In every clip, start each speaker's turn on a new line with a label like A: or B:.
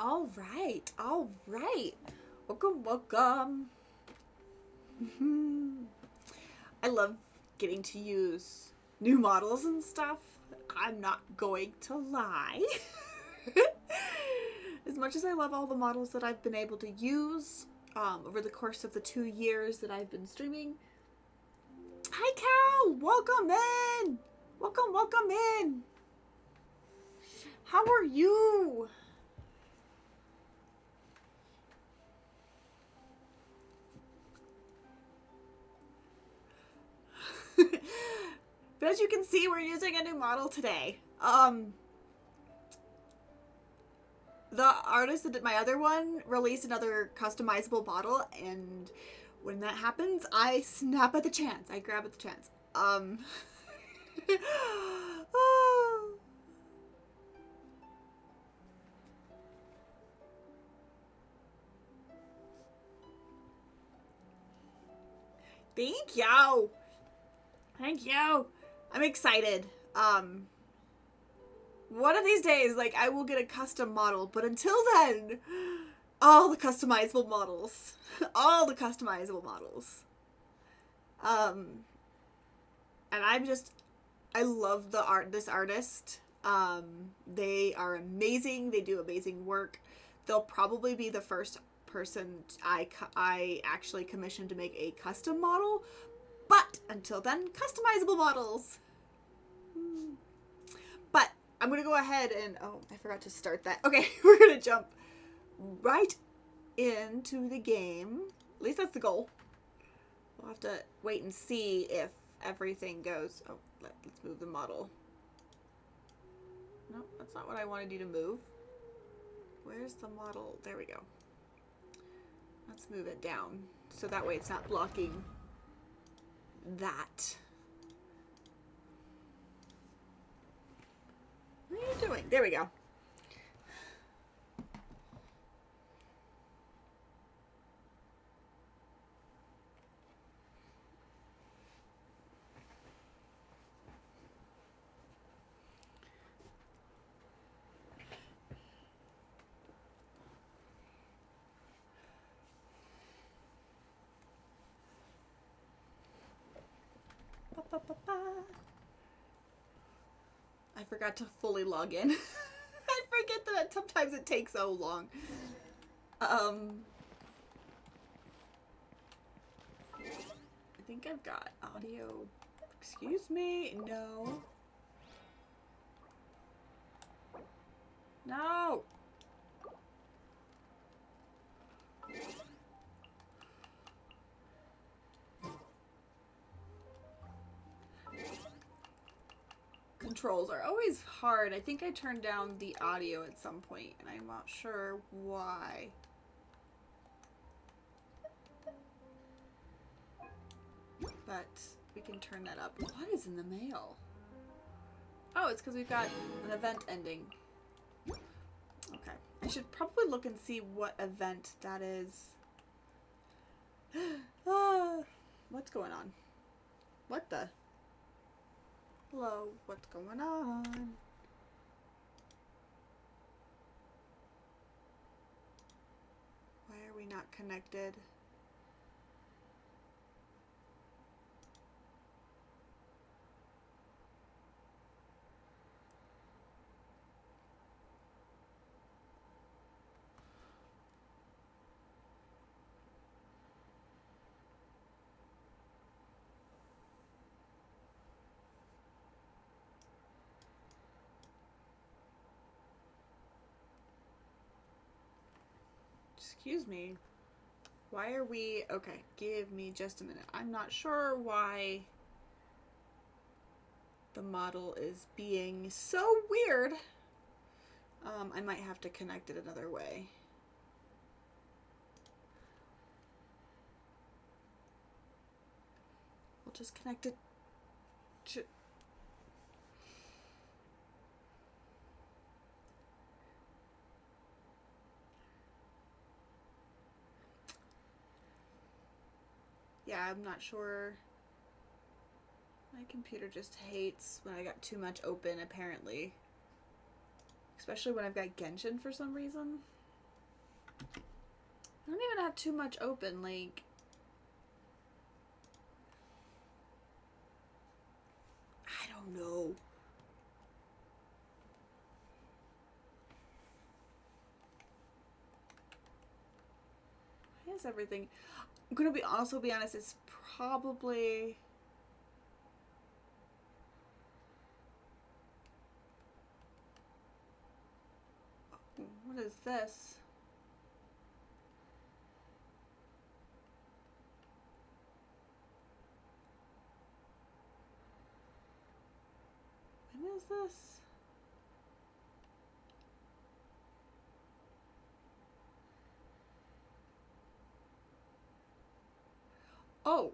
A: All right, all right. Welcome, welcome. I love getting to use new models and stuff. I'm not going to lie. As much as I love all the models that I've been able to use over the course of the 2 years that I've been streaming. Hi, Cal! Welcome in! Welcome, welcome in! How are you? But as you can see, we're using a new model today. The artist that did my other one released another customizable model, and when that happens, I snap at the chance. I grab at the chance. Oh. Thank you. Thank you. I'm excited. One of these days, like, I will get a custom model, but until then, all the customizable models. All the customizable models. And I love this artist. They are amazing. They do amazing work. They'll probably be the first person I actually commissioned to make a custom model. But until then, customizable models. But I'm going to go ahead and... Oh, I forgot to start that. Okay, we're going to jump right into the game. At least that's the goal. We'll have to wait and see if everything goes... Oh, let's move the model. No, that's not what I wanted you to move. Where's the model? There we go. Let's move it down. So that way it's not blocking that. What are you doing? There we go. I forgot to fully log in. I forget that sometimes it takes so long. I think I've got audio. Excuse me? No. No! Controls are always hard. I think I turned down the audio at some point, and I'm not sure why. But we can turn that up. What is in the mail? Oh, it's because we've got an event ending. Okay. I should probably look and see what event that is. What's going on? What the? Hello, what's going on? Why are we not connected? Excuse me. Why are we... Okay, give me just a minute. I'm not sure why the model is being so weird. I might have to connect it another way. We'll just connect it to... Yeah, I'm not sure. My computer just hates when I got too much open, apparently. Especially when I've got Genshin for some reason. I don't even have too much open, like... I don't know. Why is everything... I'm gonna be honest, it's probably... What is this? When is this? Oh.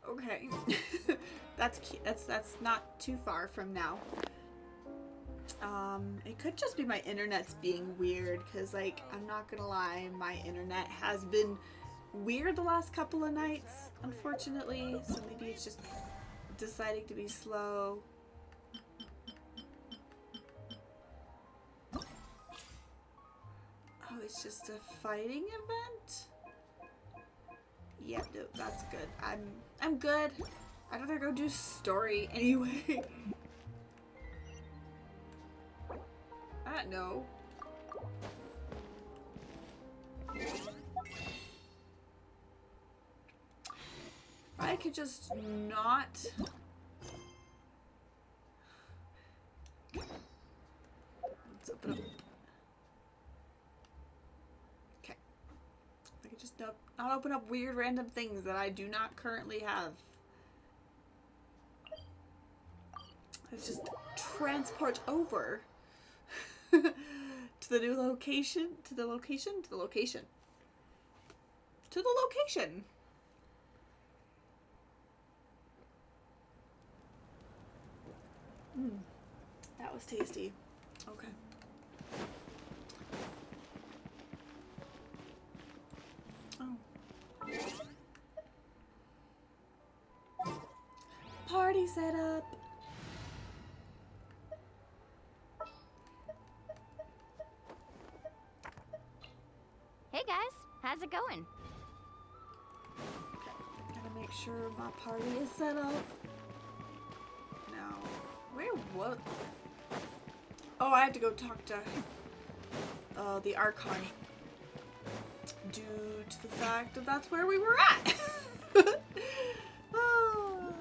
A: Okay. That's not too far from now. It could just be my internet's being weird, because, like, I'm not gonna lie, my internet has been weird the last couple of nights, unfortunately, so maybe it's just deciding to be slow. Oh, it's just a fighting event? Yeah, no, that's good. I'm good. I'd rather go do story anyway. No. I could just not. Let's open up. Okay. I could just not open up weird random things that I do not currently have. Let's just transport over. To the new location, to the location. That was tasty. Okay. Oh. Party set up.
B: Hey guys, how's it going?
A: Okay, gotta make sure my party is set up. Now, where was... Oh, I have to go talk to the Archon. Due to the fact that that's where we were at. Oh.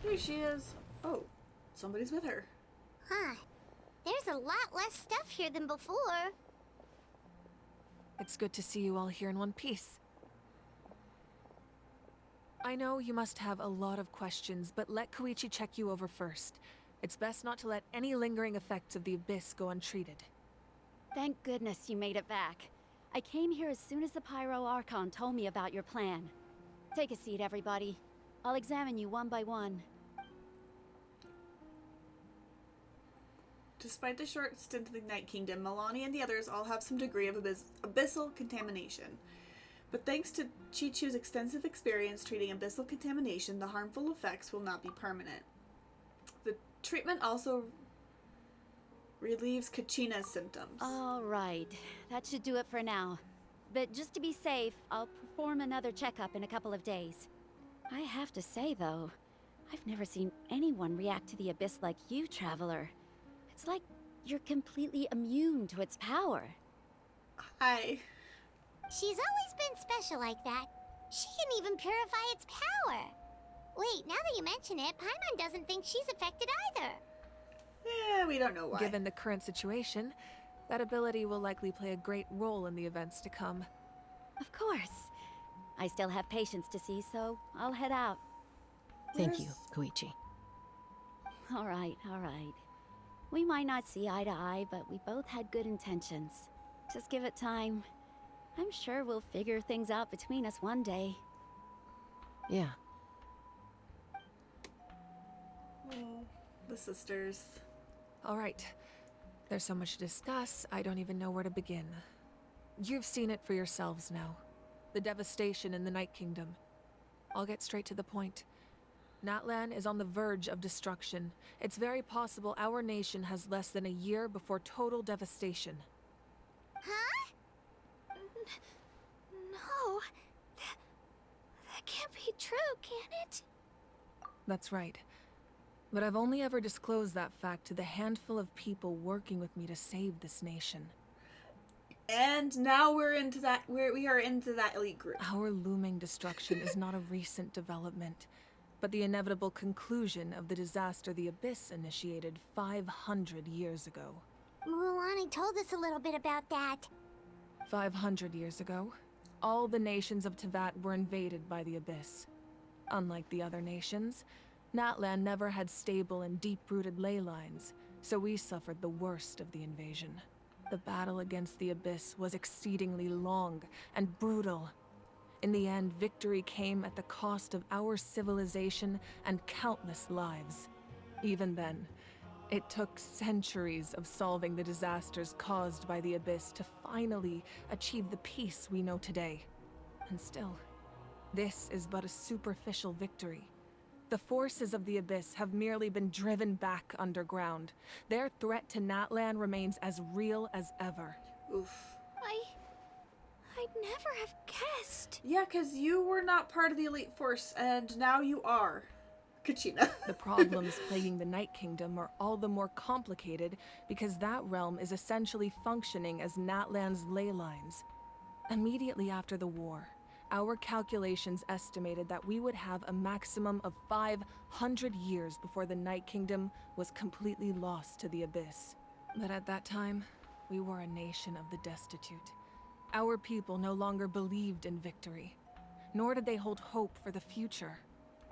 A: There she is. Oh, somebody's with her.
B: Huh. There's a lot less stuff here than before.
C: It's good to see you all here in one piece. I know you must have a lot of questions, but let Koichi check you over first. It's best not to let any lingering effects of the Abyss go untreated.
D: Thank goodness you made it back. I came here as soon as the Pyro Archon told me about your plan. Take a seat, everybody. I'll examine you one by one.
A: Despite the short stint in the Night Kingdom, Milani and the others all have some degree of abyssal contamination. But thanks to Chi-Chu's extensive experience treating abyssal contamination, the harmful effects will not be permanent. The treatment also relieves Kachina's symptoms.
D: All right, that should do it for now. But just to be safe, I'll perform another checkup in a couple of days. I have to say, though, I've never seen anyone react to the Abyss like you, Traveler. It's like you're completely immune to its power.
A: Hi.
B: She's always been special like that. She can even purify its power. Wait, now that you mention it, Paimon doesn't think she's affected either.
A: Yeah, we don't know why.
C: Given the current situation, that ability will likely play a great role in the events to come.
D: Of course. I still have patients to see, so I'll head out.
E: Thank you, Koichi.
D: All right, all right. We might not see eye to eye, but we both had good intentions. Just give it time. I'm sure we'll figure things out between us one day.
E: Yeah.
A: Oh, the sisters.
C: All right. There's so much to discuss, I don't even know where to begin. You've seen it for yourselves now. The devastation in the Night Kingdom. I'll get straight to the point. Natlan is on the verge of destruction. It's very possible our nation has less than a year before total devastation.
B: Huh?
D: No. That can't be true, can it?
C: That's right. But I've only ever disclosed that fact to the handful of people working with me to save this nation.
A: And now we are into that elite group.
C: Our looming destruction is not a recent development, but the inevitable conclusion of the disaster the Abyss initiated 500 years ago.
B: Mulan told us a little bit about that.
C: 500 years ago, all the nations of Teyvat were invaded by the Abyss. Unlike the other nations, Natlan never had stable and deep-rooted ley lines, so we suffered the worst of the invasion. The battle against the Abyss was exceedingly long and brutal. In the end, victory came at the cost of our civilization and countless lives. Even then, it took centuries of solving the disasters caused by the Abyss to finally achieve the peace we know today. And still, this is but a superficial victory. The forces of the Abyss have merely been driven back underground. Their threat to Natlan remains as real as ever.
A: Oof.
D: I'd never have guessed.
A: Yeah, because you were not part of the elite force, and now you are. Kachina.
C: The problems plaguing the Night Kingdom are all the more complicated because that realm is essentially functioning as Natlan's ley lines. Immediately after the war, our calculations estimated that we would have a maximum of 500 years before the Night Kingdom was completely lost to the Abyss. But at that time, we were a nation of the destitute. Our people no longer believed in victory, nor did they hold hope for the future.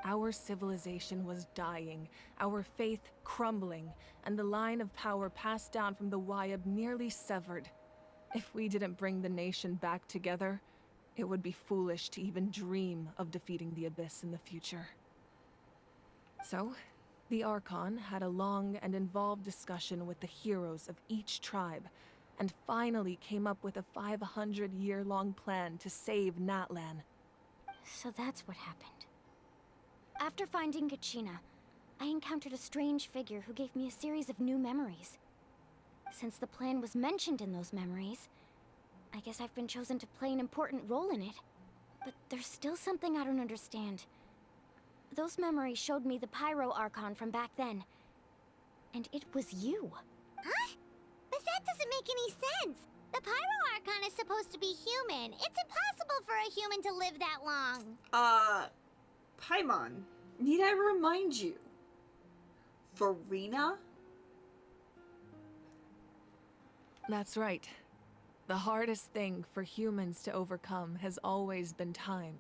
C: Our civilization was dying, our faith crumbling, and the line of power passed down from the Wayab nearly severed. If we didn't bring the nation back together, it would be foolish to even dream of defeating the Abyss in the future. So, the Archon had a long and involved discussion with the heroes of each tribe, and finally came up with a 500-year-long plan to save Natlan.
D: So that's what happened. After finding Gatcha, I encountered a strange figure who gave me a series of new memories. Since the plan was mentioned in those memories, I guess I've been chosen to play an important role in it. But there's still something I don't understand. Those memories showed me the Pyro Archon from back then. And it was you.
B: Huh? But that doesn't make any sense. The Pyro Archon is supposed to be human. It's impossible for a human to live that long.
A: Paimon, need I remind you? Verena?
C: That's right. The hardest thing for humans to overcome has always been time,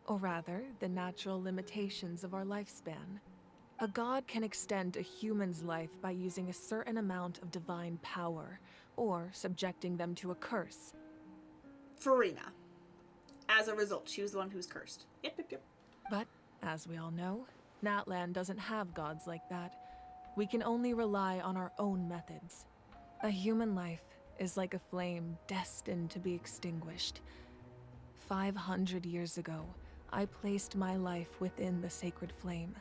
C: or rather, the natural limitations of our lifespan. A god can extend a human's life by using a certain amount of divine power, or subjecting them to a curse.
A: Verena. As a result, she was the one who was cursed. Yep.
C: But, as we all know, Natlan doesn't have gods like that. We can only rely on our own methods. A human life is like a flame destined to be extinguished. 500 years ago, I placed my life within the sacred flame.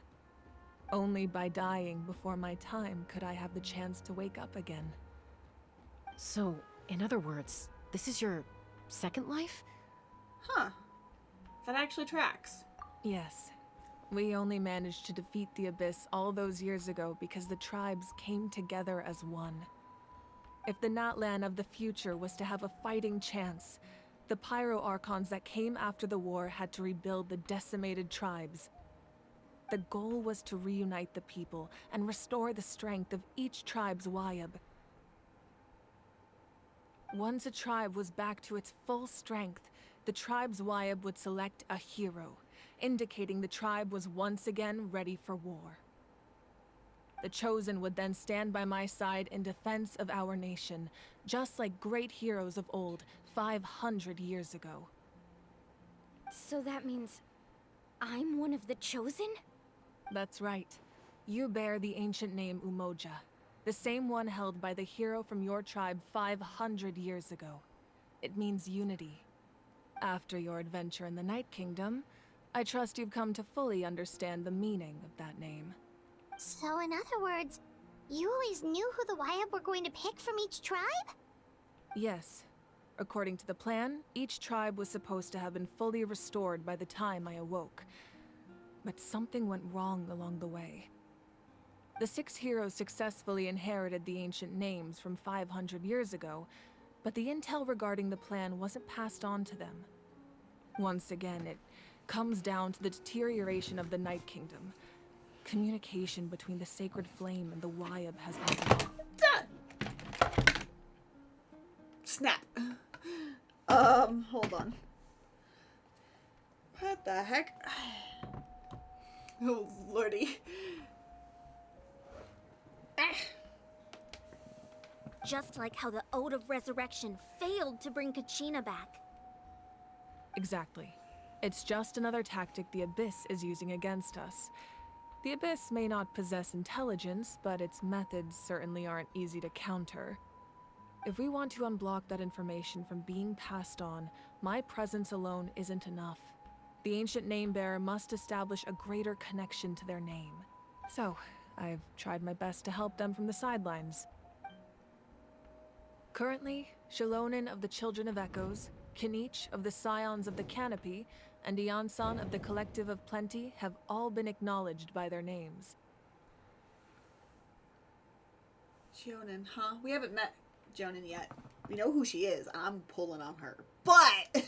C: Only by dying before my time could I have the chance to wake up again.
E: So, in other words, this is your second life?
A: Huh. That actually tracks.
C: Yes. We only managed to defeat the Abyss all those years ago because the tribes came together as one. If the Natlan of the future was to have a fighting chance, the Pyro Archons that came after the war had to rebuild the decimated tribes. The goal was to reunite the people and restore the strength of each tribe's Wayab. Once a tribe was back to its full strength, the tribe's Wayab would select a hero, indicating the tribe was once again ready for war. The Chosen would then stand by my side in defense of our nation, just like great heroes of old, 500 years ago.
B: So that means I'm one of the chosen?
C: That's right. You bear the ancient name Umoja, the same one held by the hero from your tribe 500 years ago. It means unity. After your adventure in the Night Kingdom, I trust you've come to fully understand the meaning of that name.
B: So in other words, you always knew who the Wyatt were going to pick from each tribe?
C: Yes. According to the plan, each tribe was supposed to have been fully restored by the time I awoke. But something went wrong along the way. The 6 heroes successfully inherited the ancient names from 500 years ago, but the intel regarding the plan wasn't passed on to them. Once again, it comes down to the deterioration of the Night Kingdom. Communication between the Sacred Flame and the Wyab has been...
A: Snap. Hold on. What the heck? Oh, lordy.
B: Just like how the Ode of Resurrection failed to bring Kachina back.
C: Exactly. It's just another tactic the Abyss is using against us. The Abyss may not possess intelligence, but its methods certainly aren't easy to counter. If we want to unblock that information from being passed on, my presence alone isn't enough. The ancient name-bearer must establish a greater connection to their name. So, I've tried my best to help them from the sidelines. Currently, Shilonin of the Children of Echoes, Kinich of the Scions of the Canopy, and Iansan of the Collective of Plenty have all been acknowledged by their names.
A: Jonan, huh? We haven't met Jonan yet. We know who she is. I'm pulling on her. But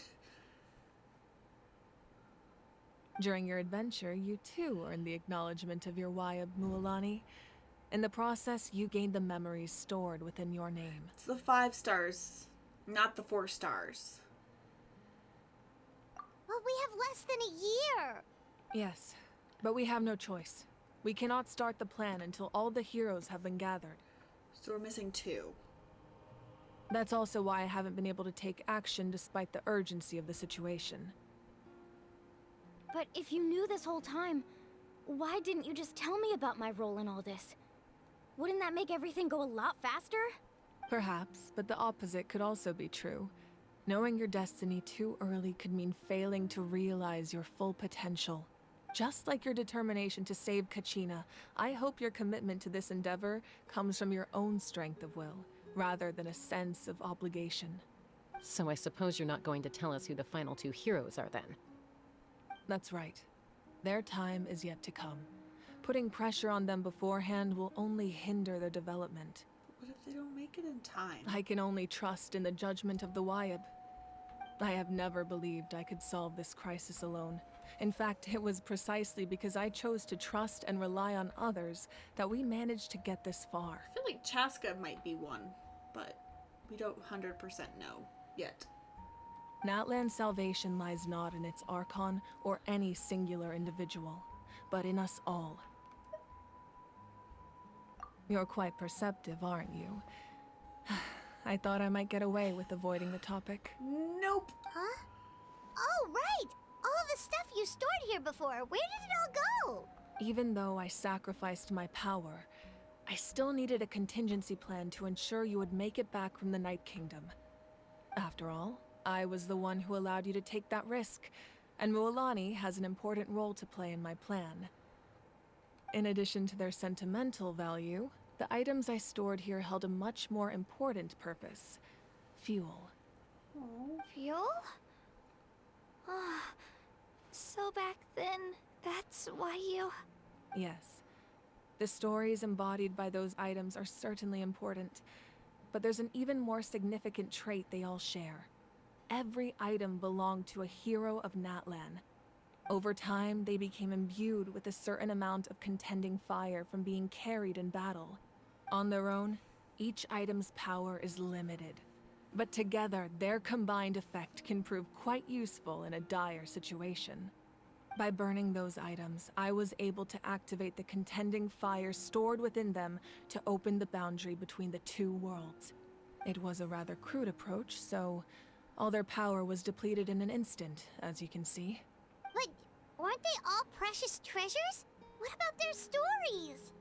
C: During your adventure, you too earned the acknowledgement of your Wyab Mualani. In the process, you gained the memories stored within your name.
A: it's the 5 stars, not the 4 stars.
B: Well, we have less than a year.
C: Yes, but we have no choice. We cannot start the plan until all the heroes have been gathered.
A: So we're missing 2.
C: That's also why I haven't been able to take action despite the urgency of the situation.
B: But if you knew this whole time, why didn't you just tell me about my role in all this? Wouldn't that make everything go a lot faster?
C: Perhaps, but the opposite could also be true. Knowing your destiny too early could mean failing to realize your full potential. Just like your determination to save Kachina, I hope your commitment to this endeavor comes from your own strength of will, rather than a sense of obligation.
E: So I suppose you're not going to tell us who the final 2 heroes are then?
C: That's right. Their time is yet to come. Putting pressure on them beforehand will only hinder their development.
A: What if they don't make it in time?
C: I can only trust in the judgment of the Wyab. I have never believed I could solve this crisis alone. In fact, it was precisely because I chose to trust and rely on others that we managed to get this far.
A: I feel like Chaska might be one, but we don't 100% know yet.
C: Natlan's salvation lies not in its Archon or any singular individual, but in us all. You're quite perceptive, aren't you? I thought I might get away with avoiding the topic.
A: Nope.
B: Huh? Oh, right! All the stuff you stored here before, where did it all go?
C: Even though I sacrificed my power, I still needed a contingency plan to ensure you would make it back from the Night Kingdom. After all, I was the one who allowed you to take that risk, and Mualani has an important role to play in my plan. In addition to their sentimental value, the items I stored here held a much more important purpose: fuel.
B: Fuel? Ah, so back then, that's why you...
C: Yes. The stories embodied by those items are certainly important, but there's an even more significant trait they all share. Every item belonged to a hero of Natlan. Over time, they became imbued with a certain amount of contending fire from being carried in battle. On their own, each item's power is limited, but together, their combined effect can prove quite useful in a dire situation. By burning those items, I was able to activate the contending fire stored within them to open the boundary between the 2 worlds. It was a rather crude approach, so All their power was depleted in an instant, as you can see.
F: But weren't they all precious treasures? What about their stories?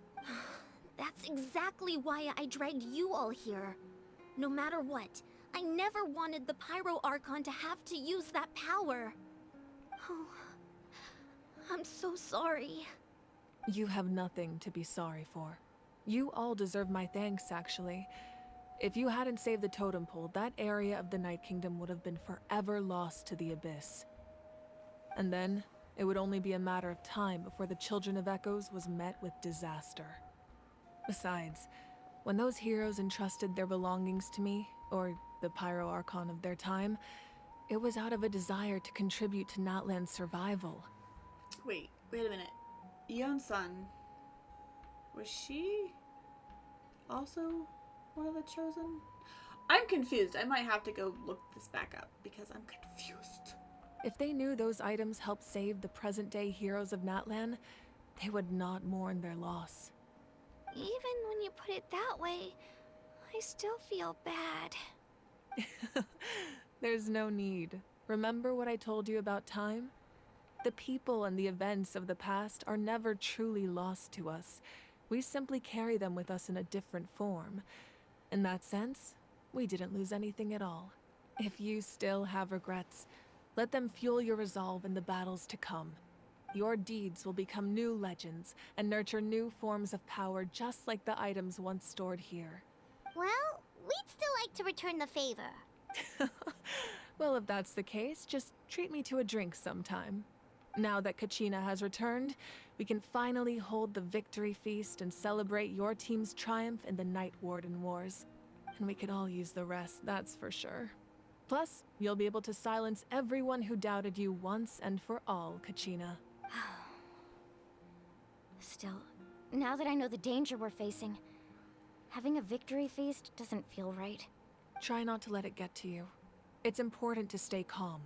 B: That's exactly why I dragged you all here. No matter what, I never wanted the Pyro Archon to have to use that power. Oh, I'm so sorry.
C: You have nothing to be sorry for. You all deserve my thanks, actually. If you hadn't saved the totem pole, that area of the Night Kingdom would have been forever lost to the Abyss. And then, it would only be a matter of time before the Children of Echoes was met with disaster. Besides, when those heroes entrusted their belongings to me, or the Pyro Archon of their time, it was out of a desire to contribute to Natlan's survival.
A: Wait a minute. Yeon-sun, was she also one of the chosen? I'm confused. I might have to go look this back up because I'm confused.
C: If they knew those items helped save the present-day heroes of Natlan, they would not mourn their loss.
B: Even when you put it that way, I still feel bad.
C: There's no need. Remember what I told you about time? The people and the events of the past are never truly lost to us. We simply carry them with us in a different form. In that sense, we didn't lose anything at all. If you still have regrets, let them fuel your resolve in the battles to come. Your deeds will become new legends and nurture new forms of power just like the items once stored here.
F: Well, we'd still like to return the favor.
C: Well, if that's the case, just treat me to a drink sometime. Now that Kachina has returned, we can finally hold the victory feast and celebrate your team's triumph in the Night Warden Wars. And we could all use the rest, that's for sure. Plus, you'll be able to silence everyone who doubted you once and for all, Kachina.
B: Still, now that I know the danger we're facing, having a victory feast doesn't feel right.
C: Try not to let it get to you. It's important to stay calm.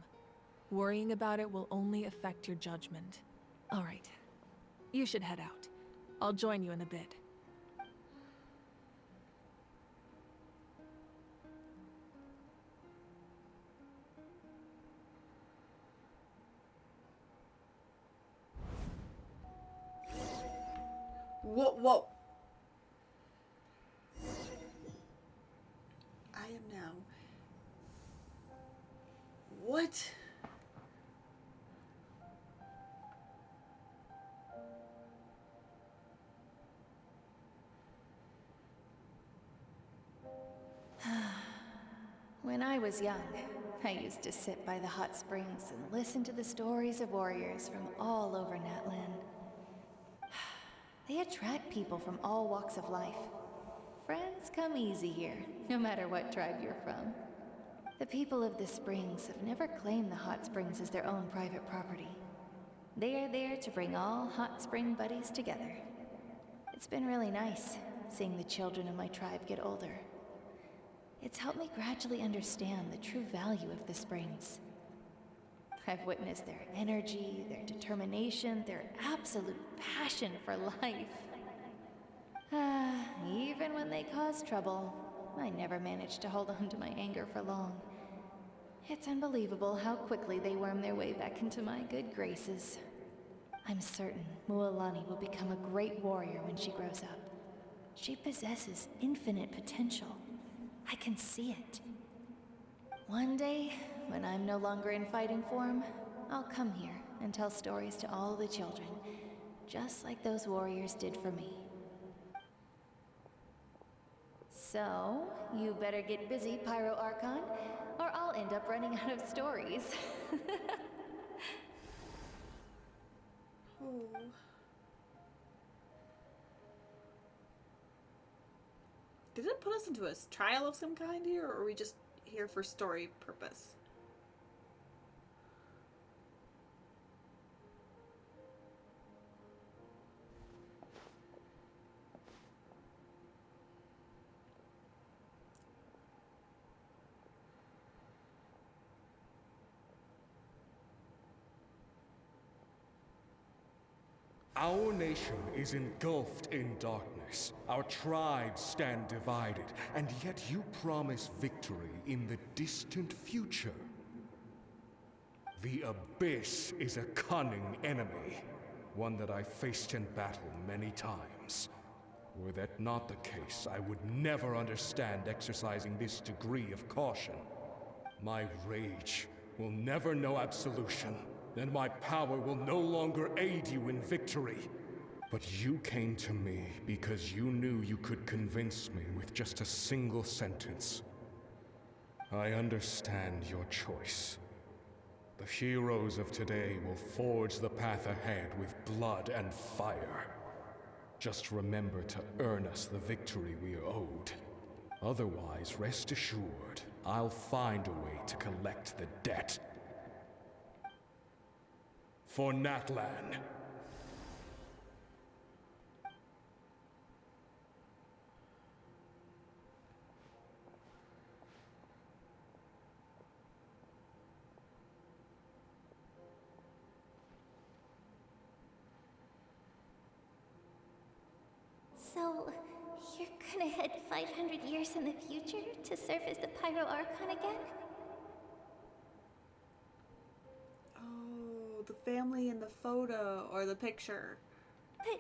C: Worrying about it will only affect your judgment. All right. You should head out. I'll join you in a bit.
A: Whoa. I am now. What?
G: When I was young, I used to sit by the hot springs and listen to the stories of warriors from all over Natlan. They attract people from all walks of life. Friends come easy here, no matter what tribe you're from. The people of the springs have never claimed the hot springs as their own private property. They are there to bring all hot spring buddies together. It's been really nice, seeing the children of my tribe get older. It's helped me gradually understand the true value of the springs. I've witnessed their energy, their determination, their absolute passion for life. Even when they cause trouble, I never managed to hold on to my anger for long. It's unbelievable how quickly they worm their way back into my good graces. I'm certain Mualani will become a great warrior when she grows up. She possesses infinite potential. I can see it. One day, when I'm no longer in fighting form, I'll come here and tell stories to all the children, just like those warriors did for me. So, you better get busy, Pyro Archon, or I'll end up running out of stories.
A: Oh. Did it put us into a trial of some kind here, or are we just here for story purpose?
H: Our nation is engulfed in darkness. Our tribes stand divided, and yet you promise victory in the distant future. The Abyss is a cunning enemy, one that I faced in battle many times. Were that not the case, I would never understand exercising this degree of caution. My rage will never know absolution, and my power will no longer aid you in victory. But you came to me because you knew you could convince me with just a single sentence. I understand your choice. The heroes of today will forge the path ahead with blood and fire. Just remember to earn us the victory we are owed. Otherwise, rest assured, I'll find a way to collect the debt. For Natlan.
F: So, you're gonna head 500 years in the future to serve as the Pyro Archon again?
A: Oh, the family in the photo or the picture.
F: But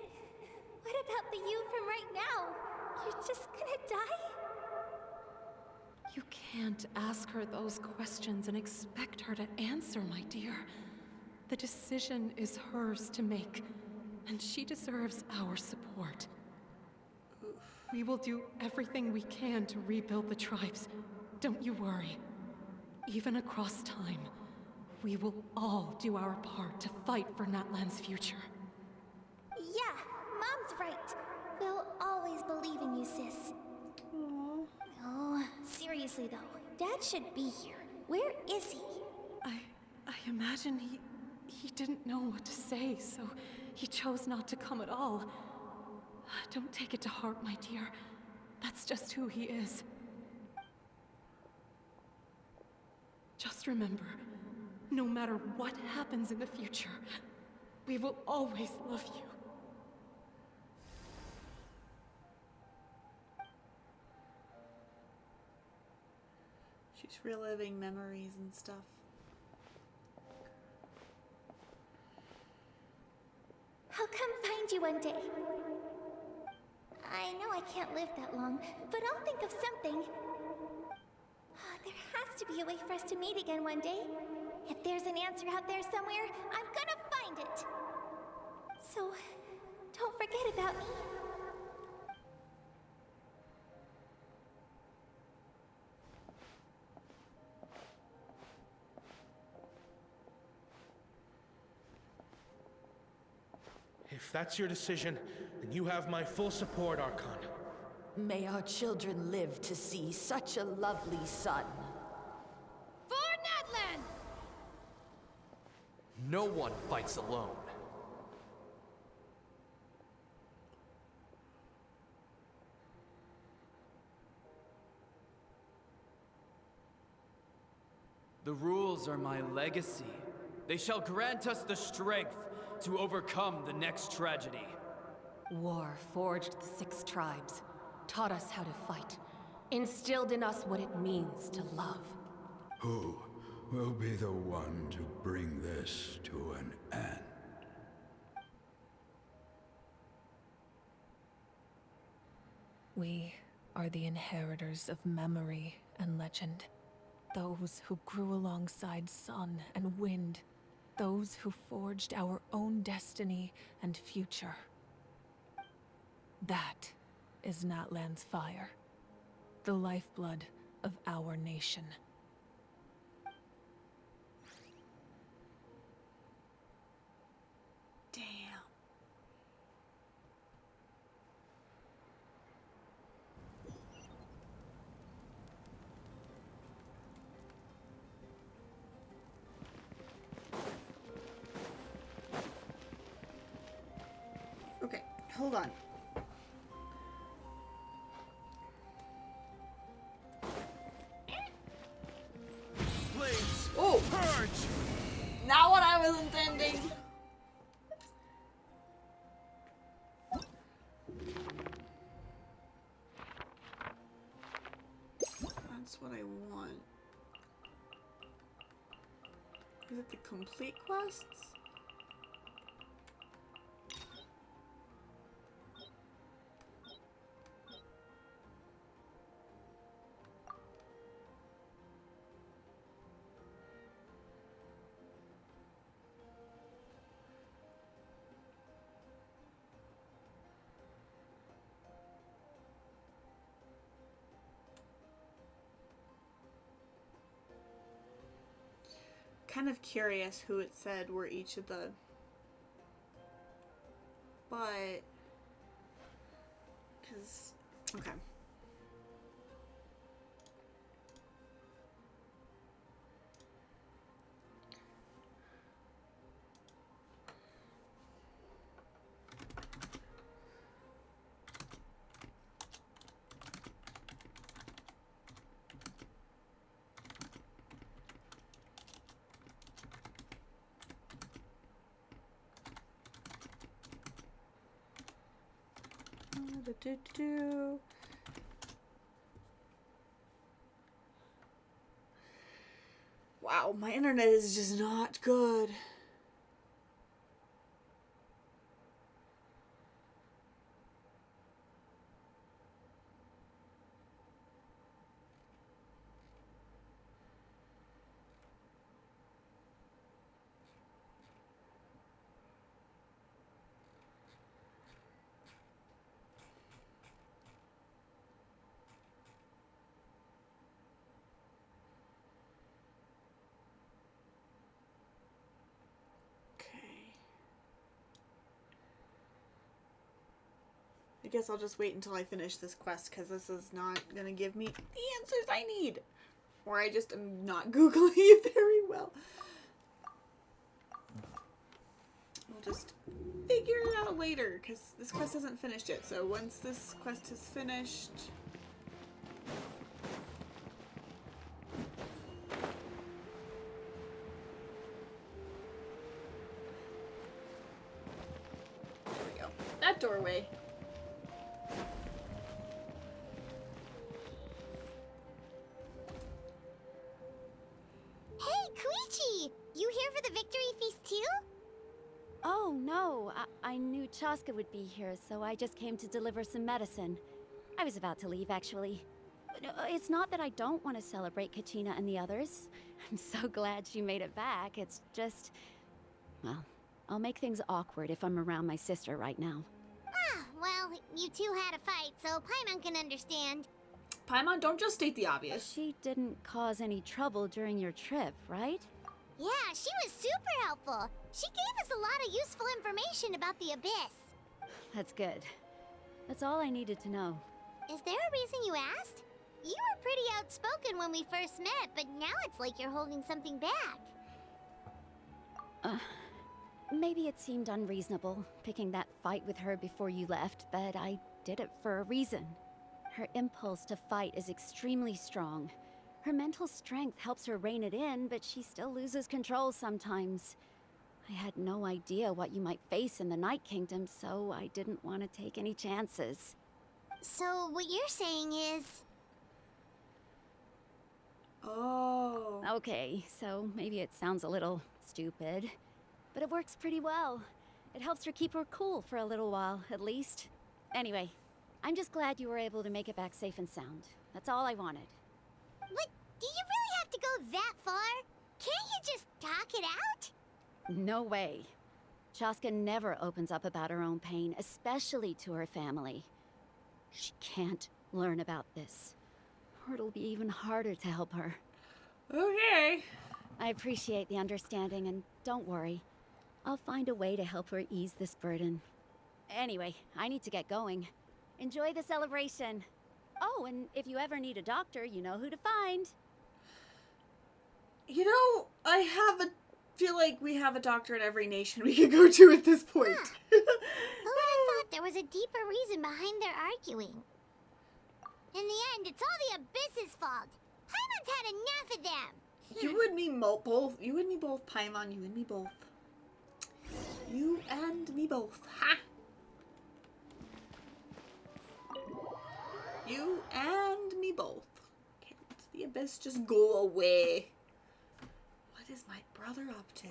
F: what about the you from right now? You're just gonna die?
E: You can't ask her those questions and expect her to answer, my dear. The decision is hers to make, and she deserves our support. We will do everything we can to rebuild the tribes. Don't you worry. Even across time, we will all do our part to fight for Natlan's future.
F: Yeah, Mom's right. We'll always believe in you, sis.
A: Aww.
F: Oh, seriously though, Dad should be here. Where is he?
E: I imagine he didn't know what to say, so he chose not to come at all. Don't take it to heart, my dear. That's just who he is. Just remember, no matter what happens in the future, we will always love you.
A: She's reliving memories and stuff.
F: I'll come find you one day. I know I can't live that long, but I'll think of something. There has to be a way for us to meet again one day. If there's an answer out there somewhere, I'm gonna find it. So, don't forget about me.
I: If that's your decision, then you have my full support, Archon.
J: May our children live to see such a lovely son.
D: For Natlan!
K: No one fights alone. The rules are my legacy. They shall grant us the strength to overcome the next tragedy.
C: War forged the 6 tribes, taught us how to fight, instilled in us what it means to love.
L: Who will be the one to bring this to an end?
C: We are the inheritors of memory and legend. Those who grew alongside sun and wind. Those who forged our own destiny and future. That is Natlan's fire. The lifeblood of our nation.
A: Damn. Okay, hold on.
I: Flames!
A: Oh!
I: Purge!
A: Not what I was intending. That's what I want. Is it the complete quests? Kind of curious who it said were each of the, but because okay. Wow, my internet is just not good. I guess I'll just wait until I finish this quest because this is not going to give me the answers I need. Or I just am not Googling it very well. We'll just figure it out later because this quest isn't finished yet. So once this quest is finished... There we go. That doorway.
F: You here for the victory feast too?
D: Oh, no. I knew Chaska would be here, so I just came to deliver some medicine. I was about to leave, actually. It's not that I don't want to celebrate Kachina and the others. I'm so glad she made it back. It's just... well, I'll make things awkward if I'm around my sister right now.
F: Ah, well, you two had a fight, so Paimon can understand.
A: Paimon, don't just state the obvious.
D: She didn't cause any trouble during your trip, right?
F: Yeah, she was super helpful. She gave us a lot of useful information about the Abyss.
D: That's good. That's all I needed to know.
F: Is there a reason you asked? You were pretty outspoken when we first met, but now it's like you're holding something back.
D: Maybe it seemed unreasonable, picking that fight with her before you left, but I did it for a reason. Her impulse to fight is extremely strong. Her mental strength helps her rein it in, but she still loses control sometimes. I had no idea what you might face in the Night Kingdom, so I didn't want to take any chances.
F: So what you're saying is...
A: Oh.
D: Okay, so maybe it sounds a little stupid, but it works pretty well. It helps her keep her cool for a little while, at least. Anyway, I'm just glad you were able to make it back safe and sound. That's all I wanted.
F: But do you really have to go that far? Can't you just talk it out?
D: No way. Chaska never opens up about her own pain, especially to her family. She can't learn about this, or it'll be even harder to help her.
A: Okay.
D: I appreciate the understanding, and don't worry. I'll find a way to help her ease this burden. Anyway, I need to get going. Enjoy the celebration. Oh, and if you ever need a doctor, you know who to find.
A: You know, feel like we have a doctor in every nation we could go to at this point.
F: Who would have thought there was a deeper reason behind their arguing? In the end, it's all the Abyss's fault. Paimon's had enough of them.
A: You and me both. You and me both, Paimon. You and me both. You and me both. Ha! You and me both. Okay, what's the Abyss, just go away. What is my brother up to?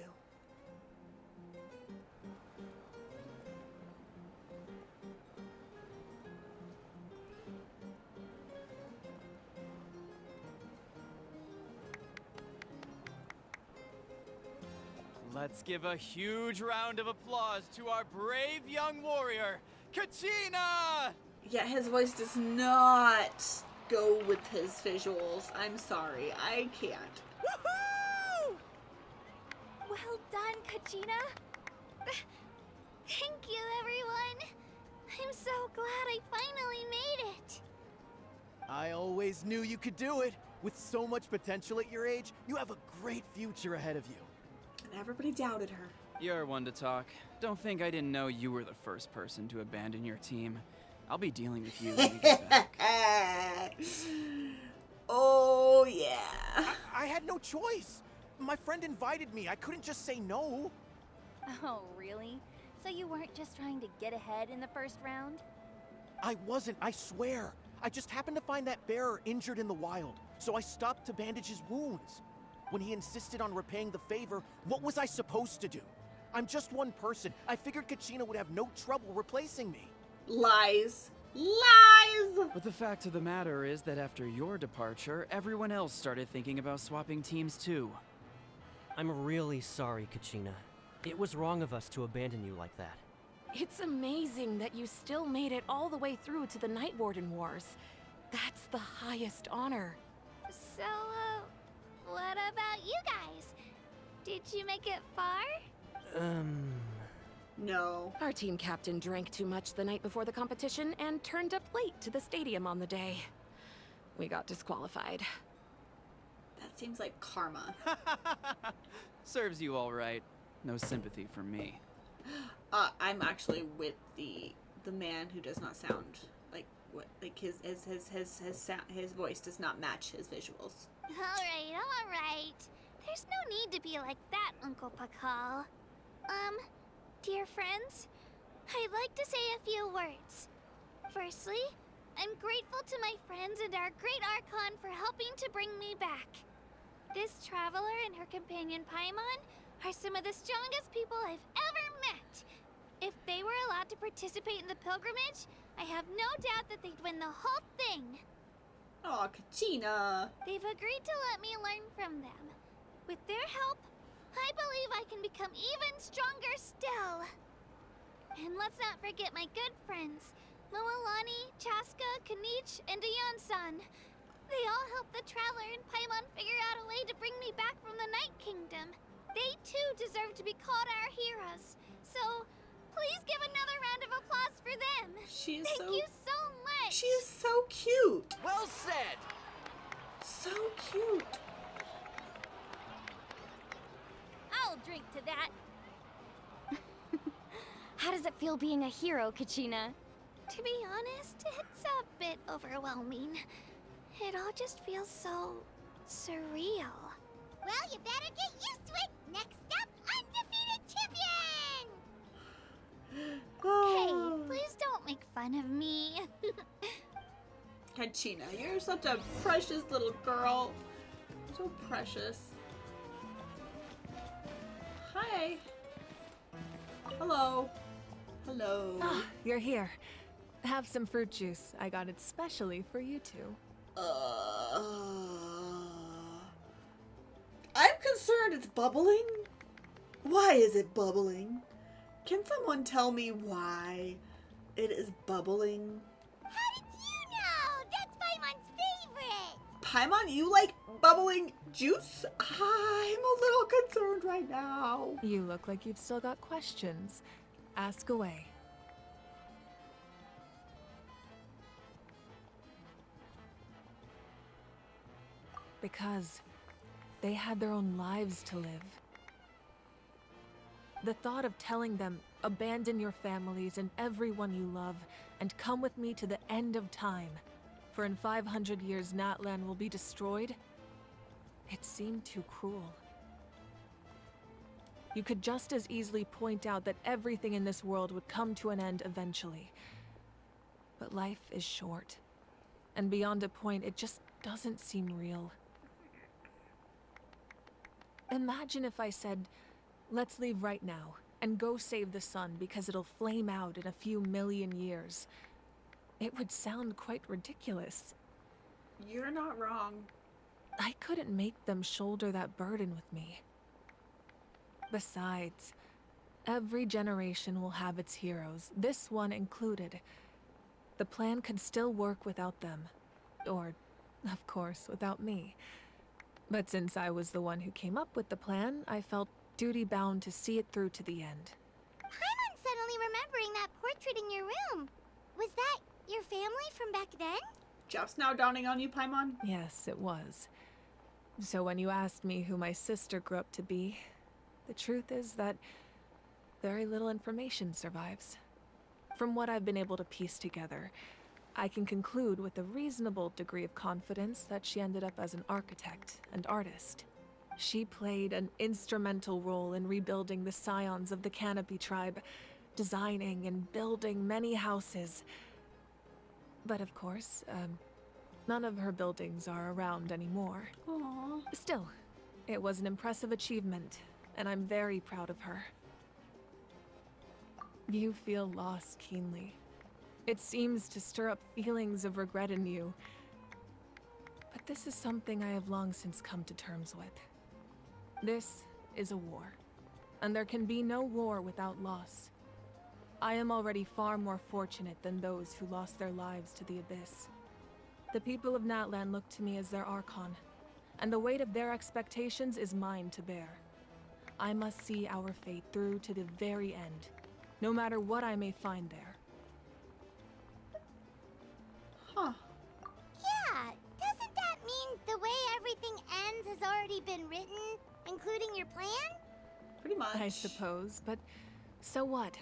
K: Let's give a huge round of applause to our brave young warrior, Kachina!
A: Yeah, his voice does not go with his visuals. I'm sorry, I can't.
B: Woohoo! Well done, Kachina. Thank you, everyone. I'm so glad I finally made it.
M: I always knew you could do it. With so much potential at your age, you have a great future ahead of you.
A: And everybody doubted her.
K: You're one to talk. Don't think I didn't know you were the first person to abandon your team. I'll be dealing with you when we get back.
A: Oh, yeah.
M: I had no choice. My friend invited me. I couldn't just say no.
B: Oh, really? So you weren't just trying to get ahead in the first round?
M: I wasn't, I swear. I just happened to find that bearer injured in the wild, so I stopped to bandage his wounds. When he insisted on repaying the favor, what was I supposed to do? I'm just one person. I figured Kachina would have no trouble replacing me.
A: Lies. Lies!
K: But the fact of the matter is that after your departure, everyone else started thinking about swapping teams too.
N: I'm really sorry, Kachina. It was wrong of us to abandon you like that.
C: It's amazing that you still made it all the way through to the Night Warden Wars. That's the highest honor.
B: So, what about you guys? Did you make it far?
A: No.
C: Our team captain drank too much the night before the competition and turned up late to the stadium on the day. We got disqualified.
A: That seems like karma.
K: Serves you all right. No sympathy from me.
A: I'm actually with the man who does not sound like what, like his voice does not match his visuals.
B: All right. There's no need to be like that, Uncle Pakal. Dear friends, I'd like to say a few words. Firstly, I'm grateful to my friends and our great Archon for helping to bring me back. This traveler and her companion Paimon are some of the strongest people I've ever met. If they were allowed to participate in the pilgrimage, I have no doubt that they'd win the whole thing.
A: Aw, Kachina.
B: They've agreed to let me learn from them. With their help, I believe I can become even stronger still. And let's not forget my good friends, Moalani, Chaska, Kanich, and Dayon-san. They all helped the Traveler and Paimon figure out a way to bring me back from the Night Kingdom. They too deserve to be called our heroes. So, please give another round of applause for them. Thank you so much.
A: She is so cute.
M: Well said.
A: So cute.
B: I'll drink to that. How does it feel being a hero, Kachina? To be honest, it's a bit overwhelming. It all just feels so surreal.
F: Well, you better get used to it. Next up, undefeated champion!
B: Hey, please don't make fun of me.
A: Kachina, you're such a precious little girl. So precious. Hi. Hello. Hello.
C: Ah, you're here. Have some fruit juice. I got it specially for you two.
A: I'm concerned it's bubbling. Why is it bubbling? Can someone tell me why it is bubbling?
F: How did you know? That's Paimon's favorite!
A: Paimon, you like bubbling juice? I'm a little concerned right now.
C: You look like you've still got questions. Ask away. Because they had their own lives to live. The thought of telling them, abandon your families and everyone you love, and come with me to the end of time, for in 500 years Natlan will be destroyed, it seemed too cruel. You could just as easily point out that everything in this world would come to an end eventually. But life is short, and beyond a point, it just doesn't seem real. Imagine if I said, let's leave right now and go save the sun because it'll flame out in a few million years. It would sound quite ridiculous.
A: You're not wrong.
C: I couldn't make them shoulder that burden with me. Besides, every generation will have its heroes, this one included. The plan could still work without them. Or, of course, without me. But since I was the one who came up with the plan, I felt duty-bound to see it through to the end.
F: Paimon's suddenly remembering that portrait in your room. Was that your family from back then?
A: Just now dawning on you, Paimon?
C: Yes, it was. So when you asked me who my sister grew up to be, the truth is that very little information survives. From what I've been able to piece together, I can conclude with a reasonable degree of confidence that she ended up as an architect and artist. She played an instrumental role in rebuilding the scions of the Canopy tribe, designing and building many houses. But of course, none of her buildings are around anymore.
A: Aww.
C: Still, it was an impressive achievement, and I'm very proud of her. You feel loss keenly. It seems to stir up feelings of regret in you. But this is something I have long since come to terms with. This is a war, and there can be no war without loss. I am already far more fortunate than those who lost their lives to the Abyss. The people of Natlan look to me as their Archon, and the weight of their expectations is mine to bear. I must see our fate through to the very end, no matter what I may find there.
A: Huh.
F: Yeah, doesn't that mean the way everything ends has already been written, including your plan?
A: Pretty much.
C: I suppose, but so what?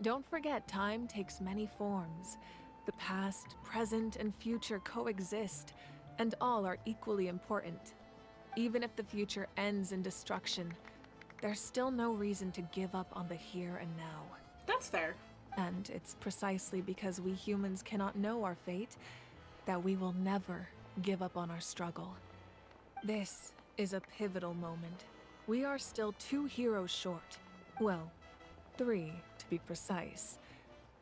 C: Don't forget, time takes many forms. The past, present, and future coexist, and all are equally important. Even if the future ends in destruction, there's still no reason to give up on the here and now.
A: That's fair.
C: And it's precisely because we humans cannot know our fate that we will never give up on our struggle. This is a pivotal moment. We are still 2 heroes short. Well, 3 to be precise.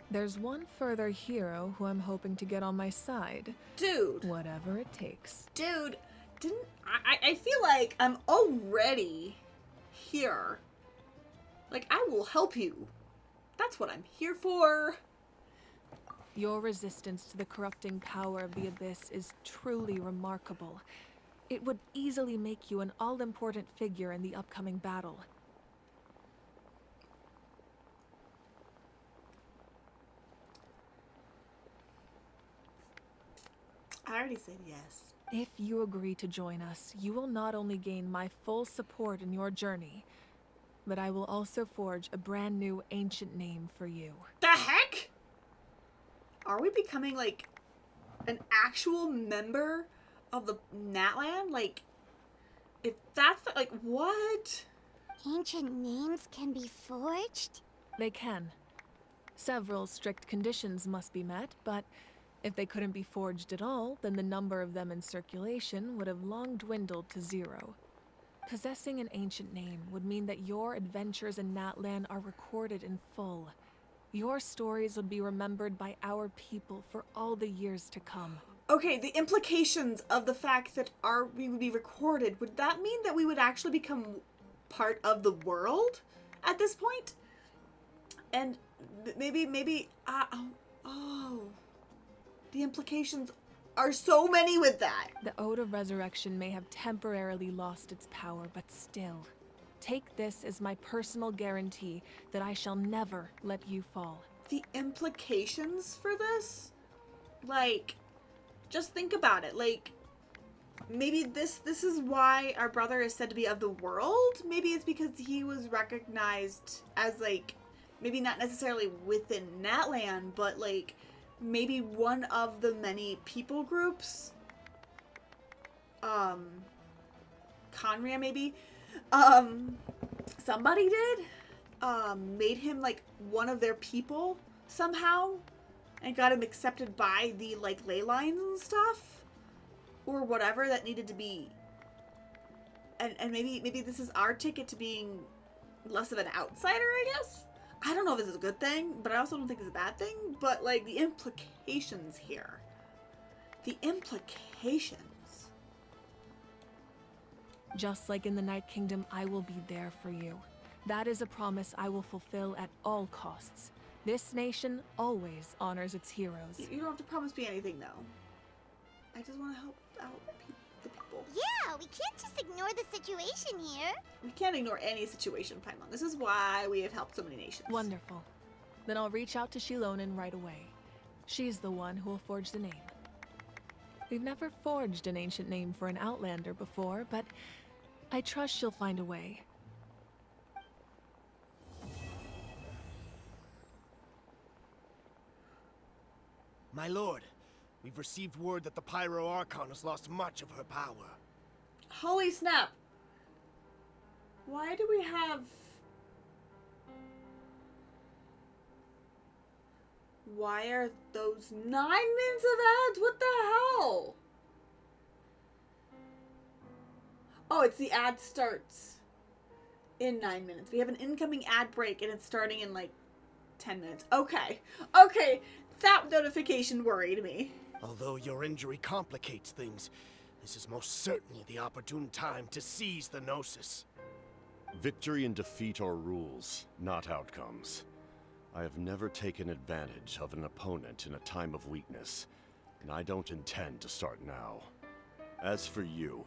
C: There's one further hero who I'm hoping to get on my side.
A: Dude.
C: Whatever it takes.
A: Dude, I feel like I'm already here. Like, I will help you. That's what I'm here for.
C: Your resistance to the corrupting power of the Abyss is truly remarkable. It would easily make you an all-important figure in the upcoming battle.
A: I already said yes.
C: If you agree to join us, you will not only gain my full support in your journey, but I will also forge a brand new ancient name for you.
A: The heck? Are we becoming, like, an actual member of the Natlan? Like, if that's, like, what?
F: Ancient names can be forged?
C: They can. Several strict conditions must be met, but if they couldn't be forged at all, then the number of them in circulation would have long dwindled to 0. Possessing an ancient name would mean that your adventures in Natlan are recorded in full. Your stories would be remembered by our people for all the years to come.
A: Okay, the implications of the fact that we would be recorded, would that mean that we would actually become part of the world at this point? And maybe, the implications are so many with that.
C: The Ode of Resurrection may have temporarily lost its power, but still, take this as my personal guarantee that I shall never let you fall.
A: The implications for this? Like, just think about it. Like, maybe this is why our brother is said to be of the world? Maybe it's because he was recognized as, like, maybe not necessarily within Natlan, but, like, maybe one of the many people groups. Conria, maybe. Somebody did. Made him, like, one of their people somehow. And got him accepted by the, like, ley lines and stuff. Or whatever that needed to be and maybe this is our ticket to being less of an outsider, I guess. I don't know if this is a good thing, but I also don't think it's a bad thing. But like the implications here, the implications.
C: Just like in the Night Kingdom, I will be there for you. That is a promise I will fulfill at all costs. This nation always honors its heroes.
A: You don't have to promise me anything, though. I just want to help out the people.
F: Yeah, we can't just ignore the situation here.
A: We can't ignore any situation, Paimon. This is why we have helped so many nations.
C: Wonderful. Then I'll reach out to Shilonen right away. She's the one who will forge the name. We've never forged an ancient name for an Outlander before, but I trust she'll find a way.
O: My lord, we've received word that the Pyro Archon has lost much of her power.
A: Holy snap! Why do we have... Why are those 9 minutes of ads? What the hell? Oh, it's the ad starts in 9 minutes. We have an incoming ad break and it's starting in like 10 minutes. Okay. Okay. That notification worried me.
O: Although your injury complicates things, this is most certainly the opportune time to seize the Gnosis.
P: Victory and defeat are rules, not outcomes. I have never taken advantage of an opponent in a time of weakness, and I don't intend to start now. As for you,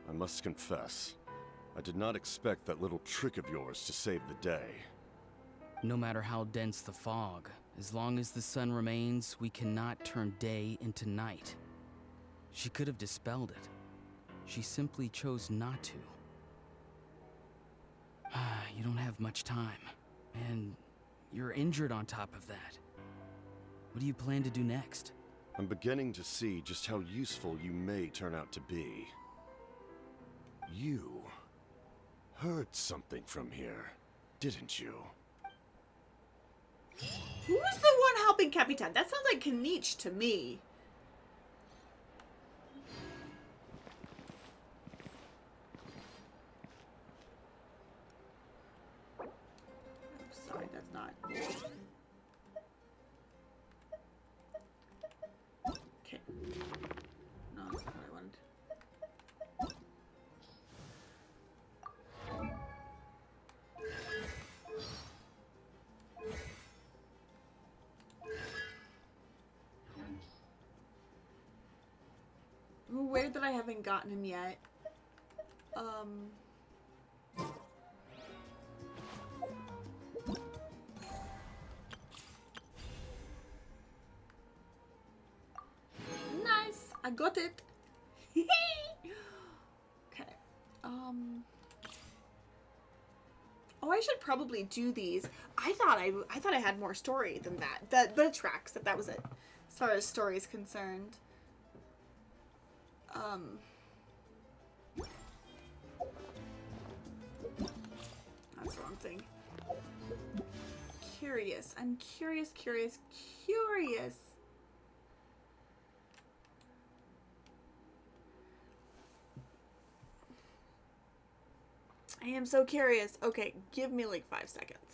P: I must confess, I did not expect that little trick of yours to save the day.
K: No matter how dense the fog, as long as the sun remains, we cannot turn day into night. She could have dispelled it. She simply chose not to. You don't have much time, and you're injured on top of that. What do you plan to do next?
P: I'm beginning to see just how useful you may turn out to be. You heard something from here, didn't you?
A: Who is the one helping Capitan? That sounds like Kanich to me. I'm sorry, that's not... Okay. No, that's not what I wanted. Weird that I haven't gotten him yet. Nice! I got it! Okay. Oh, I should probably do these. I thought I had more story than that. But it tracks that was it. As far as story is concerned. That's the wrong thing. Curious. I'm curious. I am so curious. Okay, give me like 5 seconds.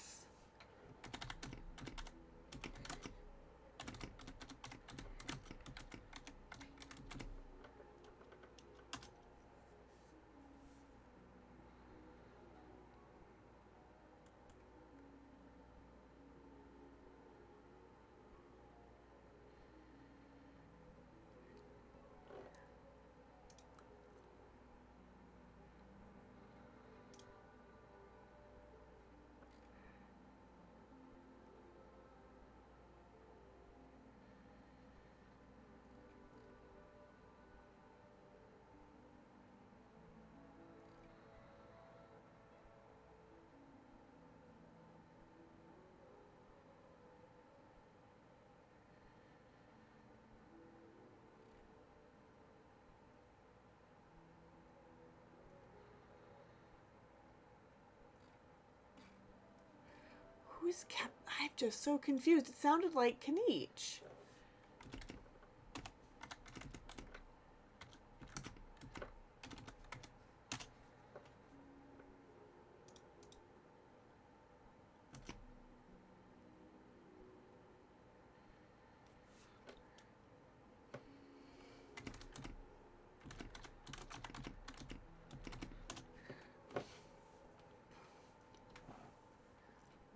A: Who's Cap? I'm just so confused. It sounded like Kanich.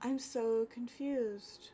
A: I'm so confused.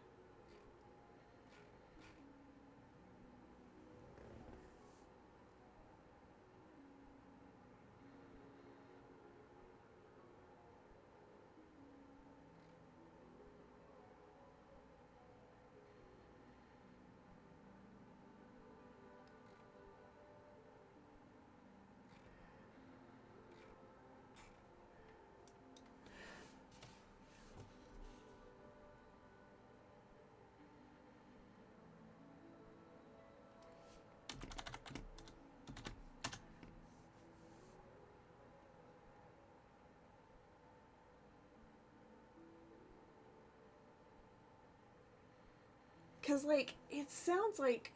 A: Cause like it sounds like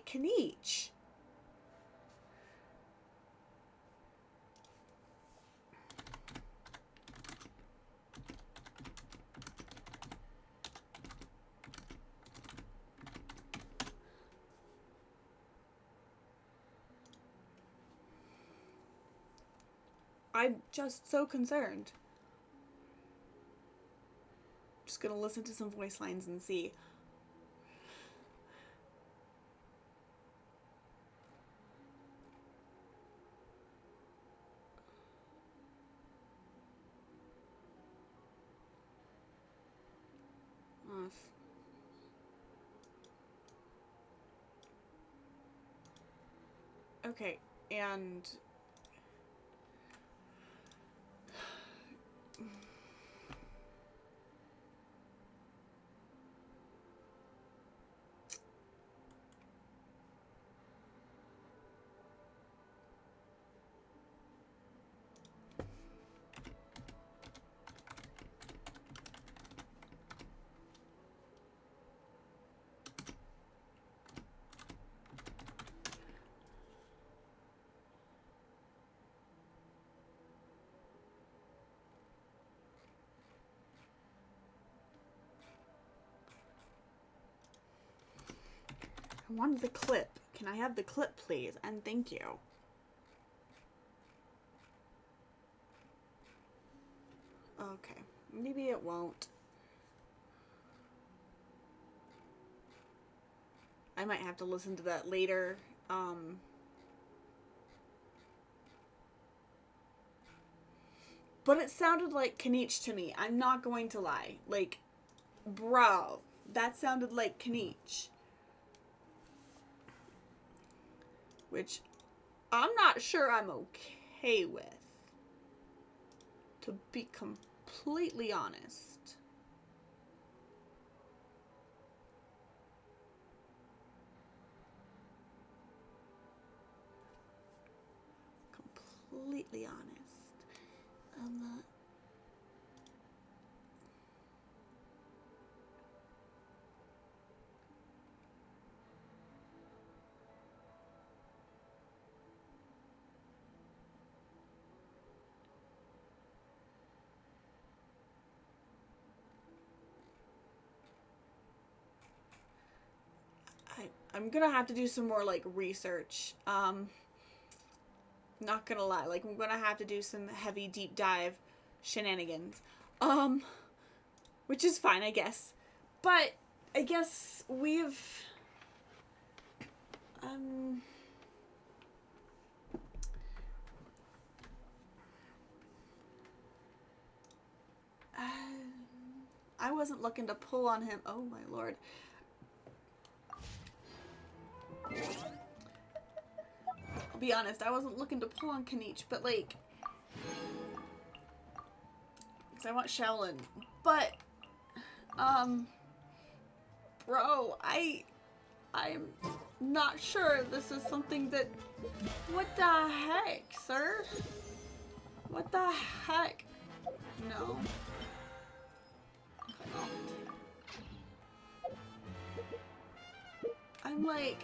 A: Kaniche. I'm just so concerned. Just gonna listen to some voice lines and see. Okay, and I wanted the clip. Can I have the clip, please? And thank you. Okay. Maybe it won't. I might have to listen to that later. But it sounded like Kaniche to me. I'm not going to lie. Like, bro, that sounded like Kaniche. Which I'm not sure I'm okay with, to be completely honest. Completely honest. I'm not. I'm gonna have to do some more like research. Not gonna lie, like I'm gonna have to do some heavy deep dive shenanigans. Which is fine, I guess. But I guess we've I wasn't looking to pull on him. Oh my lord. I'll be honest, I wasn't looking to pull on Kaniche, but like, because I want Shaolin. But, bro, I'm not sure this is something that, what the heck, sir? What the heck? No. I'm like...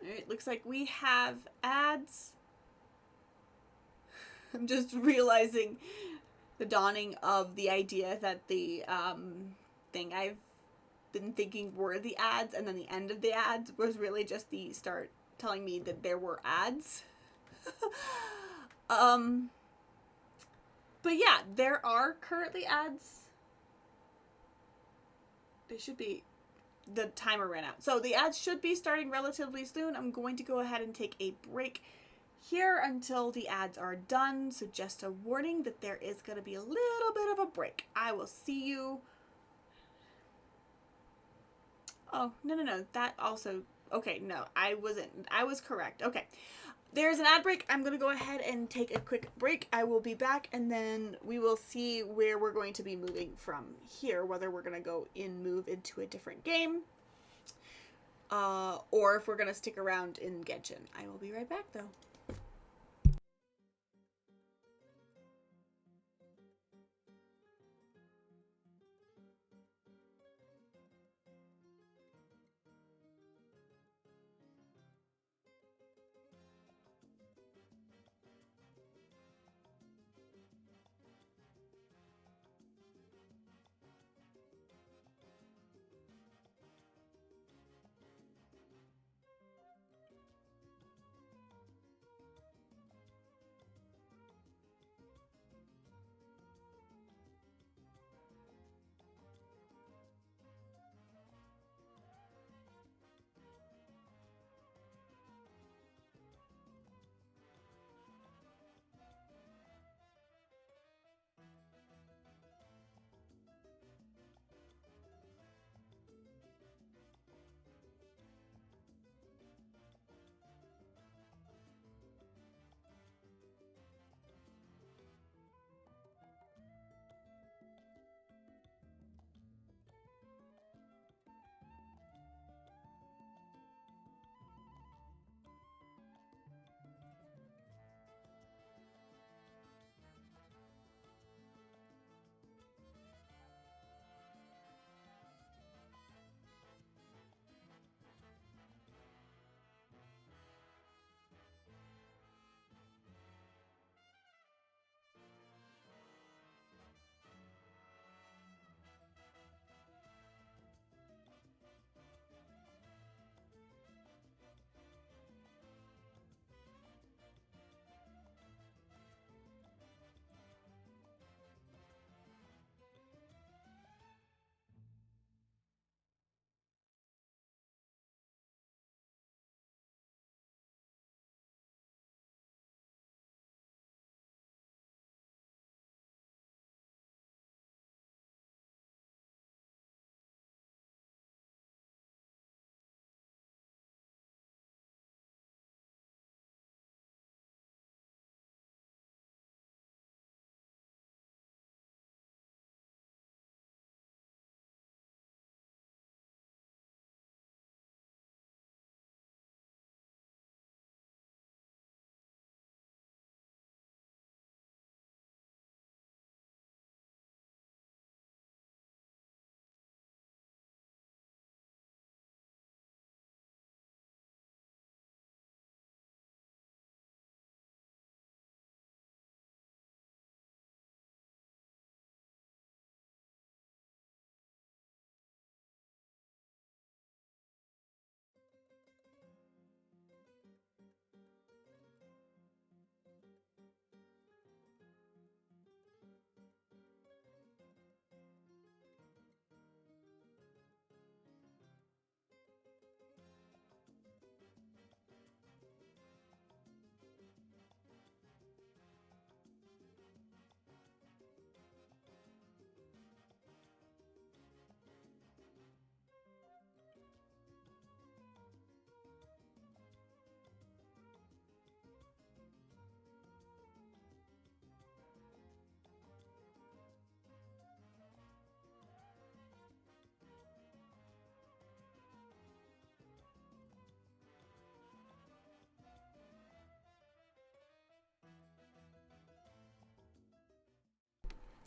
A: Alright, looks like we have ads. I'm just realizing the dawning of the idea that the thing I've been thinking were the ads, and then the end of the ads was really just the start telling me that there were ads. But yeah, there are currently ads. They should be. The timer ran out. So the ads should be starting relatively soon. I'm going to go ahead and take a break here until the ads are done. So just a warning that there is going to be a little bit of a break. I will see you. Oh, no. That also... Okay, no, I was correct. Okay. There's an ad break. I'm going to go ahead and take a quick break. I will be back, and then we will see where we're going to be moving from here, whether we're going to move into a different game, or if we're going to stick around in Genshin. I will be right back, though.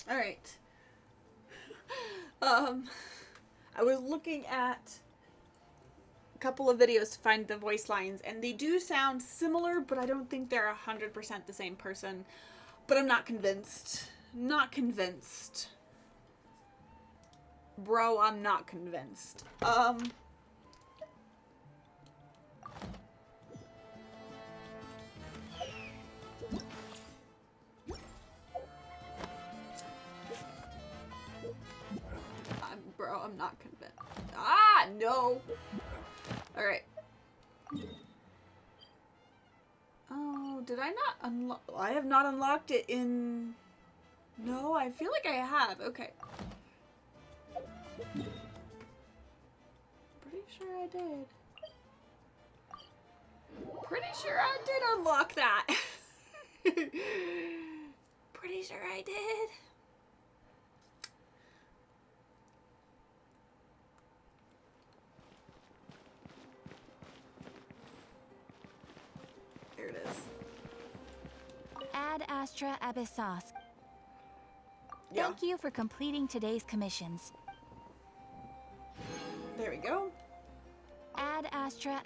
A: All right. I was looking at couple of videos to find the voice lines, and they do sound similar, but I don't think they're 100% the same person. But I'm not convinced. Not convinced. Bro, I'm not convinced. Bro, I'm not convinced. Ah, no. All right. Oh, did I not unlock? I have not unlocked it in... No, I feel like I have. Okay. Pretty sure I did. Pretty sure I did unlock that. Pretty sure I did. There it is.
Q: Ad Astra Abyssos.
A: Yeah.
Q: Thank you for completing today's commissions.
A: There we go.
Q: Ad Astra.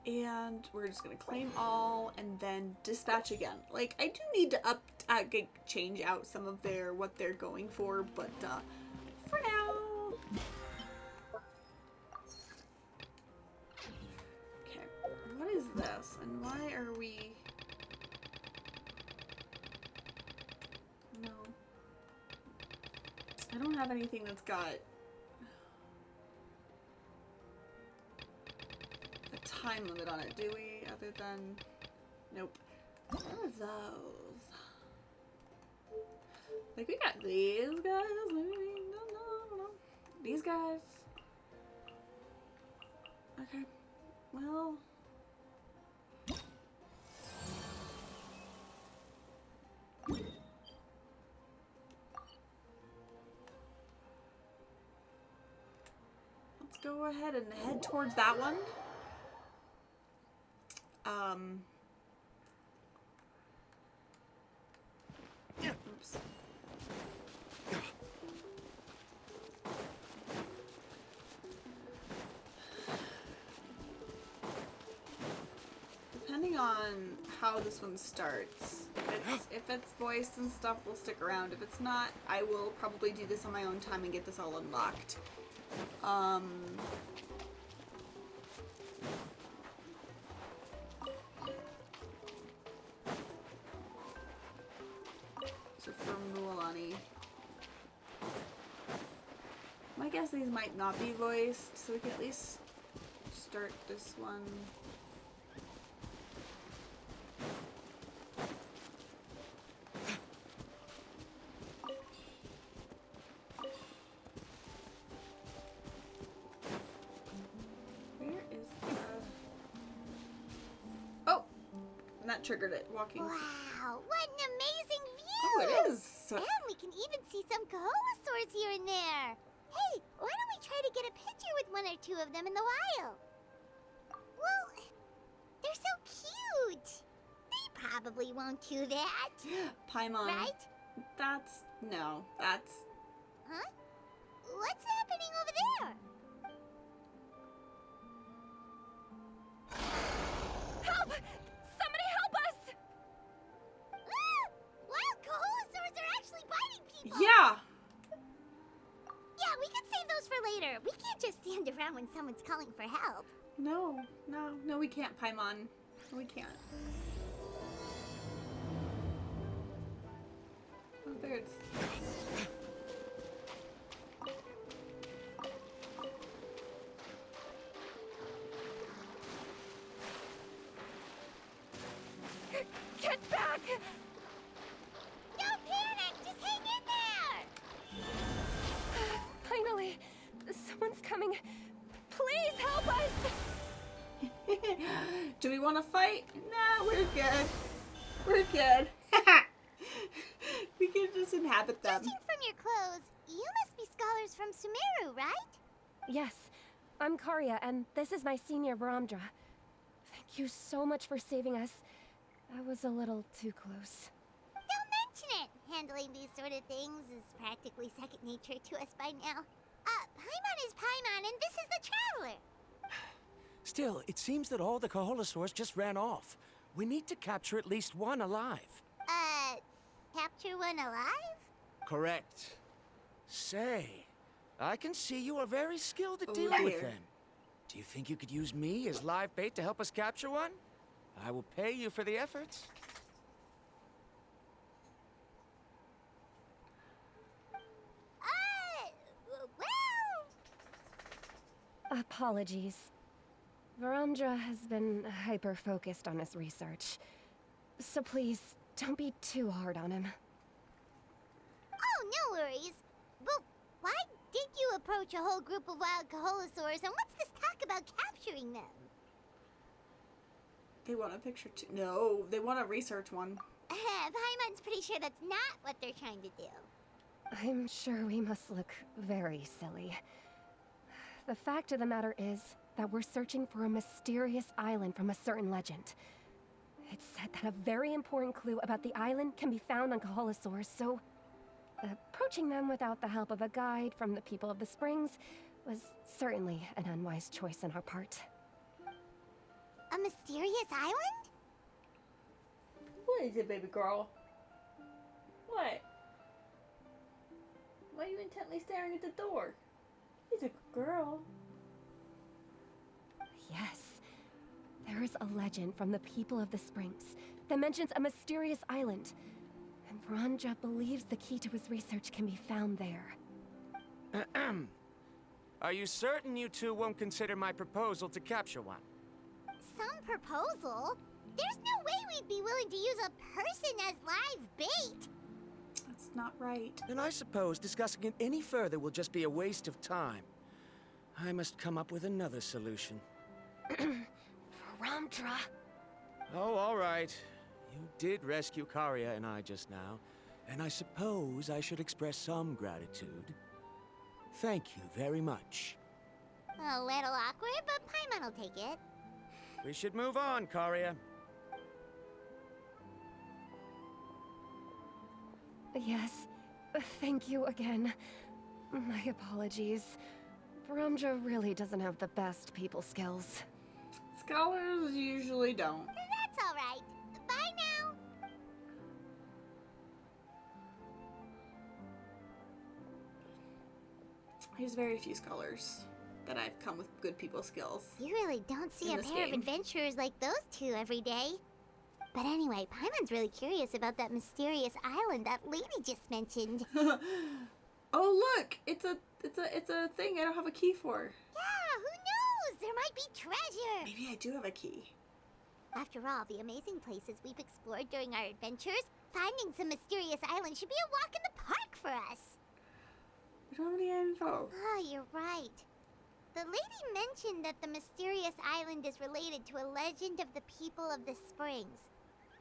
A: And we're just gonna claim all and then dispatch again. Like, I do need to change out some of what they're going for, but for now. Okay, what is this? And why are we... No. I don't have anything that's got a time limit on it, do we? Other than... Nope. What are those? Like, we got these guys. No. These guys. Okay. Well... Let's go ahead and head towards that one. Oops. Depending on how this one starts, if it's voiced and stuff, we'll stick around. If it's not, I will probably do this on my own time and get this all unlocked. So from Mualani. My guess these might not be voiced, so we can at least start this one. That triggered it. Walking.
F: Wow, what an amazing view!
A: Oh, it is.
F: And we can even see some Kaholosaurs here and there. Hey, why don't we try to get a picture with one or two of them in the wild? Well, they're so cute. They probably won't do that.
A: Paimon.
F: Right?
A: That's...
F: Huh? What's happening over there?
B: Help! Somebody help us!
F: Wild Kaholosaurs are actually biting people!
A: Yeah!
F: Yeah, we could save those for later. We can't just stand around when someone's calling for help.
A: No, we can't, Paimon. We can't. Oh, birds.
B: Get back!
F: Don't panic! Just hang in there!
B: Finally, someone's coming. Please help us!
A: Do we want to fight? No, we're good. We're good. We can just inhabit them.
F: Judging from your clothes, you must be scholars from Sumeru, right?
R: Yes, I'm Karya, and this is my senior Varamdra. Thank you so much for saving us. I was a little too close.
F: Don't mention it! Handling these sort of things is practically second nature to us by now. Paimon is Paimon, and this is the Traveler.
S: Still, it seems that all the Kaholosaurs just ran off. We need to capture at least one alive.
F: Capture one alive?
S: Correct. Say, I can see you are very skilled at dealing
A: dear.
S: with them. Do you think you could use me as live bait to help us capture one? I will pay you for the efforts.
F: Well...
R: Apologies. Varamdra has been hyper-focused on his research. So please, don't be too hard on him.
F: Oh, no worries. But why did you approach a whole group of wild Kaholosaurs, and what's this talk about capturing them?
A: They want a picture too. No, they want a research one.
F: Paimon's pretty sure that's not what they're trying to do.
R: I'm sure we must look very silly. The fact of the matter is that we're searching for a mysterious island from a certain legend. It's said that a very important clue about the island can be found on Kaholosaurs, so approaching them without the help of a guide from the people of the Springs was certainly an unwise choice on our part.
F: A mysterious island?
A: What is it, baby girl? What? Why are you intently staring at the door? She's a good girl.
R: Yes. There is a legend from the people of the Springs that mentions a mysterious island. And Varamdra believes the key to his research can be found there.
S: Are you certain you two won't consider my proposal to capture one?
F: Some proposal? There's no way we'd be willing to use a person as live bait.
A: That's not right.
S: Then I suppose discussing it any further will just be a waste of time. I must come up with another solution.
R: Varamdra.
S: Oh, all right. You did rescue Karia and I just now, and I suppose I should express some gratitude. Thank you very much.
F: A little awkward, but Paimon will take it.
S: We should move on, Karia.
R: Yes. Thank you again. My apologies. Varamdra really doesn't have the best people skills.
A: Scholars usually don't.
F: That's all right. Bye now.
A: There's very few scholars that I've come with good people skills.
F: You really don't see
A: in
F: a
A: this
F: pair of
A: game.
F: adventurers like those two every day. But anyway, Paimon's really curious about that mysterious island that lady just mentioned.
A: Oh look, it's a thing I don't have a key for.
F: Yeah, who knows? There might be treasure.
A: Maybe I do have a key.
F: After all the amazing places we've explored during our adventures, finding some mysterious island should be a walk in the park for us.
A: We don't have any info.
F: Oh, you're right. The lady mentioned that the mysterious island is related to a legend of the people of the Springs.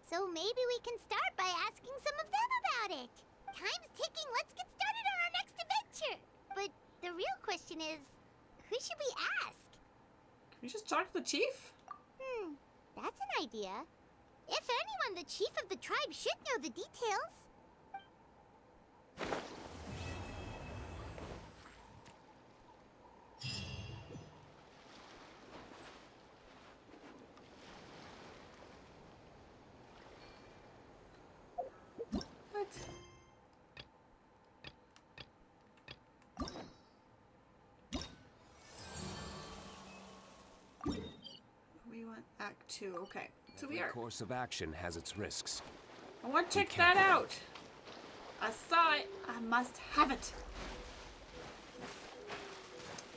F: So maybe we can start by asking some of them about it. Time's ticking. Let's get started on our next adventure. But the real question is, who should we ask?
A: Can we just talk to the chief?
F: That's an idea. If anyone, the chief of the tribe should know the details.
A: What? We want Act 2. Okay, so we
T: Every
A: are.
T: course of action has its risks.
A: I want to
T: Be
A: check that
T: careful.
A: out. I saw it. I must have it.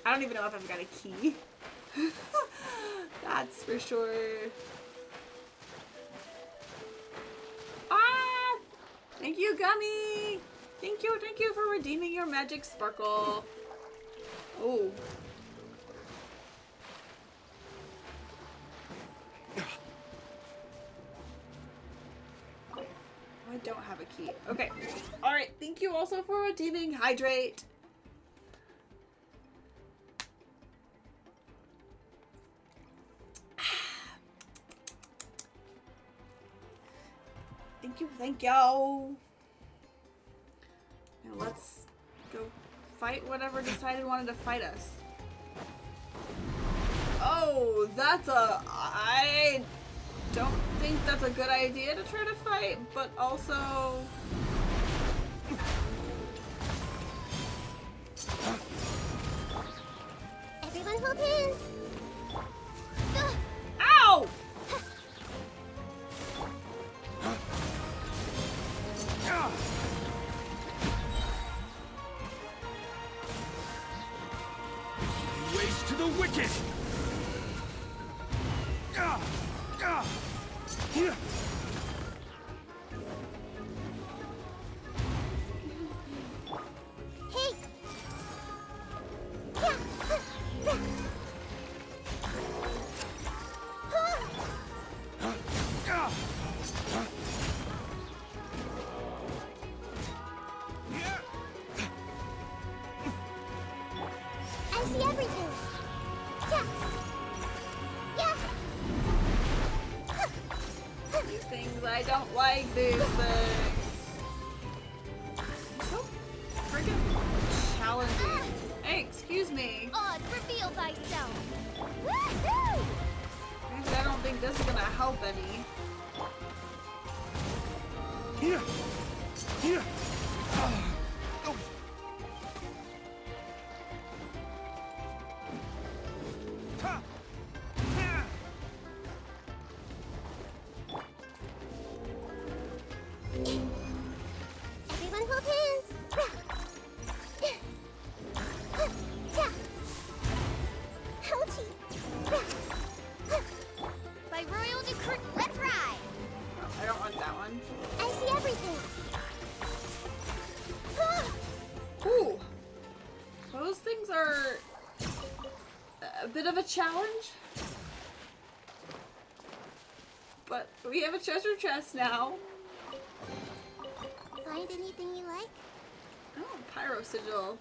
A: I don't even know if I've got a key. That's for sure. Ah! Thank you, Gummy! Thank you for redeeming your magic sparkle. Oh. I don't have a key. Okay. Alright, thank you also for redeeming Hydrate. Thank you. Now let's go fight whatever decided wanted to fight us. Oh, that's a... I don't think that's a good idea to try to fight, but also...
F: Everyone hold hands.
A: Ow!
H: Ways to the wicked!
F: Hey. I see everything.
A: These things, I don't like these things. So freaking challenging. Hey, excuse me.
B: Oz, reveal thyself.
F: Woohoo!
A: Maybe I don't think this is gonna help any.
H: Here! Here!
F: Everyone hold hands. Ouchie.
B: By royal decree, let's ride.
A: I don't want that one.
F: I see everything.
A: Ooh. Those things are a bit of a challenge. But we have a treasure chest now.
F: Find anything you like?
A: Oh, pyro sigil.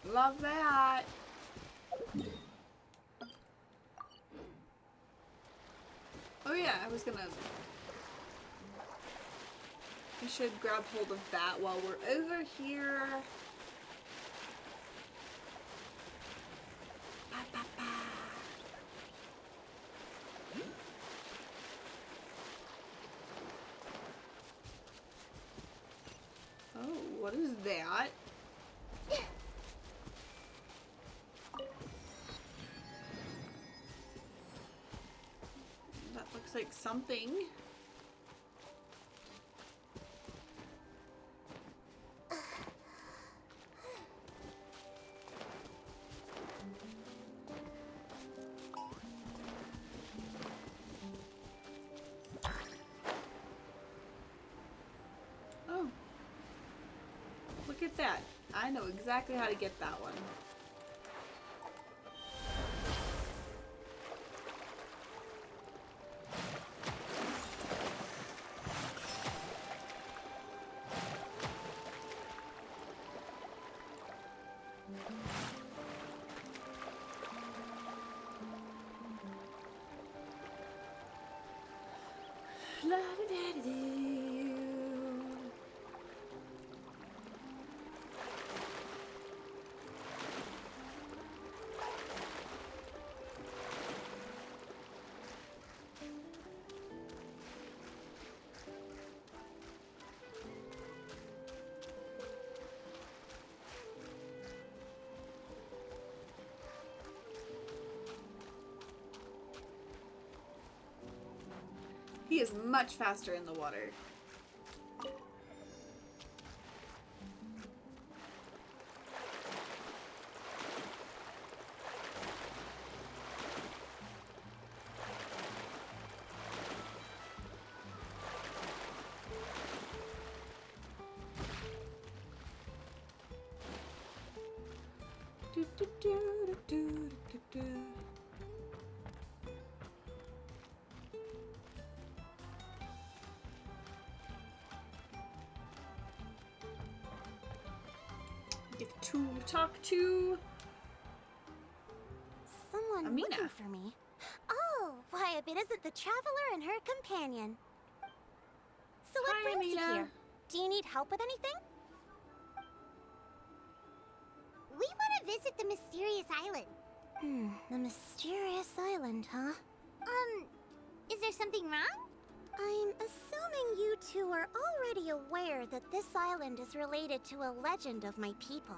A: Love that. Oh yeah, we should grab hold of that while we're over here. Ba, ba, ba. Oh, what is that? That looks like something. Oh. Look at that. I know exactly how to get that one. He is much faster in the water. Do, do, do, do, do, do. Get to talk to
F: Someone
A: Amina.
F: looking for me. Oh, why if it isn't the traveler and her companion. So what
A: Hi,
F: brings you
A: Amina.
F: here? Do you need help with anything? mysterious island?
B: The mysterious island, huh?
F: Is there something wrong?
B: I'm assuming you two are already aware that this island is related to a legend of my people.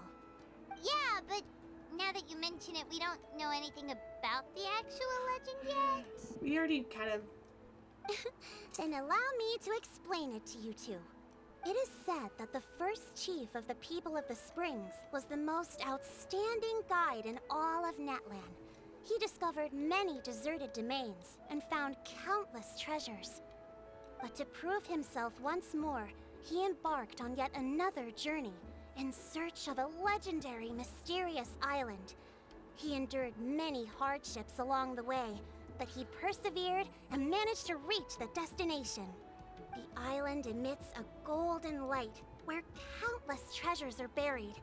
F: Yeah, but now that you mention it, we don't know anything about the actual legend yet.
A: We already kind of...
B: Then allow me to explain it to you two. It is said that the first chief of the people of the Springs was the most outstanding guide in all of Natlan. He discovered many deserted domains and found countless treasures. But to prove himself once more, he embarked on yet another journey in search of a legendary, mysterious island. He endured many hardships along the way, but he persevered and managed to reach the destination. The island emits a golden light where countless treasures are buried.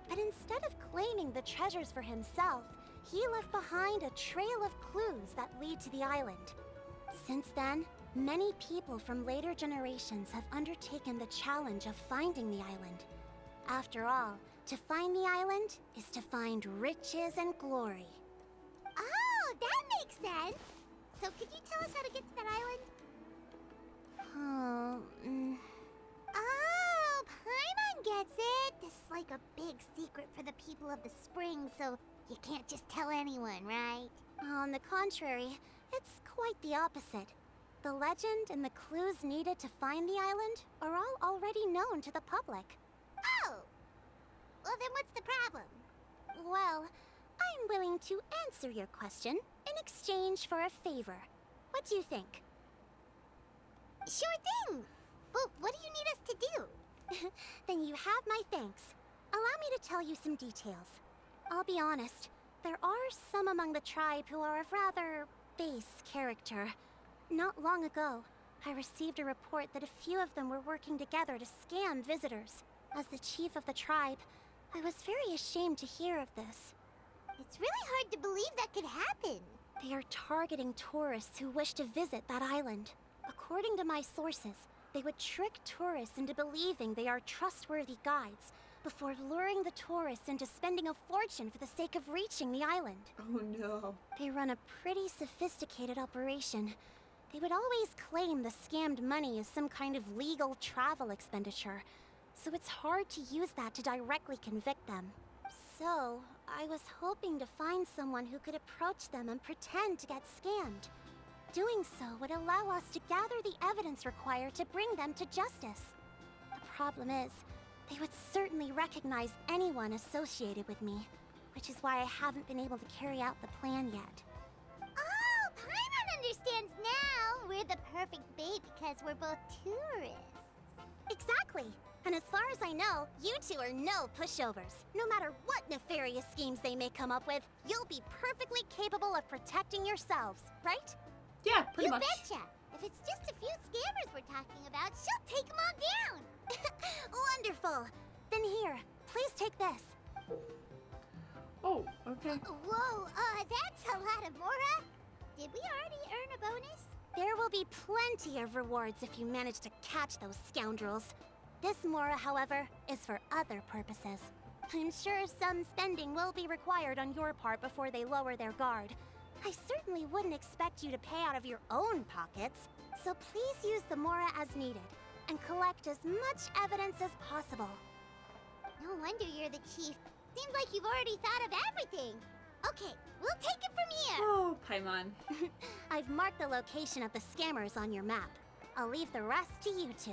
B: But instead of claiming the treasures for himself, he left behind a trail of clues that lead to the island. Since then, many people from later generations have undertaken the challenge of finding the island. After all, to find the island is to find riches and glory.
F: Oh, that makes sense. So could you tell us how to get to that island? Oh, Paimon gets it. This is like a big secret for the people of the spring, so you can't just tell anyone, right?
B: On the contrary, it's quite the opposite. The legend and the clues needed to find the island are all already known to the public.
F: Oh! Well, then what's the problem?
B: Well, I'm willing to answer your question in exchange for a favor. What do you think?
F: Sure thing! But what do you need us to do?
B: Then you have my thanks. Allow me to tell you some details. I'll be honest, there are some among the tribe who are of rather base character. Not long ago, I received a report that a few of them were working together to scam visitors. As the chief of the tribe, I was very ashamed to hear of this.
F: It's really hard to believe that could happen.
B: They are targeting tourists who wish to visit that island. According to my sources, they would trick tourists into believing they are trustworthy guides before luring the tourists into spending a fortune for the sake of reaching the island.
A: Oh no.
B: They run a pretty sophisticated operation. They would always claim the scammed money as some kind of legal travel expenditure, so it's hard to use that to directly convict them. So, I was hoping to find someone who could approach them and pretend to get scammed. Doing so would allow us to gather the evidence required to bring them to justice. The problem is, they would certainly recognize anyone associated with me, which is why I haven't been able to carry out the plan yet.
F: Oh, Paimon understands now! We're the perfect bait because we're both tourists.
B: Exactly! And as far as I know, you two are no pushovers. No matter what nefarious schemes they may come up with, you'll be perfectly capable of protecting yourselves, right?
A: Yeah, pretty much.
F: You betcha! If it's just a few scammers we're talking about, she'll take them all down!
B: Wonderful! Then here, please take this.
A: Oh, okay.
F: Whoa, that's a lot of Mora. Did we already earn a bonus?
B: There will be plenty of rewards if you manage to catch those scoundrels. This Mora, however, is for other purposes. I'm sure some spending will be required on your part before they lower their guard. I certainly wouldn't expect you to pay out of your own pockets, so please use the Mora as needed, and collect as much evidence as possible.
F: No wonder you're the chief. Seems like you've already thought of everything. Okay, we'll take it from here.
A: Oh, Paimon.
B: I've marked the location of the scammers on your map. I'll leave the rest to you two.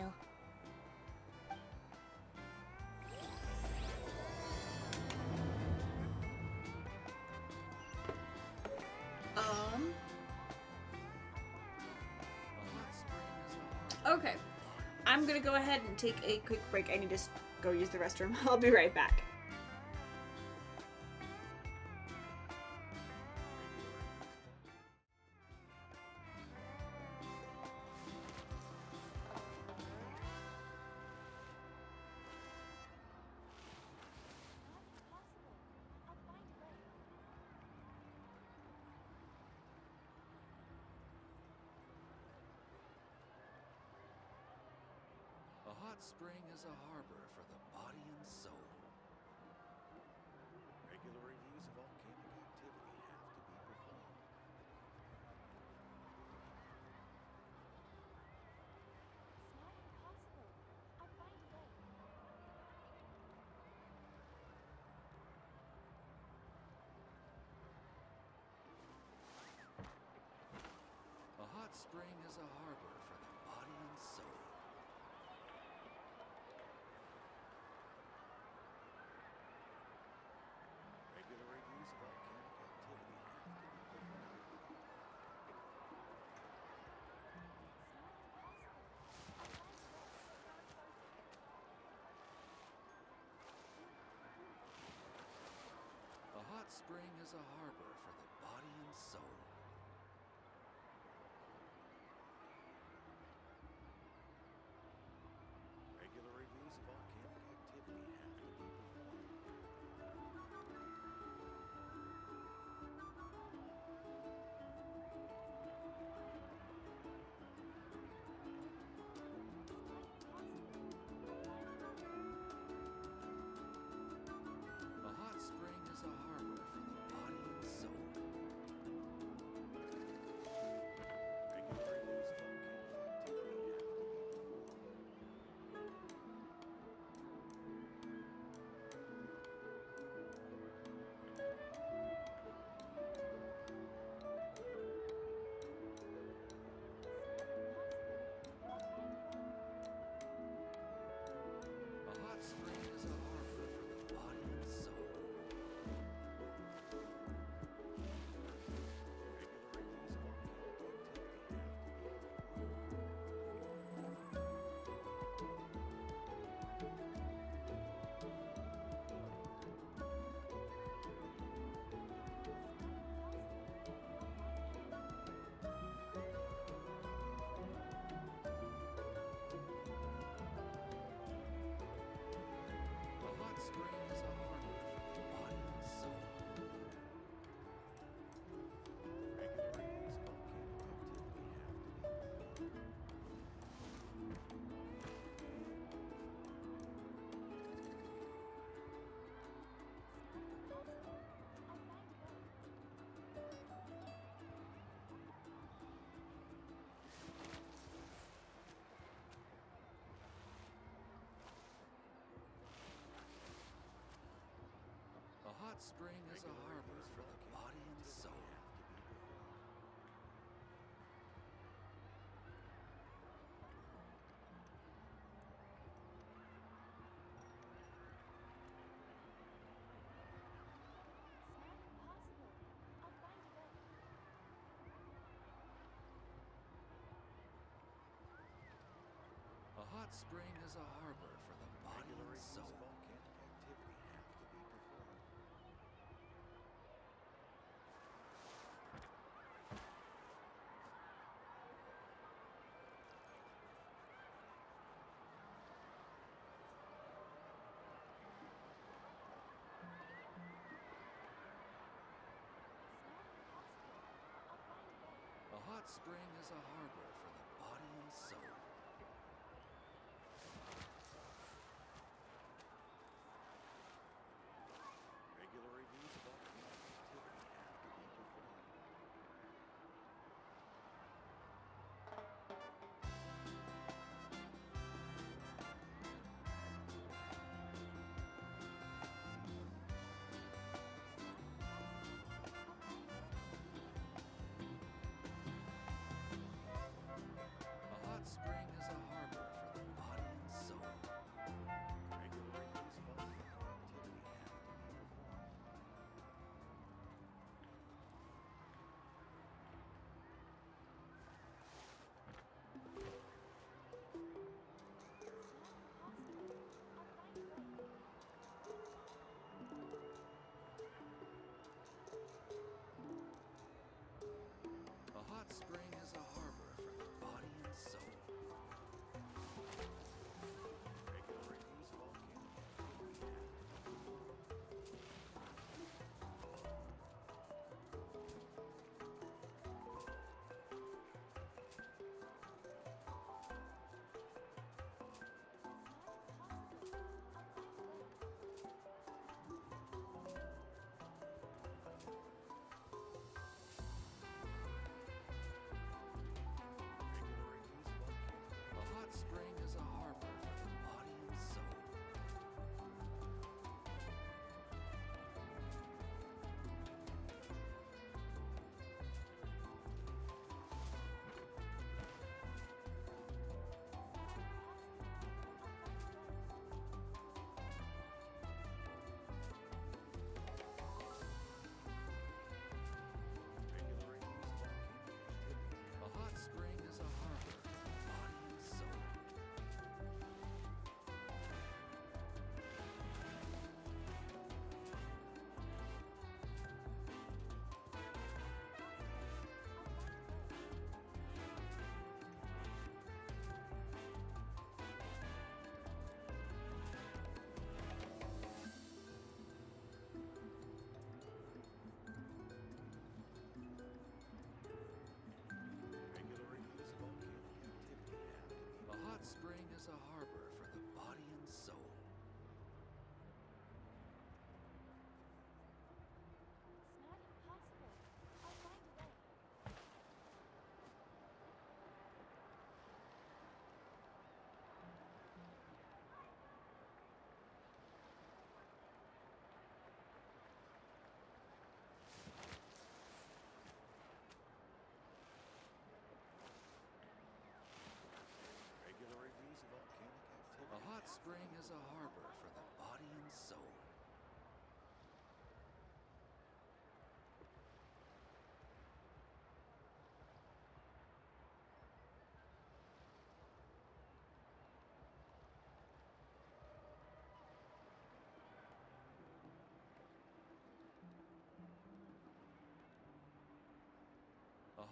A: Okay. I'm gonna go ahead and take a quick break. I need to go use the restroom. I'll be right back.
U: A hot spring is a harbor for the body and soul.
O: Regular reviews
U: spring is a harbor for the body and soul.
O: Regular reviews of volcanic activity have to be performed.
U: A hot spring is a harbor for the body and soul.
O: Regular reviews of volcanic activity have to be performed.
U: A hot spring is a harbor for the body and soul.
O: Regular reviews of volcanic activity have to be performed.
U: A hot spring is a harbor for the body and soul.
O: Regular reviews of volcanic activity have to be performed.
U: A hot spring is a harbor for the body and soul.
O: Regular reviews of volcanic activity have to be performed.
U: A hot spring is a harbor for the body and soul.
O: Have to be performed.
U: A hot spring is a harbor for the body
O: Regular
U: and
O: reviews
U: soul.
O: of volcanic activity have to be performed.
U: A hot spring is a harbor for the body and soul.
O: Regular reviews of volcanic activity have to be performed.
U: A hot spring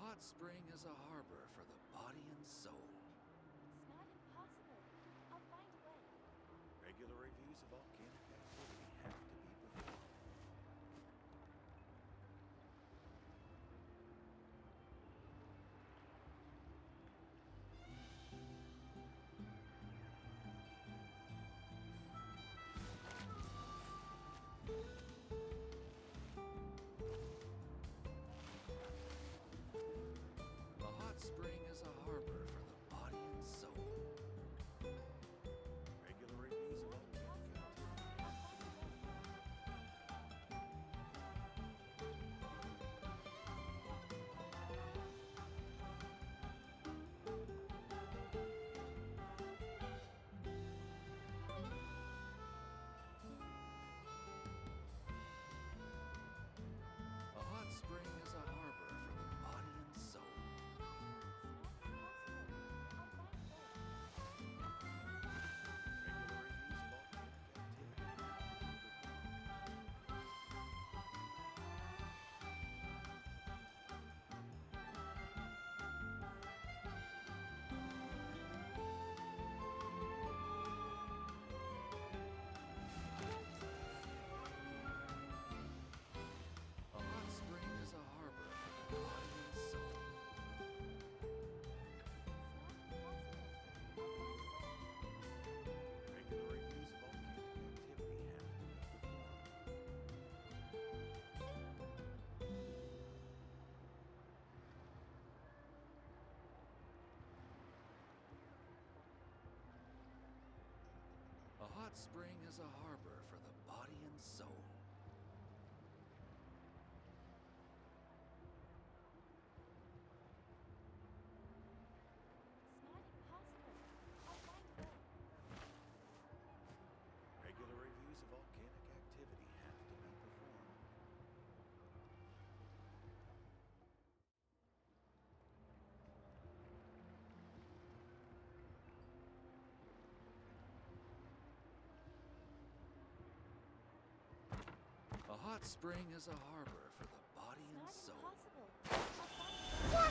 U: hot spring is a harbor for the body and soul.
D: It's not impossible. I'll find a way.
S: Regular reviews of volcanic activity have to be performed.
U: A hot spring is a harbor for the body and soul.
S: Regular reviews of volcanic activity.
U: A hot spring is a harbor for the body and soul.
S: Regular reviews of volcanic activity.
U: A hot spring is a harbor for the body and soul.
S: Regular reviews of volcanic activity have to be performed.
U: A hot spring is a harbor for the body and soul.
D: It's not impossible. I'll find a way.
S: Regular reviews of volcanic activity have to be performed.
U: A hot spring is a harbor for the body and
D: It's
U: soul.
D: not impossible. I'll find a way.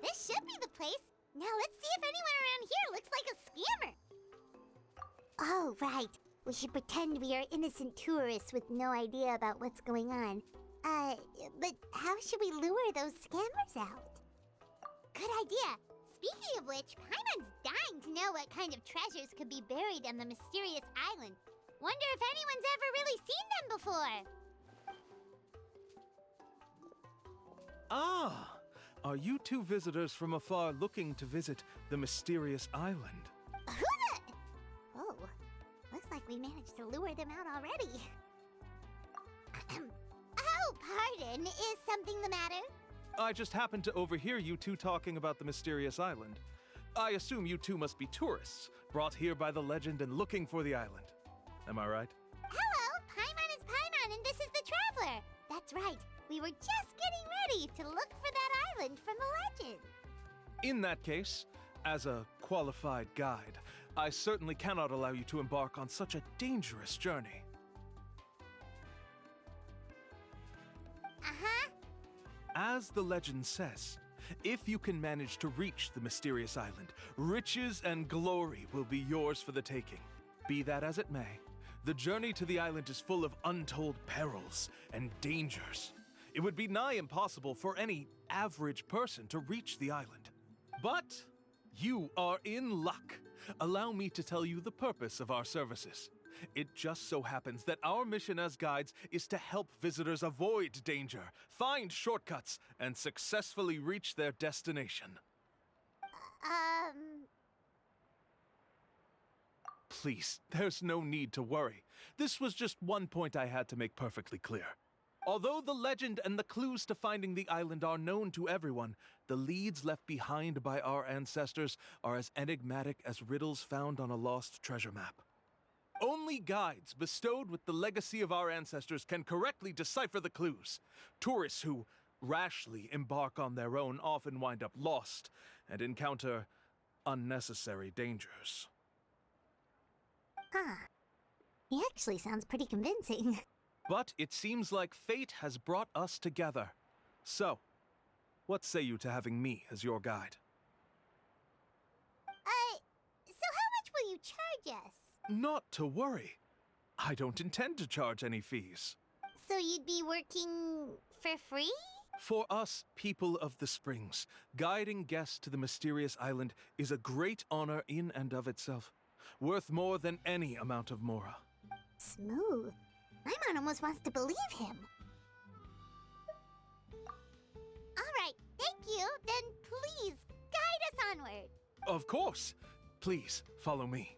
F: This should be the place. Now let's see if anyone around here looks like a scammer. Oh, right. We should pretend we are innocent tourists with no idea about what's going on. But how should we lure those scammers out? Good idea. Speaking of which, Paimon's dying to know what kind of treasures could be buried on the mysterious island. Wonder if anyone's ever really seen them before.
I: Ah! Are you two visitors from afar looking to visit the mysterious island?
F: Who the... Oh, looks like we managed to lure them out already. Oh, pardon. Is something the matter?
I: I just happened to overhear you two talking about the mysterious island. I assume you two must be tourists, brought here by the legend and looking for the island. Am I right?
F: Hello, Paimon is Paimon and this is the Traveler. That's right. We were just getting ready to look for that island from the legend.
I: In that case, as a qualified guide, I certainly cannot allow you to embark on such a dangerous journey.
F: Uh-huh.
I: As the legend says, if you can manage to reach the mysterious island, riches and glory will be yours for the taking. Be that as it may, the journey to the island is full of untold perils and dangers. It would be nigh impossible for any average person to reach the island. But you are in luck. Allow me to tell you the purpose of our services. It just so happens that our mission as guides is to help visitors avoid danger, find shortcuts, and successfully reach their destination. please, there's no need to worry. This was just one point I had to make perfectly clear. Although the legend and the clues to finding the island are known to everyone, the leads left behind by our ancestors are as enigmatic as riddles found on a lost treasure map. Only guides bestowed with the legacy of our ancestors can correctly decipher the clues. Tourists who rashly embark on their own often wind up lost and encounter unnecessary dangers.
G: Huh. He actually sounds pretty convincing.
I: But it seems like fate has brought us together. So, what say you to having me as your guide?
G: So how much will you charge us?
I: Not to worry. I don't intend to charge any fees.
G: So you'd be working for free?
I: For us, people of the Springs, guiding guests to the mysterious island is a great honor in and of itself, worth more than any amount of mora.
G: Smooth. My man almost wants to believe him. Alright, thank you. Then please, guide us onward.
I: Of course. Please, follow me.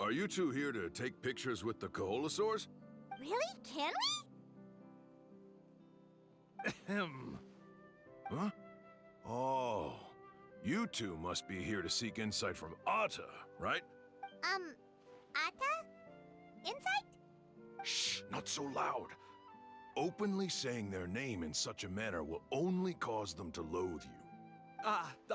L: Are you two here to take pictures with the Koholosaurs?
G: Really? Can we?
L: Ahem. Huh? Oh, you two must be here to seek insight from Atta, right?
G: Atta? Insight?
L: Shh, not so loud. Openly saying their name in such a manner will only cause them to loathe you.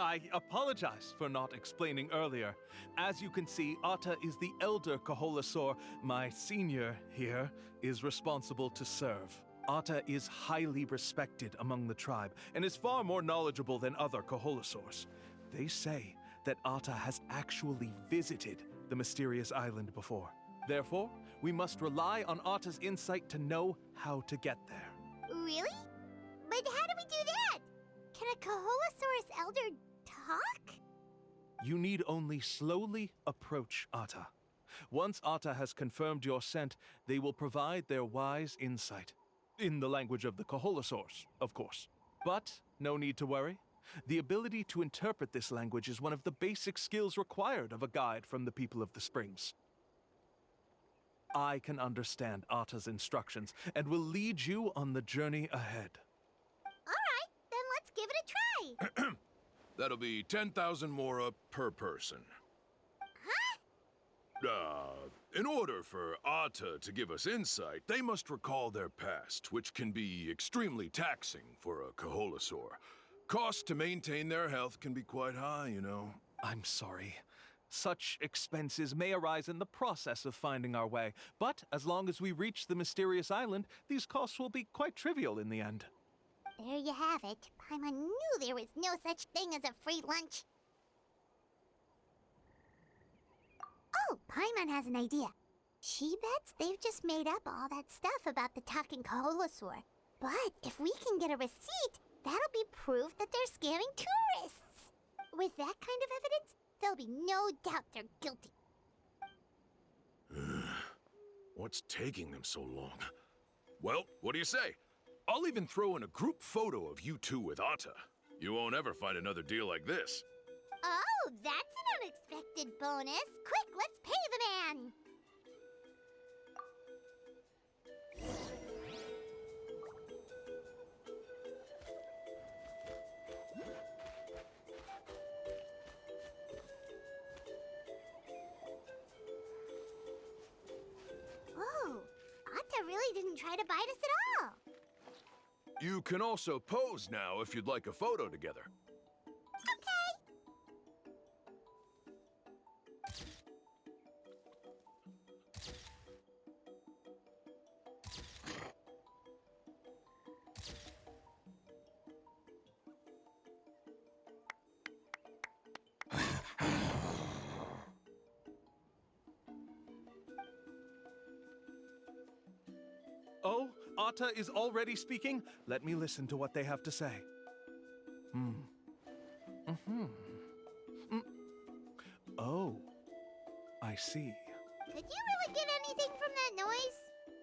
I: I apologize for not explaining earlier. As you can see, Atta is the elder Koholosaur. My senior here is responsible to serve. Atta is highly respected among the tribe and is far more knowledgeable than other Koholosaurs. They say that Atta has actually visited the mysterious island before. Therefore, we must rely on Atta's insight to know how to get there.
G: Really? But how do we do that? Can a Koholosaurus elder talk?
I: You need only slowly approach Atta. Once Atta has confirmed your scent, they will provide their wise insight. In the language of the Koholosaurs, of course. But no need to worry. The ability to interpret this language is one of the basic skills required of a guide from the people of the Springs. I can understand Atta's instructions and will lead you on the journey ahead.
G: Alright, then let's give it a try.
L: That'll be 10,000 mora per person.
G: Huh?
L: In order for Atta to give us insight, they must recall their past, which can be extremely taxing for a Koholosaur. Costs to maintain their health can be quite high, you know.
I: I'm sorry. Such expenses may arise in the process of finding our way, but as long as we reach the mysterious island, these costs will be quite trivial in the end.
G: There you have it. Paimon knew there was no such thing as a free lunch. Oh, Paimon has an idea. She bets they've just made up all that stuff about the talking Kaholosaur. But if we can get a receipt, that'll be proof that they're scamming tourists. With that kind of evidence, there'll be no doubt they're guilty.
L: What's taking them so long? Well, what do you say? I'll even throw in a group photo of you two with Atta. You won't ever find another deal like this.
G: Oh, that's an unexpected bonus. Quick, let's pay the man. Whoa, Atta really didn't try to bite us at all.
L: You can also pose now if you'd like a photo together.
I: Oh, Atta is already speaking? Let me listen to what they have to say. Oh, I see.
G: Could you really get anything from that noise?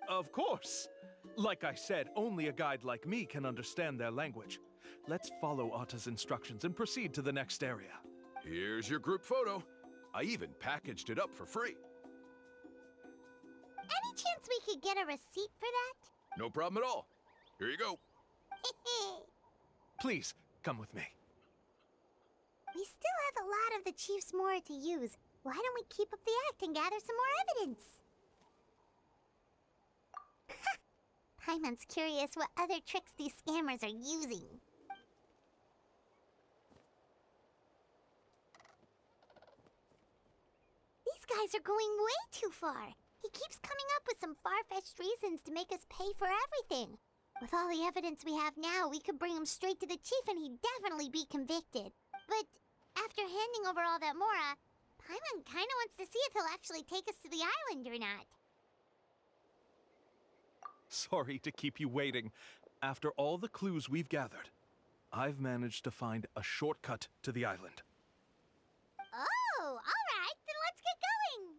I: Of course! Like I said, only a guide like me can understand their language. Let's follow Atta's instructions and proceed to the next area.
L: Here's your group photo. I even packaged it up for free.
G: Any chance we could get a receipt for that?
L: No problem at all. Here you go.
I: Please, come with me.
G: We still have a lot of the Chief's Mora to use. Why don't we keep up the act and gather some more evidence? Paimon's curious what other tricks these scammers are using. These guys are going way too far. He keeps coming up with some far-fetched reasons to make us pay for everything. With all the evidence we have now, we could bring him straight to the chief and he'd definitely be convicted. But after handing over all that Mora, Paimon kinda wants to see if he'll actually take us to the island or not.
I: Sorry to keep you waiting. After all the clues we've gathered, I've managed to find a shortcut to the island.
G: Oh, alright, then let's get going!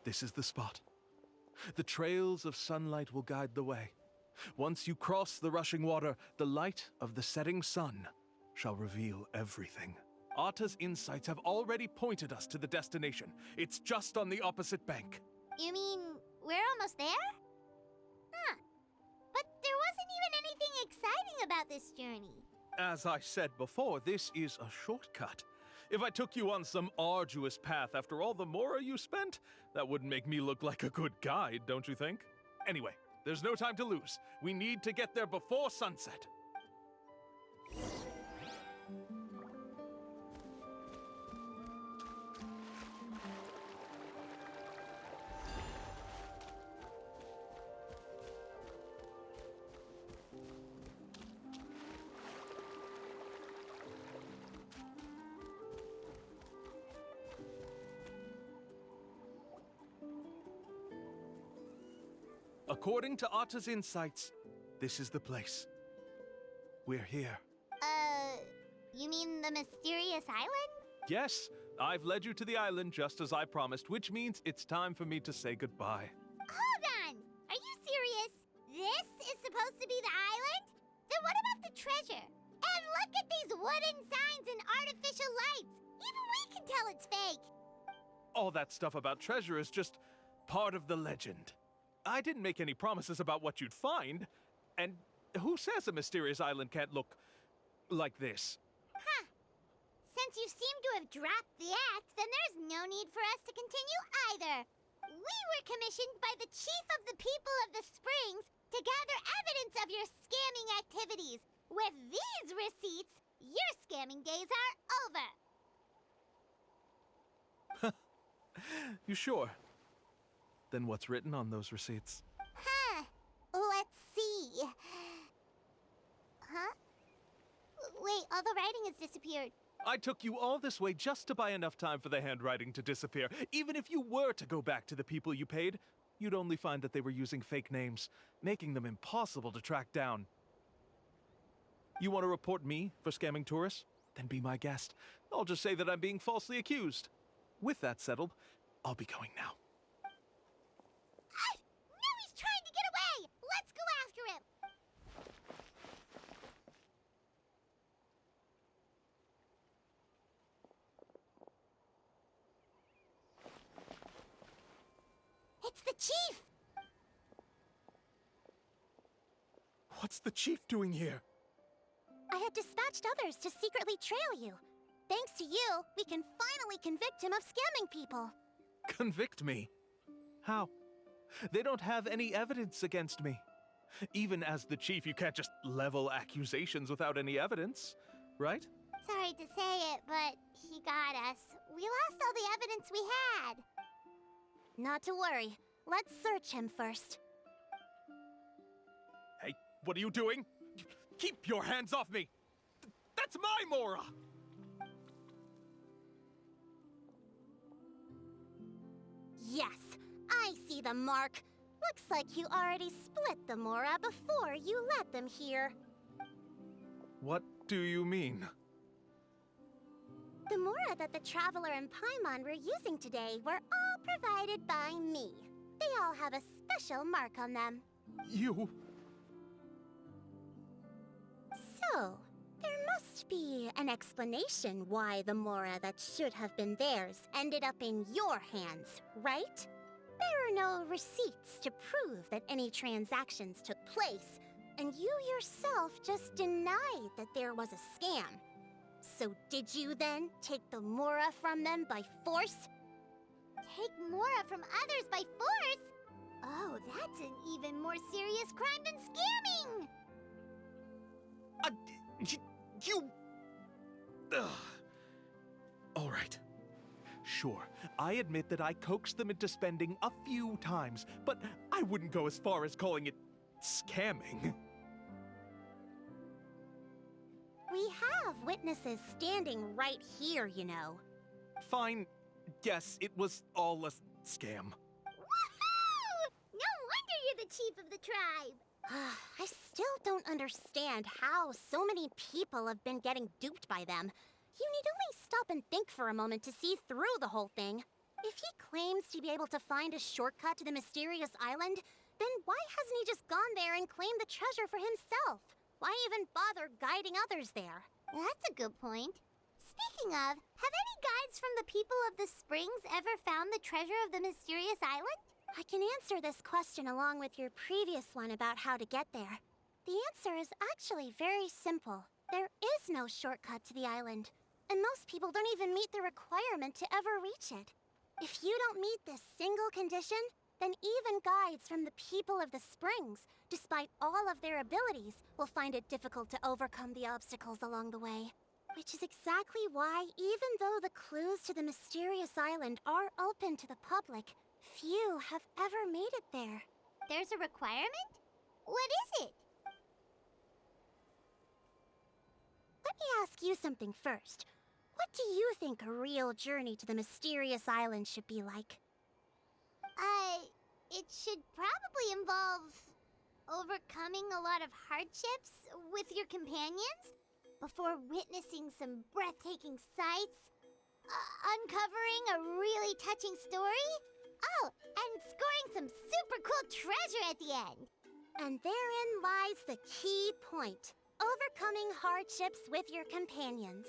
I: This is the spot. The trails of sunlight will guide the way. Once you cross the rushing water, the light of the setting sun shall reveal everything. Atta's insights have already pointed us to the destination. It's just on the opposite bank.
G: You mean, we're almost there? Huh. But there wasn't even anything exciting about this journey.
I: As I said before, this is a shortcut. If I took you on some arduous path after all the Mora you spent, that wouldn't make me look like a good guide, don't you think? Anyway, there's no time to lose. We need to get there before sunset. According to Atta's insights, this is the place. We're here.
G: You mean the mysterious island?
I: Yes, I've led you to the island just as I promised, which means it's time for me to say goodbye.
G: Hold on! Are you serious? This is supposed to be the island? Then what about the treasure? And look at these wooden signs and artificial lights! Even we can tell it's fake!
I: All that stuff about treasure is just part of the legend. I didn't make any promises about what you'd find. And who says a mysterious island can't look like this?
G: Huh. Since you seem to have dropped the act, then there's no need for us to continue either. We were commissioned by the Chief of the People of the Springs to gather evidence of your scamming activities. With these receipts, your scamming days are over.
I: You sure? Then what's written on those receipts?
G: Huh. Let's see. Huh? Wait, all the writing has disappeared.
I: I took you all this way just to buy enough time for the handwriting to disappear. Even if you were to go back to the people you paid, you'd only find that they were using fake names, making them impossible to track down. You want to report me for scamming tourists? Then be my guest. I'll just say that I'm being falsely accused. With that settled, I'll be going now.
G: Now he's trying to get away! Let's go after him! It's the Chief!
I: What's the Chief doing here?
F: I had dispatched others to secretly trail you. Thanks to you, we can finally convict him of scamming people.
I: Convict me? How? They don't have any evidence against me. Even as the Chief, you can't just level accusations without any evidence, right?
G: Sorry to say it, but he got us. We lost all the evidence we had.
F: Not to worry. Let's search him first.
I: Hey, what are you doing? Keep your hands off me! That's my Mora!
F: Yes, I see the mark. Looks like you already split the Mora before you let them here.
I: What do you mean?
F: The Mora that the Traveler and Paimon were using today were all provided by me. They all have a special mark on them.
I: You...
F: So, there must be an explanation why the Mora that should have been theirs ended up in your hands, right? There are no receipts to prove that any transactions took place, and you yourself just denied that there was a scam. So did you then take the Mora from them by force?
G: Take Mora from others by force? Oh, that's an even more serious crime than scamming!
I: You... Ugh. All right. Sure, I admit that I coaxed them into spending a few times, but I wouldn't go as far as calling it scamming.
F: We have witnesses standing right here, you know.
I: Fine. Yes, it was all a scam.
G: Woohoo! No wonder you're the chief of the tribe!
F: I still don't understand how so many people have been getting duped by them. You need only stop and think for a moment to see through the whole thing. If he claims to be able to find a shortcut to the mysterious island, then why hasn't he just gone there and claimed the treasure for himself? Why even bother guiding others there?
G: That's a good point. Speaking of, have any guides from the people of the Springs ever found the treasure of the mysterious island?
F: I can answer this question along with your previous one about how to get there. The answer is actually very simple. There is no shortcut to the island, and most people don't even meet the requirement to ever reach it. If you don't meet this single condition, then even guides from the people of the Springs, despite all of their abilities, will find it difficult to overcome the obstacles along the way. Which is exactly why, even though the clues to the mysterious island are open to the public, few have ever made it there.
G: There's a requirement? What is it?
F: Let me ask you something first. What do you think a real journey to the mysterious island should be like?
G: It should probably involve overcoming a lot of hardships with your companions before witnessing some breathtaking sights, uncovering a really touching story, and scoring some super cool treasure at the end.
F: And therein lies the key point. Overcoming hardships with your companions.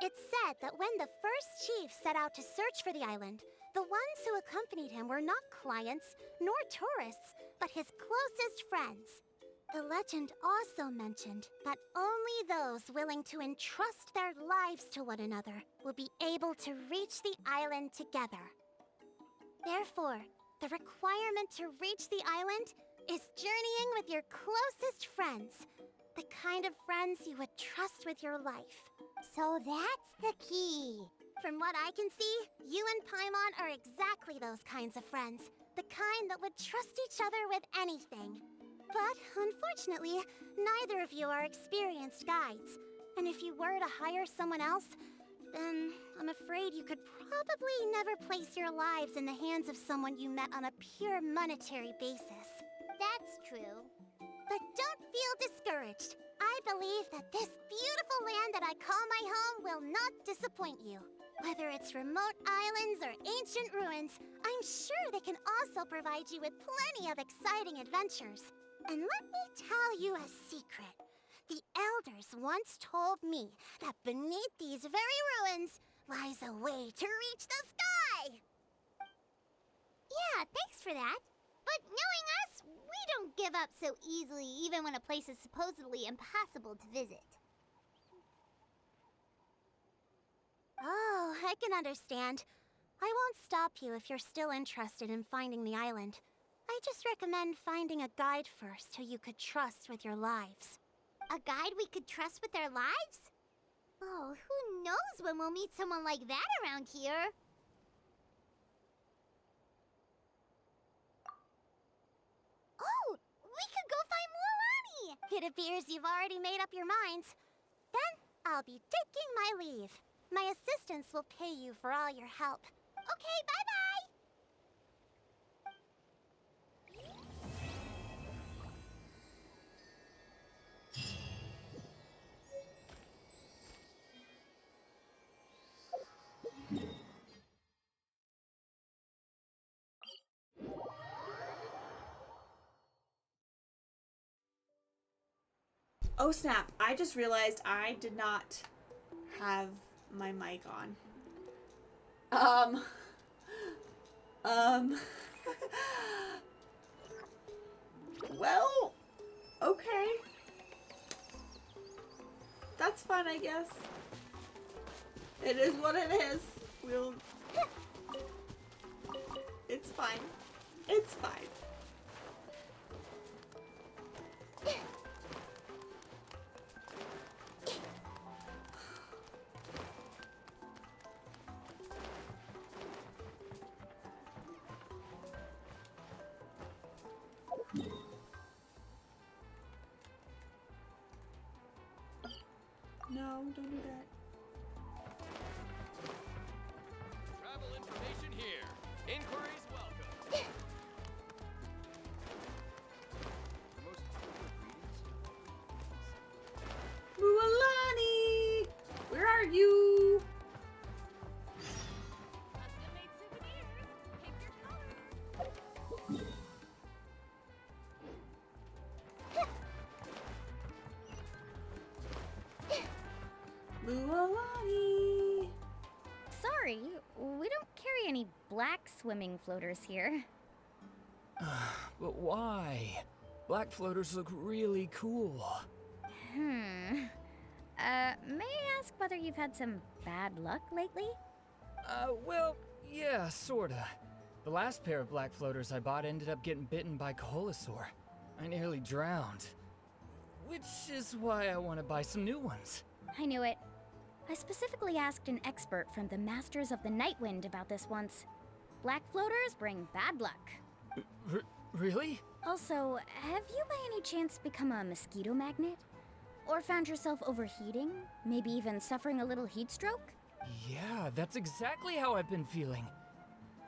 F: It's said that when the first chief set out to search for the island, the ones who accompanied him were not clients nor tourists, but his closest friends. The legend also mentioned that only those willing to entrust their lives to one another will be able to reach the island together. Therefore,
G: the requirement to reach the island is journeying with your closest friends. The kind of friends you would trust with your life.
F: So that's the key.
G: From what I can see, you and Paimon are exactly those kinds of friends. The kind that would trust each other with anything. But unfortunately, neither of you are experienced guides. And if you were to hire someone else, then I'm afraid you could probably never place your lives in the hands of someone you met on a pure monetary basis.
F: That's true.
G: But don't feel discouraged. I believe that this beautiful land that I call my home will not disappoint you. Whether it's remote islands or ancient ruins, I'm sure they can also provide you with plenty of exciting adventures. And let me tell you a secret. The elders once told me that beneath these very ruins lies a way to reach the sky!
F: Yeah, thanks for that. But knowing us, we don't give up so easily even when a place is supposedly impossible to visit.
G: Oh, I can understand. I won't stop you if you're still interested in finding the island. I just recommend finding a guide first who you could trust with your lives.
F: A guide we could trust with our lives? Oh, who knows when we'll meet someone like that around here? Oh, we could go find Mualani!
G: It appears you've already made up your minds. Then I'll be taking my leave. My assistants will pay you for all your help.
F: Okay, bye-bye!
A: Oh snap, I just realized I did not have my mic on. Well, okay. That's fine, I guess. It is what it is. We'll... It's fine. It's fine. No, don't do that.
E: Travel information here. Inquiries welcome.
A: Mualani! Where are you? Mualani!
V: Sorry, we don't carry any black swimming floaters here.
W: But why? Black floaters look really cool.
V: May I ask whether you've had some bad luck lately?
W: Well, yeah, sorta. The last pair of black floaters I bought ended up getting bitten by Coholosaur. I nearly drowned. Which is why I want to buy some new ones.
V: I knew it. I specifically asked an expert from the Masters of the Nightwind about this once. Black floaters bring bad luck.
W: Really?
V: Also, have you by any chance become a mosquito magnet? Or found yourself overheating? Maybe even suffering a little heat stroke?
W: Yeah, that's exactly how I've been feeling.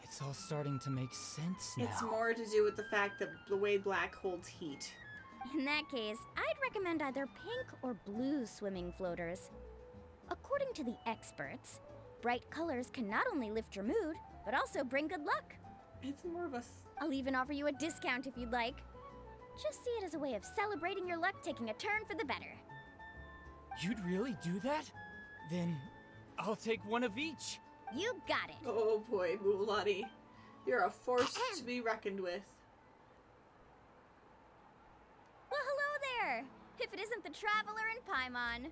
W: It's all starting to make sense now.
A: It's more to do with the fact that the way black holds heat.
V: In that case, I'd recommend either pink or blue swimming floaters. According to the experts, bright colors can not only lift your mood, but also bring good luck.
A: It's more of a...
V: I'll even offer you a discount if you'd like. Just see it as a way of celebrating your luck taking a turn for the better.
W: You'd really do that? Then I'll take one of each.
V: You got it.
A: Oh boy, Mualani. You're a force to be reckoned with.
V: Well, hello there! If it isn't the Traveler in Paimon.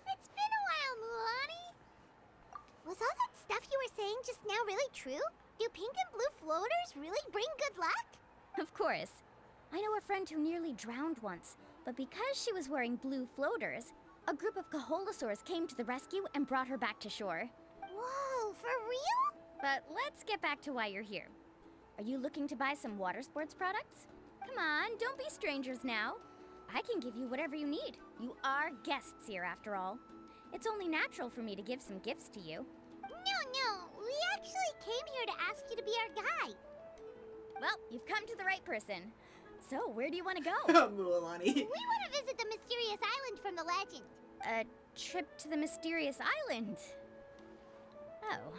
F: It's been a while, Mualani. Was all that stuff you were saying just now really true?
G: Do pink and blue floaters really bring good luck?
V: Of course. I know a friend who nearly drowned once, but because she was wearing blue floaters, a group of Kaholosaurs came to the rescue and brought her back to shore.
G: Whoa, for real?
V: But let's get back to why you're here. Are you looking to buy some water sports products? Come on, don't be strangers now. I can give you whatever you need. You are guests here after all. It's only natural for me to give some gifts to you.
G: No, we actually came here to ask you to be our guide.
V: Well, you've come to the right person. So, where do you want to go?
A: Mualani.
G: We want to visit the mysterious island from the legend.
V: A trip to the mysterious island. Oh.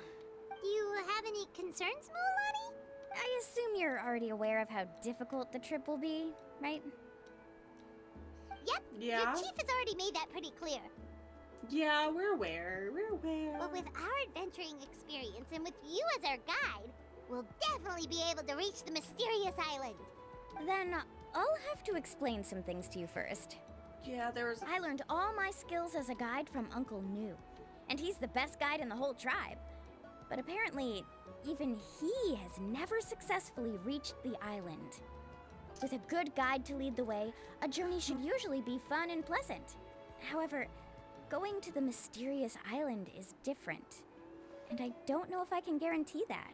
G: Do you have any concerns, Mualani?
V: I assume you're already aware of how difficult the trip will be, right?
G: Yep.
A: Yeah.
G: Your chief has already made that pretty clear.
A: Yeah, we're aware. We're aware.
G: But with our adventuring experience and with you as our guide, we'll definitely be able to reach the mysterious island.
V: Then I'll have to explain some things to you first.
A: Yeah,
V: I learned all my skills as a guide from Uncle New, and he's the best guide in the whole tribe. But apparently, even he has never successfully reached the island. With a good guide to lead the way, a journey should usually be fun and pleasant. However, going to the mysterious island is different, and I don't know if I can guarantee that.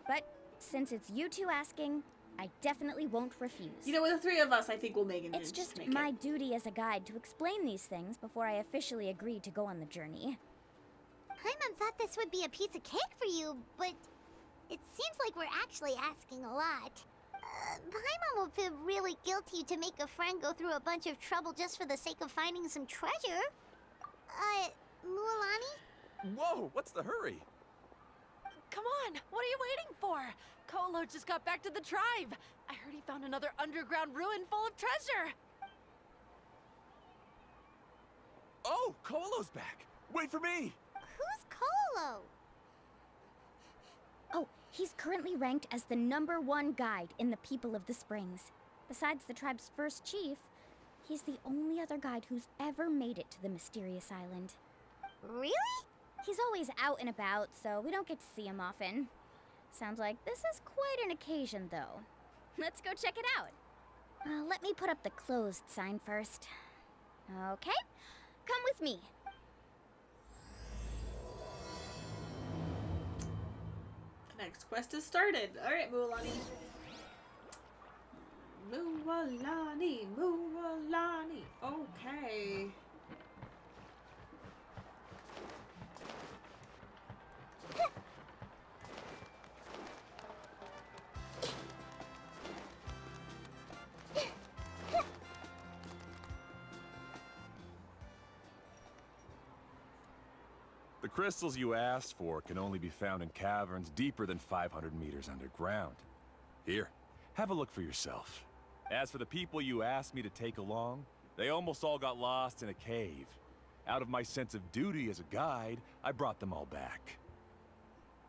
V: But since it's you two asking, I definitely won't refuse.
A: You know, with the three of us, I think we'll make it.
V: It's just my duty as a guide to explain these things before I officially agree to go on the journey.
G: Paimon thought this would be a piece of cake for you, but it seems like we're actually asking a lot. Paimon will feel really guilty to make a friend go through a bunch of trouble just for the sake of finding some treasure. Mualani?
U: Whoa, what's the hurry?
J: Come on, what are you waiting for? Kolo just got back to the tribe. I heard he found another underground ruin full of treasure.
U: Oh, Kolo's back. Wait for me.
G: Who's Kolo?
V: Oh, he's currently ranked as the #1 guide in the People of the Springs. Besides the tribe's first chief, he's the only other guide who's ever made it to the mysterious island.
G: Really?
V: He's always out and about, so we don't get to see him often. Sounds like this is quite an occasion, though. Let's go check it out. Let me put up the closed sign first. Okay, come with me.
A: The next quest has started. Alright, Mualani. Mualani. Okay.
M: The crystals you asked for can only be found in caverns deeper than 500 meters underground. Here, have a look for yourself. As for the people you asked me to take along, they almost all got lost in a cave. Out of my sense of duty as a guide, I brought them all back.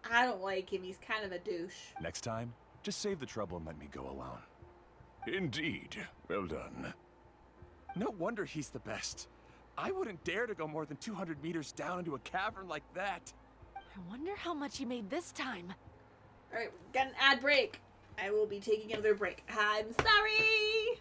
A: I don't like him. He's kind of a douche.
M: Next time, just save the trouble and let me go alone. Indeed. Well done.
S: No wonder he's the best. I wouldn't dare to go more than 200 meters down into a cavern like that.
J: I wonder how much he made this time.
A: Alright, got an ad break. I will be taking another break. I'm sorry!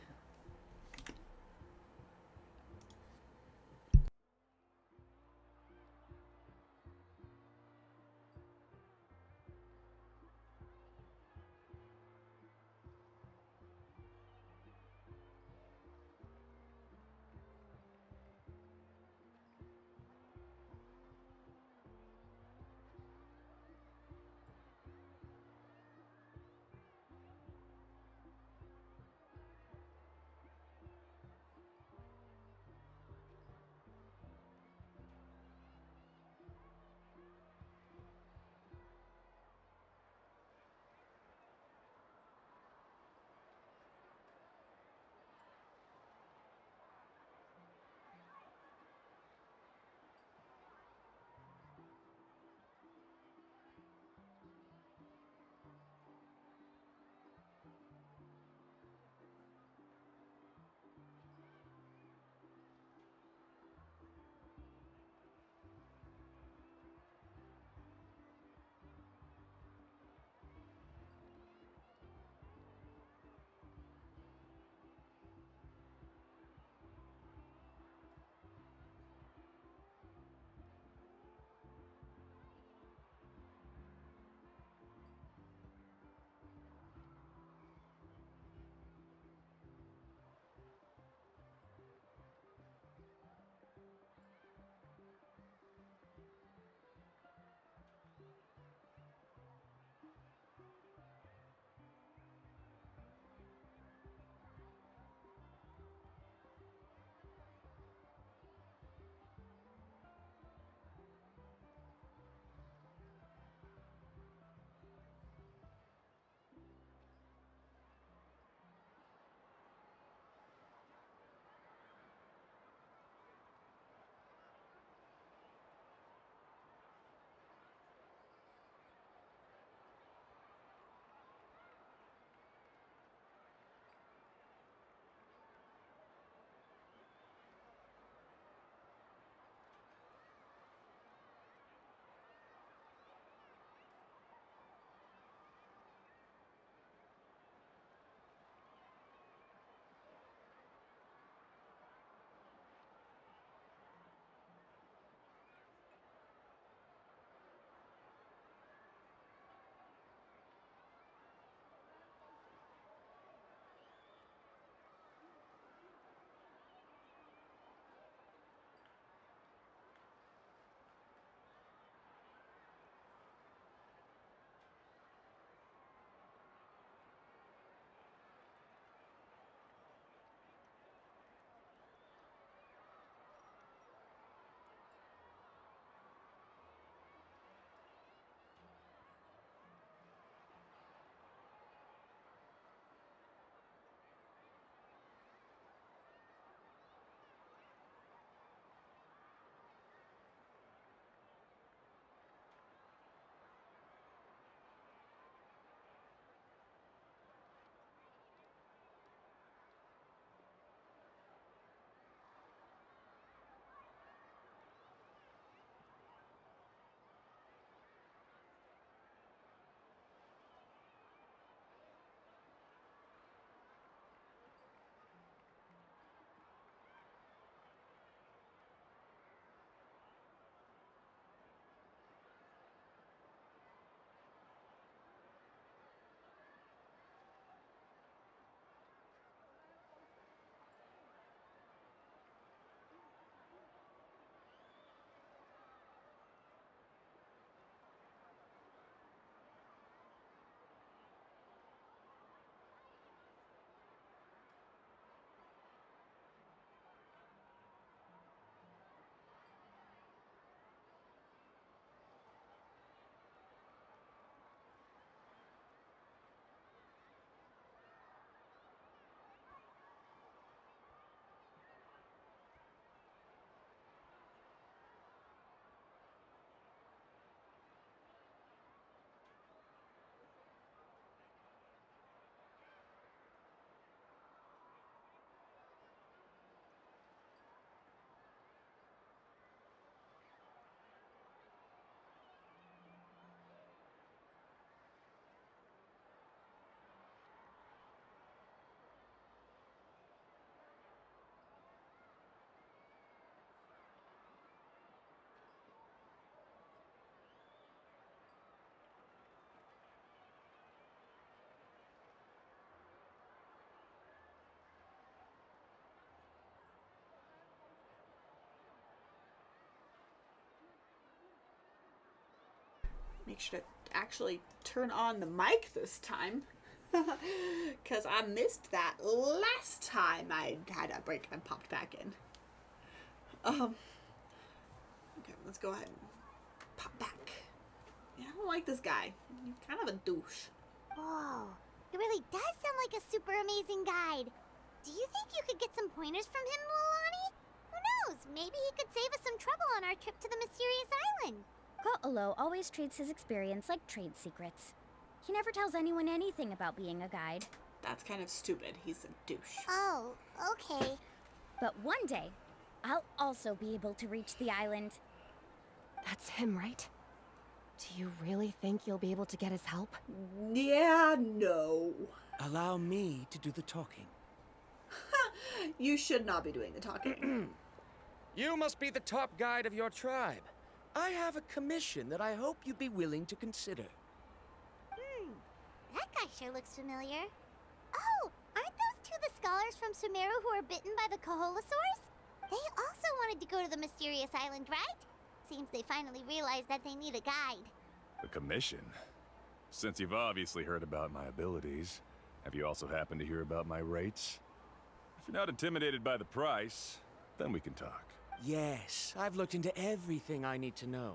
A: Make sure to actually turn on the mic this time. Because I missed that last time I had a break and popped back in. Okay, let's go ahead and pop back. Yeah, I don't like this guy. He's kind of a douche.
G: Whoa, he really does sound like a super amazing guide. Do you think you could get some pointers from him, Mualani? Who knows? Maybe he could save us some trouble on our trip to the mysterious island.
V: Ko'olo always treats his experience like trade secrets. He never tells anyone anything about being a guide.
A: That's kind of stupid. He's a douche.
G: Oh, okay.
V: But one day, I'll also be able to reach the island.
R: That's him, right? Do you really think you'll be able to get his help?
A: Yeah, no.
S: Allow me to do the talking.
A: You should not be doing the talking.
S: You must be the top guide of your tribe. I have a commission that I hope you'd be willing to consider.
G: That guy sure looks familiar. Oh, aren't those two the scholars from Sumeru who were bitten by the Koholosaurs? They also wanted to go to the mysterious island, right? Seems they finally realized that they need a guide.
M: A commission? Since you've obviously heard about my abilities, have you also happened to hear about my rates? If you're not intimidated by the price, then we can talk.
S: Yes, I've looked into everything I need to know.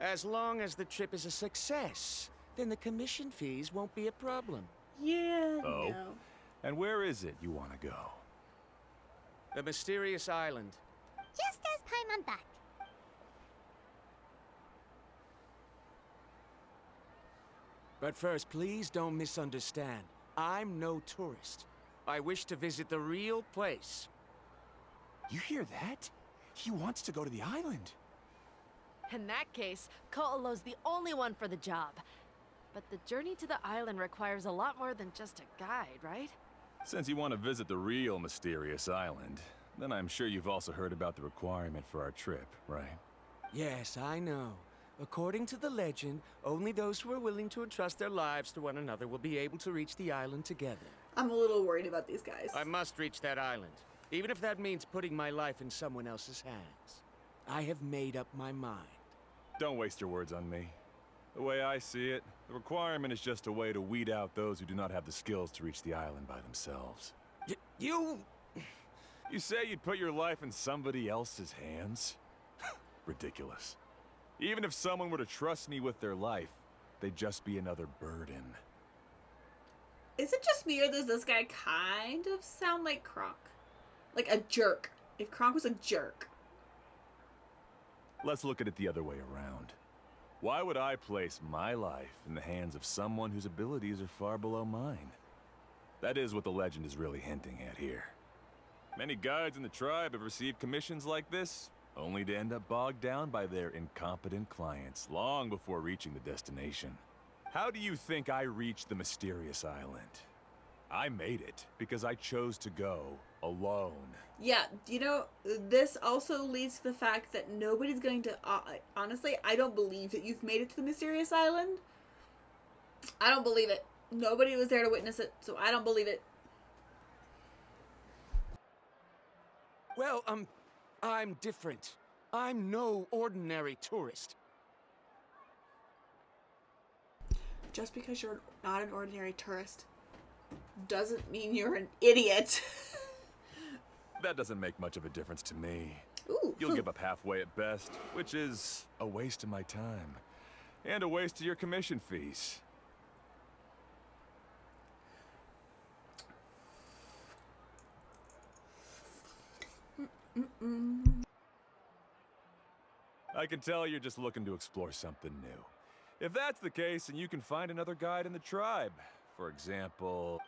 S: As long as the trip is a success, then the commission fees won't be a problem.
A: Yeah,
M: Oh?
A: no.
M: And where is it you want to go?
S: The mysterious island.
G: Just as Paimon thought.
S: But first, please don't misunderstand. I'm no tourist. I wish to visit the real place.
M: You hear that? He wants to go to the island.
J: In that case, Ko'olo's the only one for the job. But the journey to the island requires a lot more than just a guide, right?
M: Since you want to visit the real mysterious island, then I'm sure you've also heard about the requirement for our trip, right?
S: Yes, I know. According to the legend, only those who are willing to entrust their lives to one another will be able to reach the island together.
A: I'm a little worried about these guys.
S: I must reach that island, even if that means putting my life in someone else's hands. I have made up my mind.
M: Don't waste your words on me. The way I see it, the requirement is just a way to weed out those who do not have the skills to reach the island by themselves.
S: You
M: say you'd put your life in somebody else's hands? Ridiculous. Even if someone were to trust me with their life, they'd just be another burden.
A: Is it just me or does this guy kind of sound like Kronk? Like a jerk. If Kronk was a jerk.
M: Let's look at it the other way around. Why would I place my life in the hands of someone whose abilities are far below mine? That is what the legend is really hinting at here. Many guides in the tribe have received commissions like this, only to end up bogged down by their incompetent clients long before reaching the destination. How do you think I reached the mysterious island? I made it because I chose to go alone.
A: Yeah, you know, this also leads to the fact that nobody's going to... honestly, I don't believe that you've made it to the mysterious island. I don't believe it. Nobody was there to witness it, so I don't believe it.
S: Well, I'm different. I'm no ordinary tourist.
A: Just because you're not an ordinary tourist doesn't mean you're an idiot.
M: That doesn't make much of a difference to me.
A: Ooh.
M: You'll give up halfway at best, which is a waste of my time. And a waste of your commission fees. I can tell you're just looking to explore something new. If that's the case, then you can find another guide in the tribe. For example,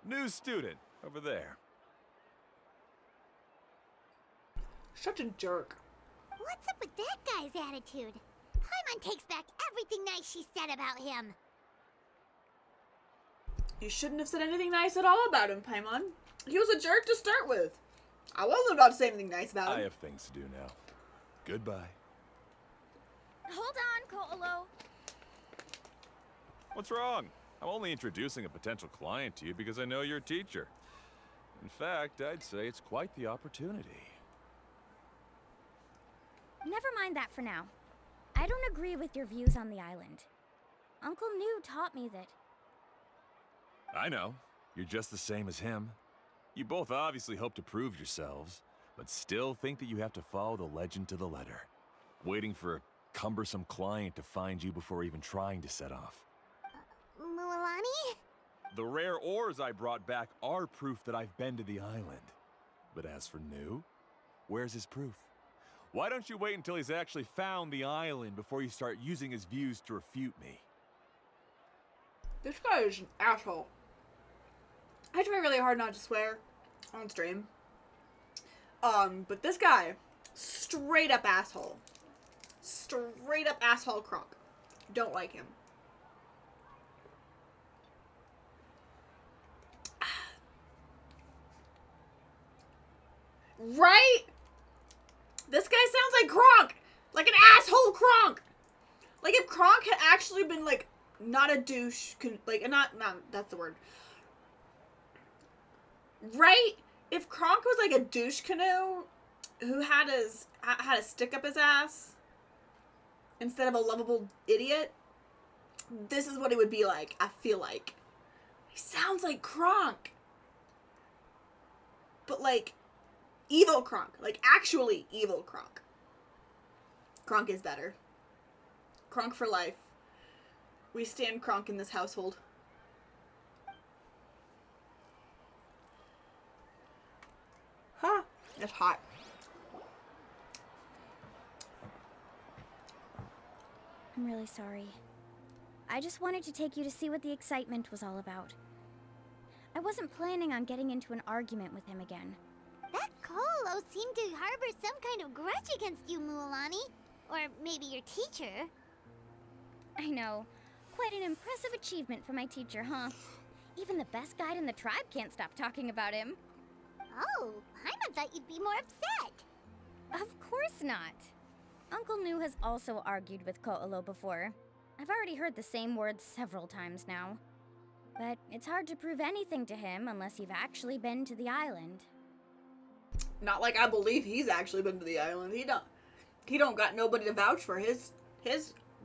M: new student over there.
A: Such a jerk.
G: What's up with that guy's attitude? Paimon takes back everything nice she said about him.
A: You shouldn't have said anything nice at all about him, Paimon. He was a jerk to start with. I wasn't about to say anything nice about him.
M: I have things to do now. Goodbye.
V: Hold on, Ko'olo.
M: What's wrong? I'm only introducing a potential client to you because I know you're a teacher. In fact, I'd say it's quite the opportunity.
V: Never mind that for now. I don't agree with your views on the island. Uncle New taught me that.
M: I know. You're just the same as him. You both obviously hope to prove yourselves, but still think that you have to follow the legend to the letter, waiting for a cumbersome client to find you before even trying to set off.
G: Mualani?
M: The rare ores I brought back are proof that I've been to the island. But as for New, where's his proof? Why don't you wait until he's actually found the island before you start using his views to refute me?
A: This guy is an asshole. I try really hard not to swear on stream. But this guy, straight up asshole. Straight up asshole Kronk. Don't like him. Right? This guy sounds like Kronk! Like an asshole Kronk! Like if Kronk had actually been like, not a douche, like, not, that's the word. Right? If Kronk was like a douche canoe who had a stick up his ass instead of a lovable idiot, this is what it would be like, I feel like. He sounds like Kronk. But like, evil Kronk. Like, actually evil Kronk. Kronk is better. Kronk for life. We stand Kronk in this household. Huh. It's hot.
V: I'm really sorry. I just wanted to take you to see what the excitement was all about. I wasn't planning on getting into an argument with him again.
G: That Colo seemed to harbor some kind of grudge against you, Mualani. Or maybe your teacher.
V: I know. Quite an impressive achievement for my teacher, huh? Even the best guide in the tribe can't stop talking about him.
G: Oh, Paimon thought you'd be more upset.
V: Of course not. Uncle New has also argued with Ko'olo before. I've already heard the same words several times now. But it's hard to prove anything to him unless you've actually been to the island.
A: Not like I believe he's actually been to the island. He don't got nobody to vouch for his.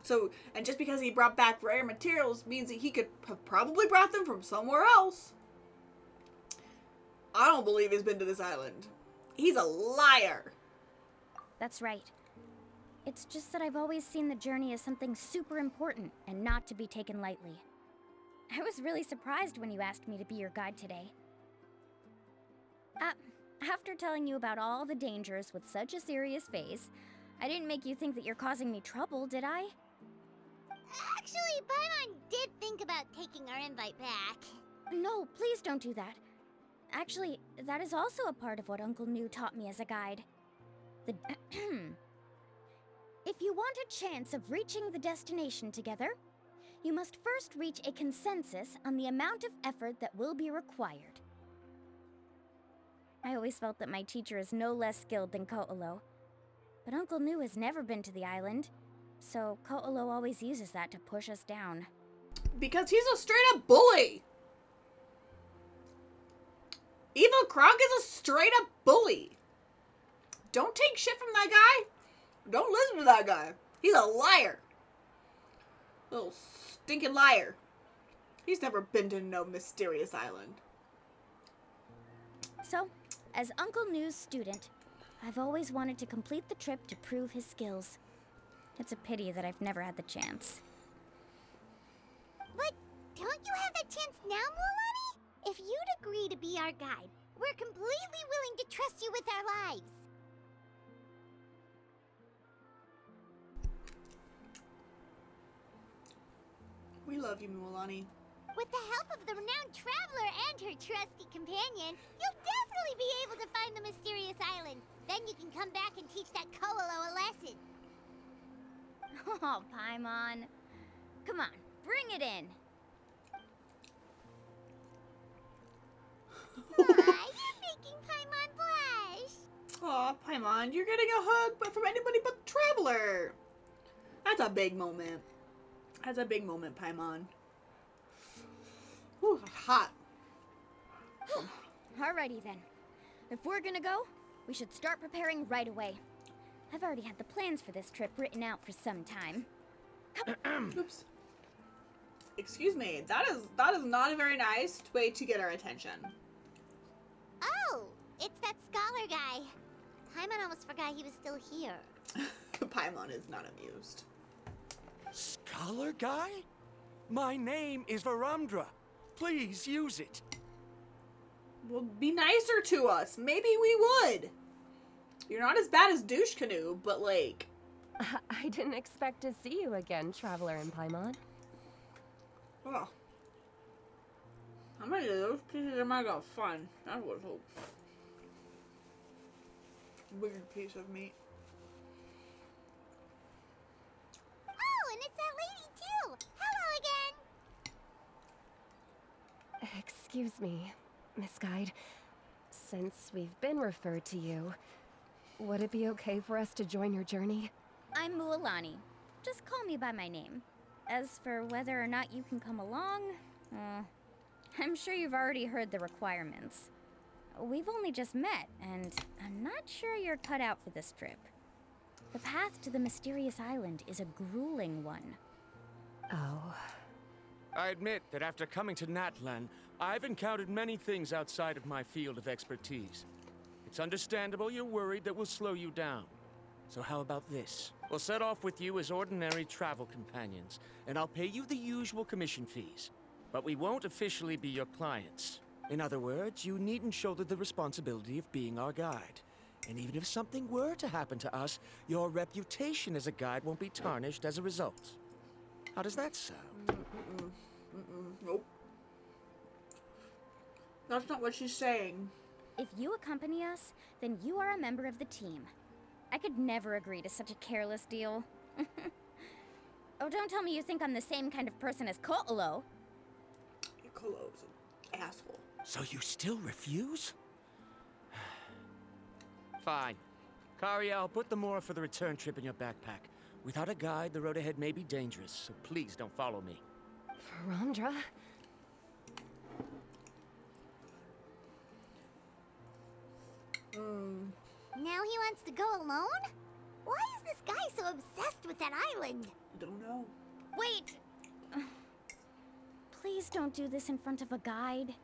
A: So, and just because he brought back rare materials means that he could have probably brought them from somewhere else. I don't believe he's been to this island. He's a liar.
V: That's right. It's just that I've always seen the journey as something super important and not to be taken lightly. I was really surprised when you asked me to be your guide today. After telling you about all the dangers with such a serious face, I didn't make you think that you're causing me trouble, did I?
G: Actually, Paimon did think about taking our invite back.
V: No, please don't do that. Actually, that is also a part of what Uncle New taught me as a guide. If you want a chance of reaching the destination together, you must first reach a consensus on the amount of effort that will be required. I always felt that my teacher is no less skilled than Ko'olo. But Uncle New has never been to the island, so Ko'olo always uses that to push us down.
A: Because he's a straight-up bully! Evil Kronk is a straight-up bully! Don't take shit from that guy! Don't listen to that guy! He's a liar! Little stinking liar. He's never been to no mysterious island.
V: So, as Uncle New's student, I've always wanted to complete the trip to prove his skills. It's a pity that I've never had the chance.
G: But don't you have that chance now, Mualani? If you'd agree to be our guide, we're completely willing to trust you with our lives.
A: We love you, Mualani.
G: With the help of the renowned traveler and her trusty companion, you'll definitely be able to find the mysterious island. Then you can come back and teach that Ko'olo a lesson.
V: Oh, Paimon. Come on, bring it in.
G: Aw, you're making Paimon blush.
A: Aw, Paimon, you're getting a hug but from anybody but the traveler. That's a big moment. That's a big moment, Paimon. Whew, hot.
V: Alrighty then. If we're gonna go, we should start preparing right away. I've already had the plans for this trip written out for some time.
A: Oops. Excuse me. That is not a very nice way to get our attention.
G: Oh, it's that scholar guy. Paimon almost forgot he was still here.
A: Paimon is not amused.
S: Scholar guy? My name is Varamdra. Please use it.
A: Well, be nicer to us. Maybe we would. You're not as bad as Douche Canoe, but like...
R: I didn't expect to see you again, Traveler in Paimon.
A: Oh. How many of those pieces am I gonna find? That was a weird piece of meat.
G: Oh, and it's that lady too! Hello again!
R: Excuse me, Miss Guide. Since we've been referred to you, would it be okay for us to join your journey?
V: I'm Mualani. Just call me by my name. As for whether or not you can come along, I'm sure you've already heard the requirements. We've only just met, and I'm not sure you're cut out for this trip. The path to the mysterious island is a grueling one.
R: Oh.
S: I admit that after coming to Natlan, I've encountered many things outside of my field of expertise. It's understandable you're worried that we'll slow you down. So how about this? We'll set off with you as ordinary travel companions, and I'll pay you the usual commission fees. But we won't officially be your clients. In other words, you needn't shoulder the responsibility of being our guide. And even if something were to happen to us, your reputation as a guide won't be tarnished as a result. How does that sound?
A: Nope. That's not what she's saying.
V: If you accompany us, then you are a member of the team. I could never agree to such a careless deal. Oh, don't tell me you think I'm the same kind of person as Ko'olo.
A: Ko'olo's an asshole.
S: So you still refuse? Fine. Karia, I'll put the more for the return trip in your backpack. Without a guide, the road ahead may be dangerous, so please don't follow me.
R: Varamdra?
G: Now he wants to go alone? Why is this guy so obsessed with that island?
A: Don't know.
V: Wait! Please don't do this in front of a guide.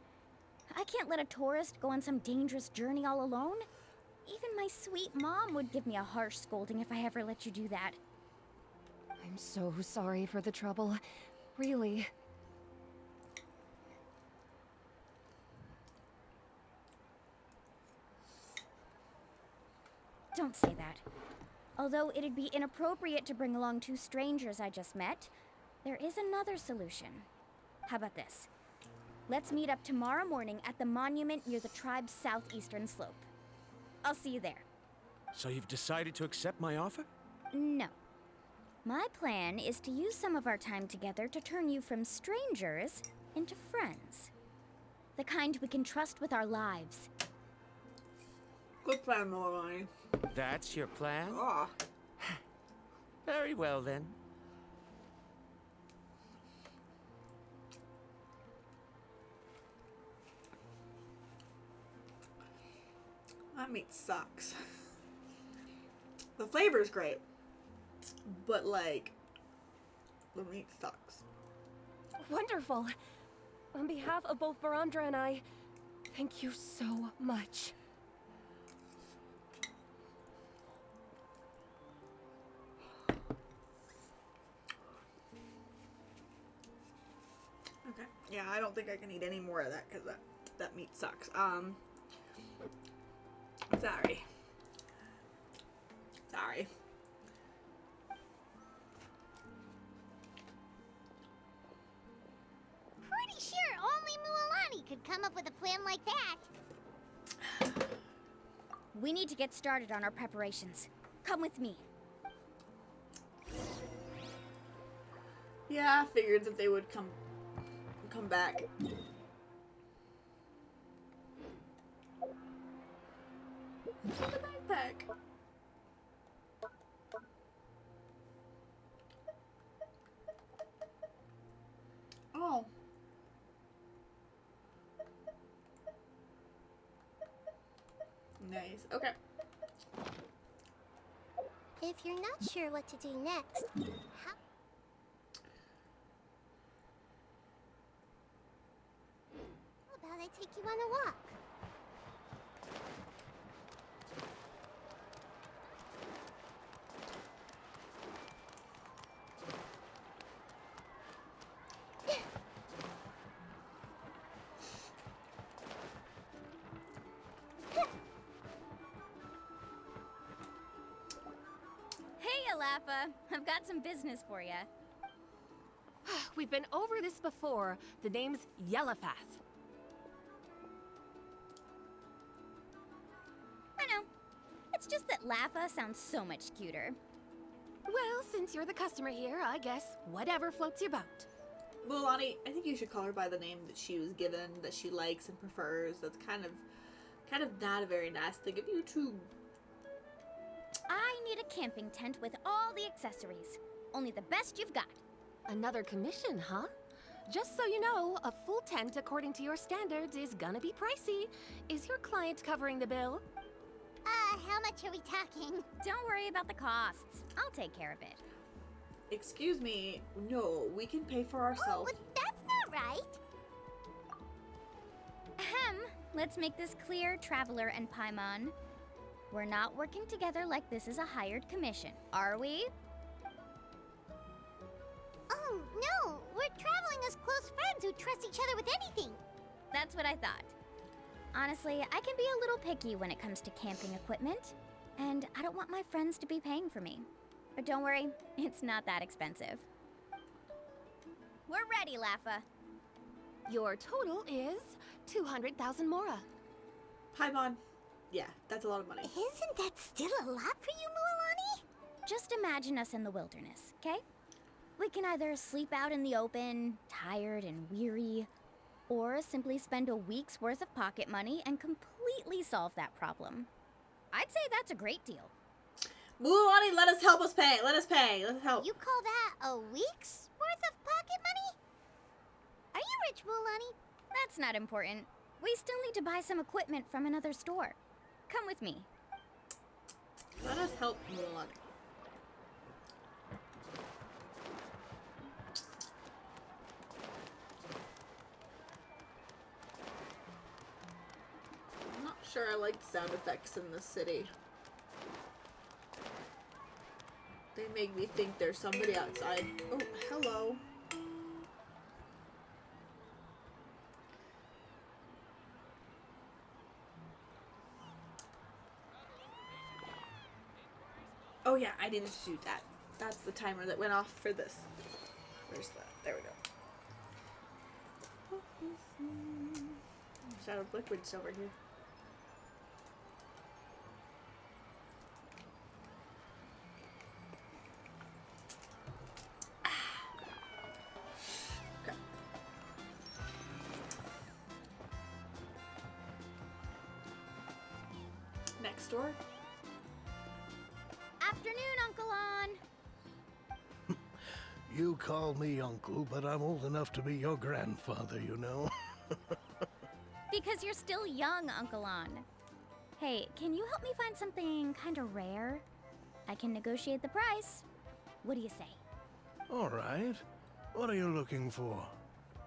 V: I can't let a tourist go on some dangerous journey all alone. Even my sweet mom would give me a harsh scolding if I ever let you do that.
R: I'm so sorry for the trouble. Really.
V: Don't say that. Although it'd be inappropriate to bring along two strangers I just met, there is another solution. How about this? Let's meet up tomorrow morning at the monument near the tribe's southeastern slope. I'll see you there.
S: So you've decided to accept my offer?
V: No. My plan is to use some of our time together to turn you from strangers into friends. The kind we can trust with our lives.
A: Good plan, Mualani.
S: That's your plan?
A: Ah.
S: Very well, then.
A: That meat sucks. The flavor's great, but like, the meat sucks.
R: Wonderful. On behalf of both Varamdra and I, thank you so much.
A: Okay. Yeah, I don't think I can eat any more of that because that meat sucks. Sorry. Sorry.
G: Pretty sure only Mualani could come up with a plan like that.
V: We need to get started on our preparations. Come with me.
A: Yeah, I figured that they would come back. What's in the backpack? Oh. Nice. Okay.
G: If you're not sure what to do next, how about I take you on a walk?
V: Hey, Alapha. I've got some business for you.
R: We've been over this before. The name's Yellowfath.
V: I know. It's just that Lapha sounds so much cuter.
R: Well, since you're the customer here, I guess whatever floats your boat.
A: Mualani, I think you should call her by the name that she was given, that she likes and prefers. That's kind of not a very nice thing of you to.
V: I need a camping tent with all the accessories. Only the best you've got.
R: Another commission, huh? Just so you know, a full tent according to your standards is gonna be pricey. Is your client covering the bill?
G: How much are we talking?
V: Don't worry about the costs. I'll take care of it.
A: Excuse me. No, we can pay for ourselves.
G: Oh, but that's not right.
V: Ahem. Let's make this clear, Traveler and Paimon. We're not working together like this is a hired commission, are we?
G: Oh, no. We're traveling as close friends who trust each other with anything.
V: That's what I thought. Honestly, I can be a little picky when it comes to camping equipment, and I don't want my friends to be paying for me. But don't worry, it's not that expensive. We're ready, Lapha.
R: Your total is 200,000 mora.
A: Paimon. Yeah, that's a lot of money.
G: Isn't that still a lot for you, Mualani?
V: Just imagine us in the wilderness, okay? We can either sleep out in the open, tired and weary, or simply spend a week's worth of pocket money and completely solve that problem. I'd say that's a great deal.
A: Mualani, let us help us pay. Let us pay. Let's help.
G: You call that a week's worth of pocket money? Are you rich, Mualani?
V: That's not important. We still need to buy some equipment from another store. Come with me.
A: Let us help Mualani. I'm not sure I like sound effects in this city. They make me think there's somebody outside. Oh, hello. Oh yeah, I needed to do that. That's the timer that went off for this. Where's that? There we go. Shadow of liquids over here. Okay. Next door.
V: Afternoon, Uncle On.
O: You call me uncle, but I'm old enough to be your grandfather, you know.
V: Because you're still young, Uncle On. Hey, can you help me find something kind of rare? I can negotiate the price. What do you say?
O: All right. What are you looking for?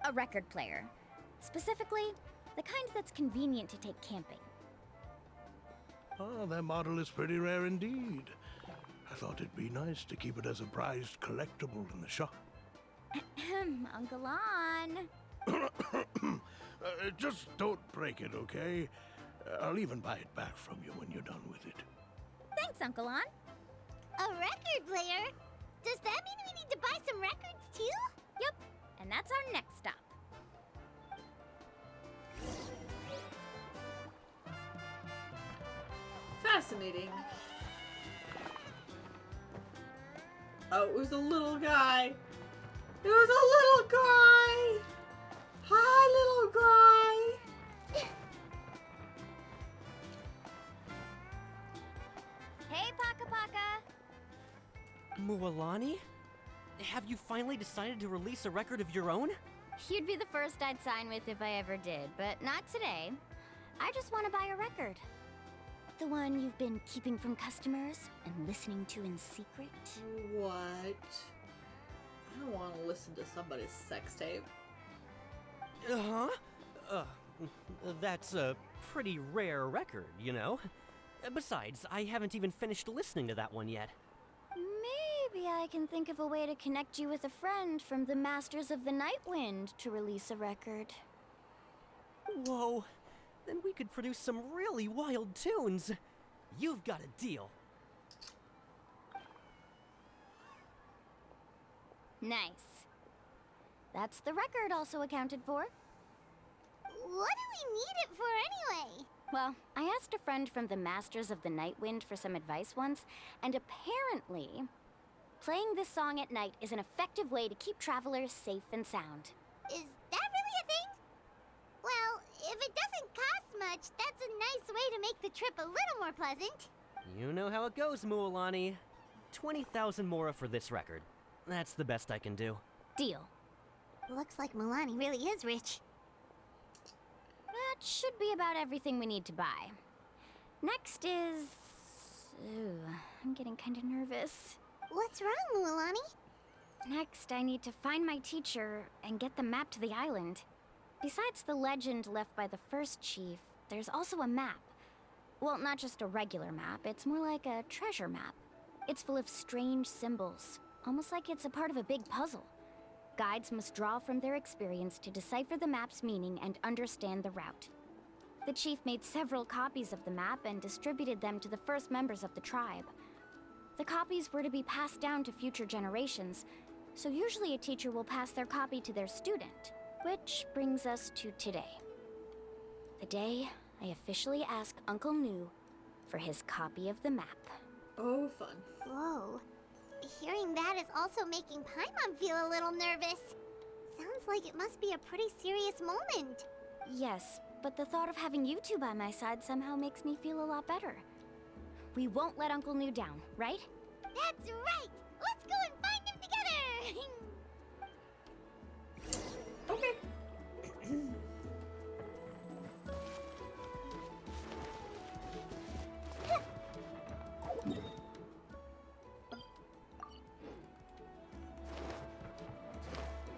V: A record player. Specifically, the kind that's convenient to take camping.
O: Oh, that model is pretty rare indeed. I thought it'd be nice to keep it as a prized collectible in the shop.
V: Uncle On.
O: Just don't break it, okay? I'll even buy it back from you when you're done with it.
V: Thanks, Uncle On.
G: A record player? Does that mean we need to buy some records too?
V: Yep, and that's our next stop.
A: Fascinating. Oh, it was a little guy. It was a little guy. Hi, little guy.
V: Hey, Paka Paka.
C: Mualani? Have you finally decided to release a record of your own?
V: You'd be the first I'd sign with if I ever did, but not today. I just want to buy a record. The one you've been keeping from customers and listening to in secret?
A: What? I don't want to listen to somebody's sex tape.
C: Huh? That's a pretty rare record, you know? Besides, I haven't even finished listening to that one yet.
V: Maybe I can think of a way to connect you with a friend from the Masters of the Night Wind to release a record.
C: Whoa, then we could produce some really wild tunes. You've got a deal.
V: Nice. That's the record also accounted for.
G: What do we need it for anyway?
V: Well, I asked a friend from the Masters of the Night Wind for some advice once, and apparently, playing this song at night is an effective way to keep travelers safe and sound.
G: Is that really a thing? Well, if it doesn't cost much, that's a nice way to make the trip a little more pleasant.
C: You know how it goes, Mualani. 20,000 mora for this record. That's the best I can do.
V: Deal.
G: Looks like Milani really is rich.
V: That should be about everything we need to buy. Next is... Ooh, I'm getting kind of nervous.
G: What's wrong, Mualani?
V: Next, I need to find my teacher and get the map to the island. Besides the legend left by the first chief, there's also a map. Well, not just a regular map, it's more like a treasure map. It's full of strange symbols, almost like it's a part of a big puzzle. Guides must draw from their experience to decipher the map's meaning and understand the route. The chief made several copies of the map and distributed them to the first members of the tribe. The copies were to be passed down to future generations, so usually a teacher will pass their copy to their student. Which brings us to today. The day I officially ask Uncle Nu for his copy of the map.
A: Oh, fun.
G: Whoa. Hearing that is also making Paimon feel a little nervous. Sounds like it must be a pretty serious moment.
V: Yes, but the thought of having you two by my side somehow makes me feel a lot better. We won't let Uncle Nu down, right?
G: That's right! Let's go and find him together!
A: Okay.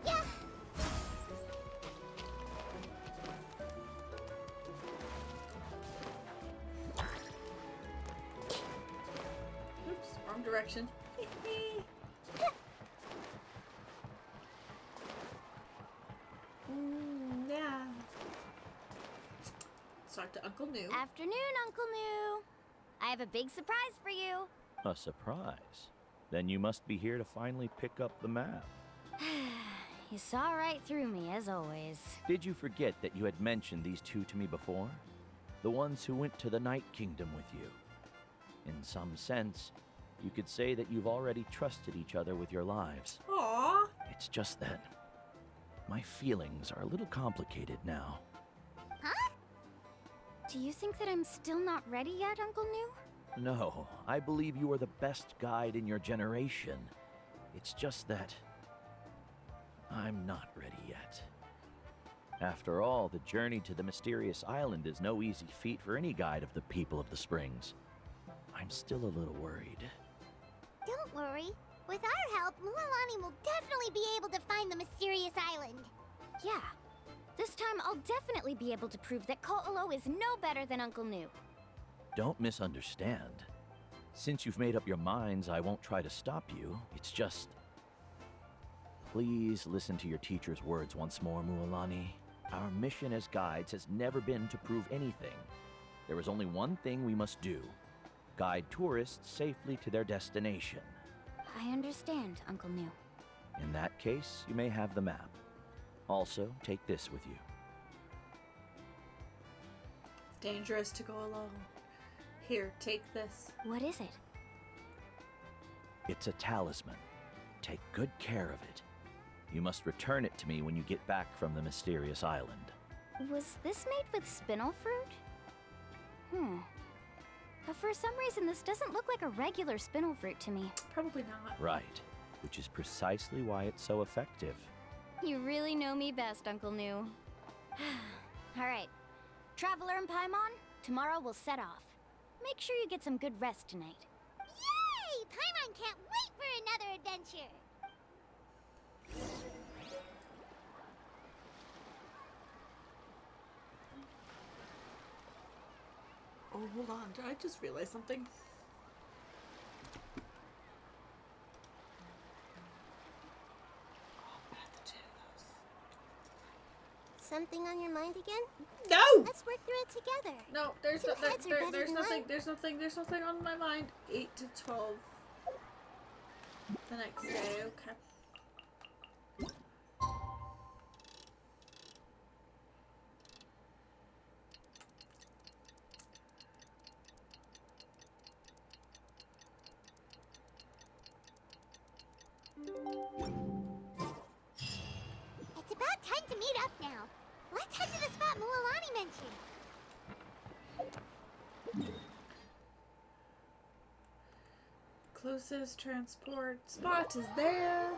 G: Yeah!
A: Oops, wrong direction. Yeah. Let's talk to Uncle Nu.
V: Afternoon, Uncle Nu. I have a big surprise for you.
K: A surprise? Then you must be here to finally pick up the map.
V: You saw right through me, as always.
K: Did you forget that you had mentioned these two to me before? The ones who went to the Night Kingdom with you. In some sense, you could say that you've already trusted each other with your lives.
A: Aww.
K: It's just that my feelings are a little complicated now.
G: Huh?
V: Do you think that I'm still not ready yet, Uncle Nu?
K: No, I believe you are the best guide in your generation. It's just that I'm not ready yet. After all, the journey to the mysterious island is no easy feat for any guide of the people of the Springs. I'm still a little worried.
G: Don't worry. With our help, Mualani will definitely be able to find the mysterious island.
V: Yeah. This time, I'll definitely be able to prove that Ko'olo is no better than Uncle Nu.
K: Don't misunderstand. Since you've made up your minds, I won't try to stop you. It's just... Please listen to your teacher's words once more, Mualani. Our mission as guides has never been to prove anything. There is only one thing we must do. Guide tourists safely to their destination.
V: I understand, Uncle Nu.
K: In that case, you may have the map. Also, take this with you.
A: It's dangerous to go alone. Here, take this.
V: What is it?
K: It's a talisman. Take good care of it. You must return it to me when you get back from the mysterious island.
V: Was this made with spinel fruit? For some reason, this doesn't look like a regular spinel fruit to me.
A: Probably not.
K: Right, which is precisely why it's so effective.
V: You really know me best, Uncle Nu. All right. Traveler and Paimon, tomorrow we'll set off.
B: make sure you get some good rest tonight.
G: Yay! Paimon can't wait for another adventure!
A: Oh, hold on. Did I just realize something?
G: Something on your mind again?
A: No!
G: Let's work through it together.
A: No, there's
G: Two heads are better
A: there's
G: than
A: nothing
G: one.
A: there's nothing on my mind. 8 to 12 the next day, okay.
G: It's about time to meet up now. Let's head to the spot Mualani mentioned.
A: Closest transport spot is there.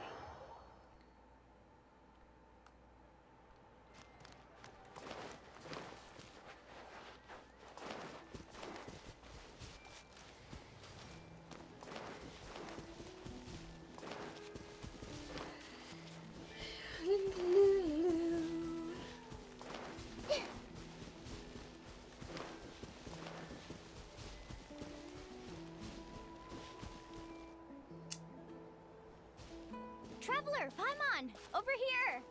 B: Traveler, Paimon, over here.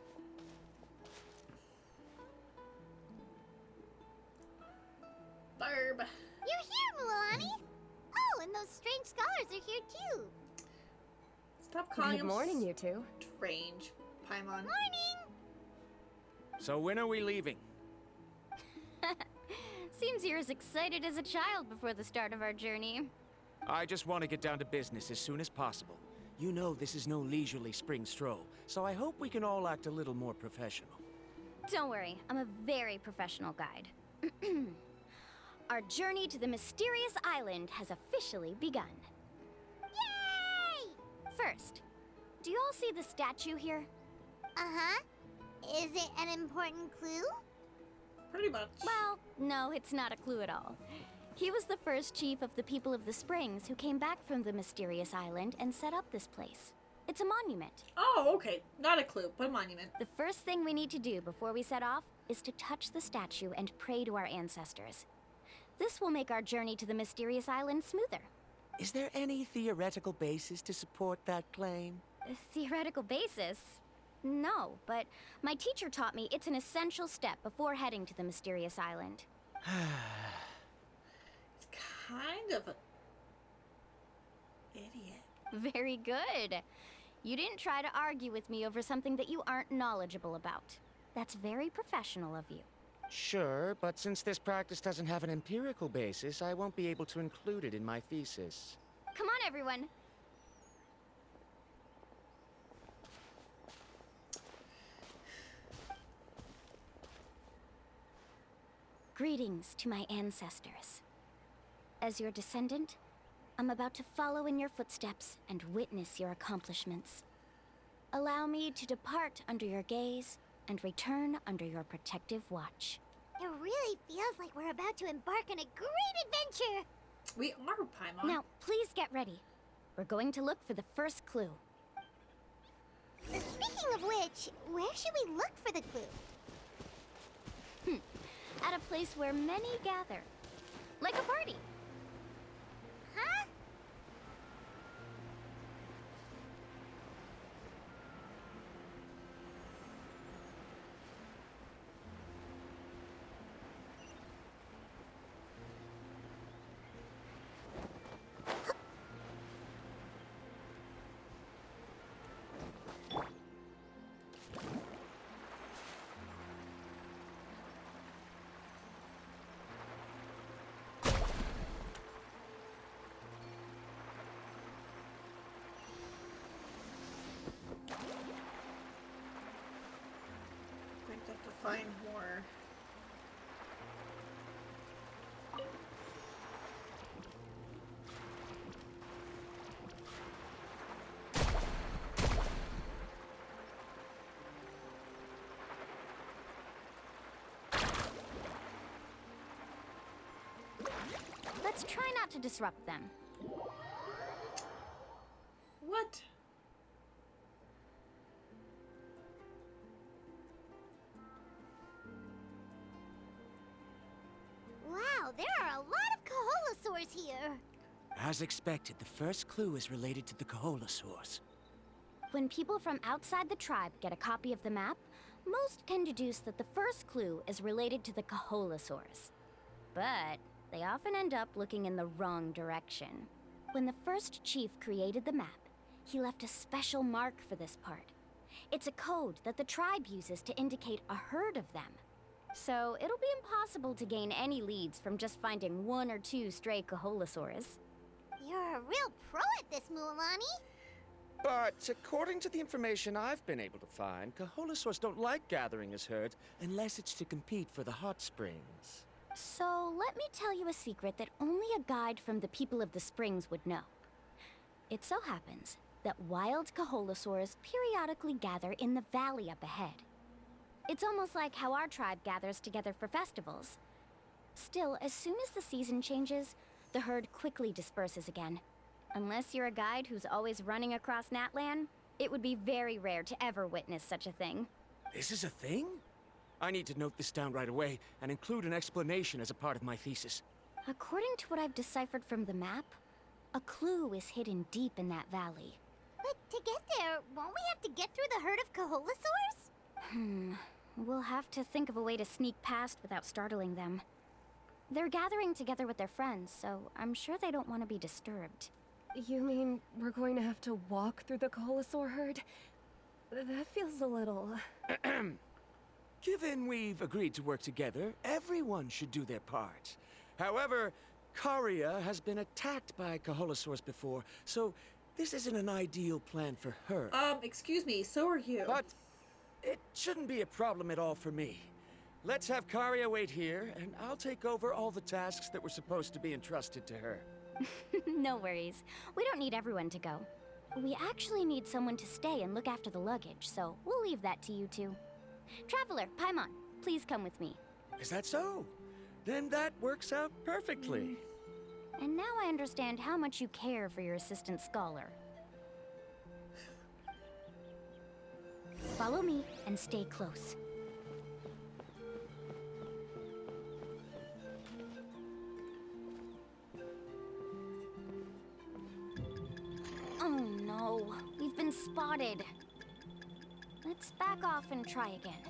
A: Barb.
G: You're here, Mualani! Oh, and those strange scholars are here too.
A: Stop calling
R: Good
A: him
R: morning, you two.
A: strange, Paimon.
G: Morning!
S: So when are we leaving?
B: Seems you're as excited as a child before the start of our journey.
S: I just want to get down to business as soon as possible. You know this is no leisurely spring stroll, so I hope we can all act a little more professional.
B: Don't worry, I'm a very professional guide. Our journey to the mysterious island has officially begun.
G: Yay!
B: First, do you all see the statue here?
G: Uh-huh. Is it an important clue?
A: Pretty much.
B: Well, no, it's not a clue at all. He was the first chief of the people of the Springs who came back from the mysterious island and set up this place. It's a monument.
A: Oh, okay. Not a clue, but a monument.
B: The first thing we need to do before we set off is to touch the statue and pray to our ancestors. This will make our journey to the mysterious island smoother.
S: Is there any theoretical basis to support that claim?
B: A theoretical basis? No, but my teacher taught me it's an essential step before heading to the mysterious island.
A: Kind of a idiot.
B: Very good. You didn't try to argue with me over something that you aren't knowledgeable about. That's very professional of you.
S: Sure, but since this practice doesn't have an empirical basis, I won't be able to include it in my thesis.
B: Come on, everyone. Greetings to my ancestors. As your descendant, I'm about to follow in your footsteps and witness your accomplishments. Allow me to depart under your gaze and return under your protective watch.
G: It really feels like we're about to embark on a great adventure!
A: We are, Paimon.
B: Now, please get ready. We're going to look for the first clue.
G: Speaking of which, where should we look for the clue?
B: At a place where many gather. Like a party.
G: Huh?
A: I think I have to find more.
B: Let's try not to disrupt them.
A: What?
G: Wow, there are a lot of Kaholasaurs here.
S: As expected, the first clue is related to the Kaholasaurs.
B: When people from outside the tribe get a copy of the map, most can deduce that the first clue is related to the Kaholasaurs. But they often end up looking in the wrong direction. When the first chief created the map, he left a special mark for this part. It's a code that the tribe uses to indicate a herd of them. So it'll be impossible to gain any leads from just finding 1 or 2 stray Kaholasaurs.
G: You're a real pro at this, Mualani.
S: But according to the information I've been able to find, Kaholasaurs don't like gathering as herds unless it's to compete for the hot springs.
B: So let me tell you a secret that only a guide from the people of the springs would know. It so happens that wild Kaholasaurs periodically gather in the valley up ahead. It's almost like how our tribe gathers together for festivals. Still, as soon as the season changes, the herd quickly disperses again. Unless you're a guide who's always running across Natlan, it would be very rare to ever witness such a thing.
S: This is a thing? I need to note this down right away and include an explanation as a part of my thesis.
B: According to what I've deciphered from the map, a clue is hidden deep in that valley.
G: But to get there, won't we have to get through the herd of Kaholasaurs?
B: We'll have to think of a way to sneak past without startling them. They're gathering together with their friends, so I'm sure they don't want to be disturbed.
R: You mean we're going to have to walk through the Kaholasaur herd? That feels a little...
S: Given we've agreed to work together, everyone should do their part. However, Karia has been attacked by Kaholasaurs before, so this isn't an ideal plan for her.
A: Excuse me, so are you.
S: But it shouldn't be a problem at all for me. Let's have Karia wait here, and I'll take over all the tasks that were supposed to be entrusted to her.
B: No worries. We don't need everyone to go. We actually need someone to stay and look after the luggage, so we'll leave that to you two. Traveler, Paimon, please come with me.
S: Is that so? Then that works out perfectly.
B: And now I understand how much you care for your assistant scholar. Follow me and stay close. Oh no, we've been spotted. Let's back off and try again.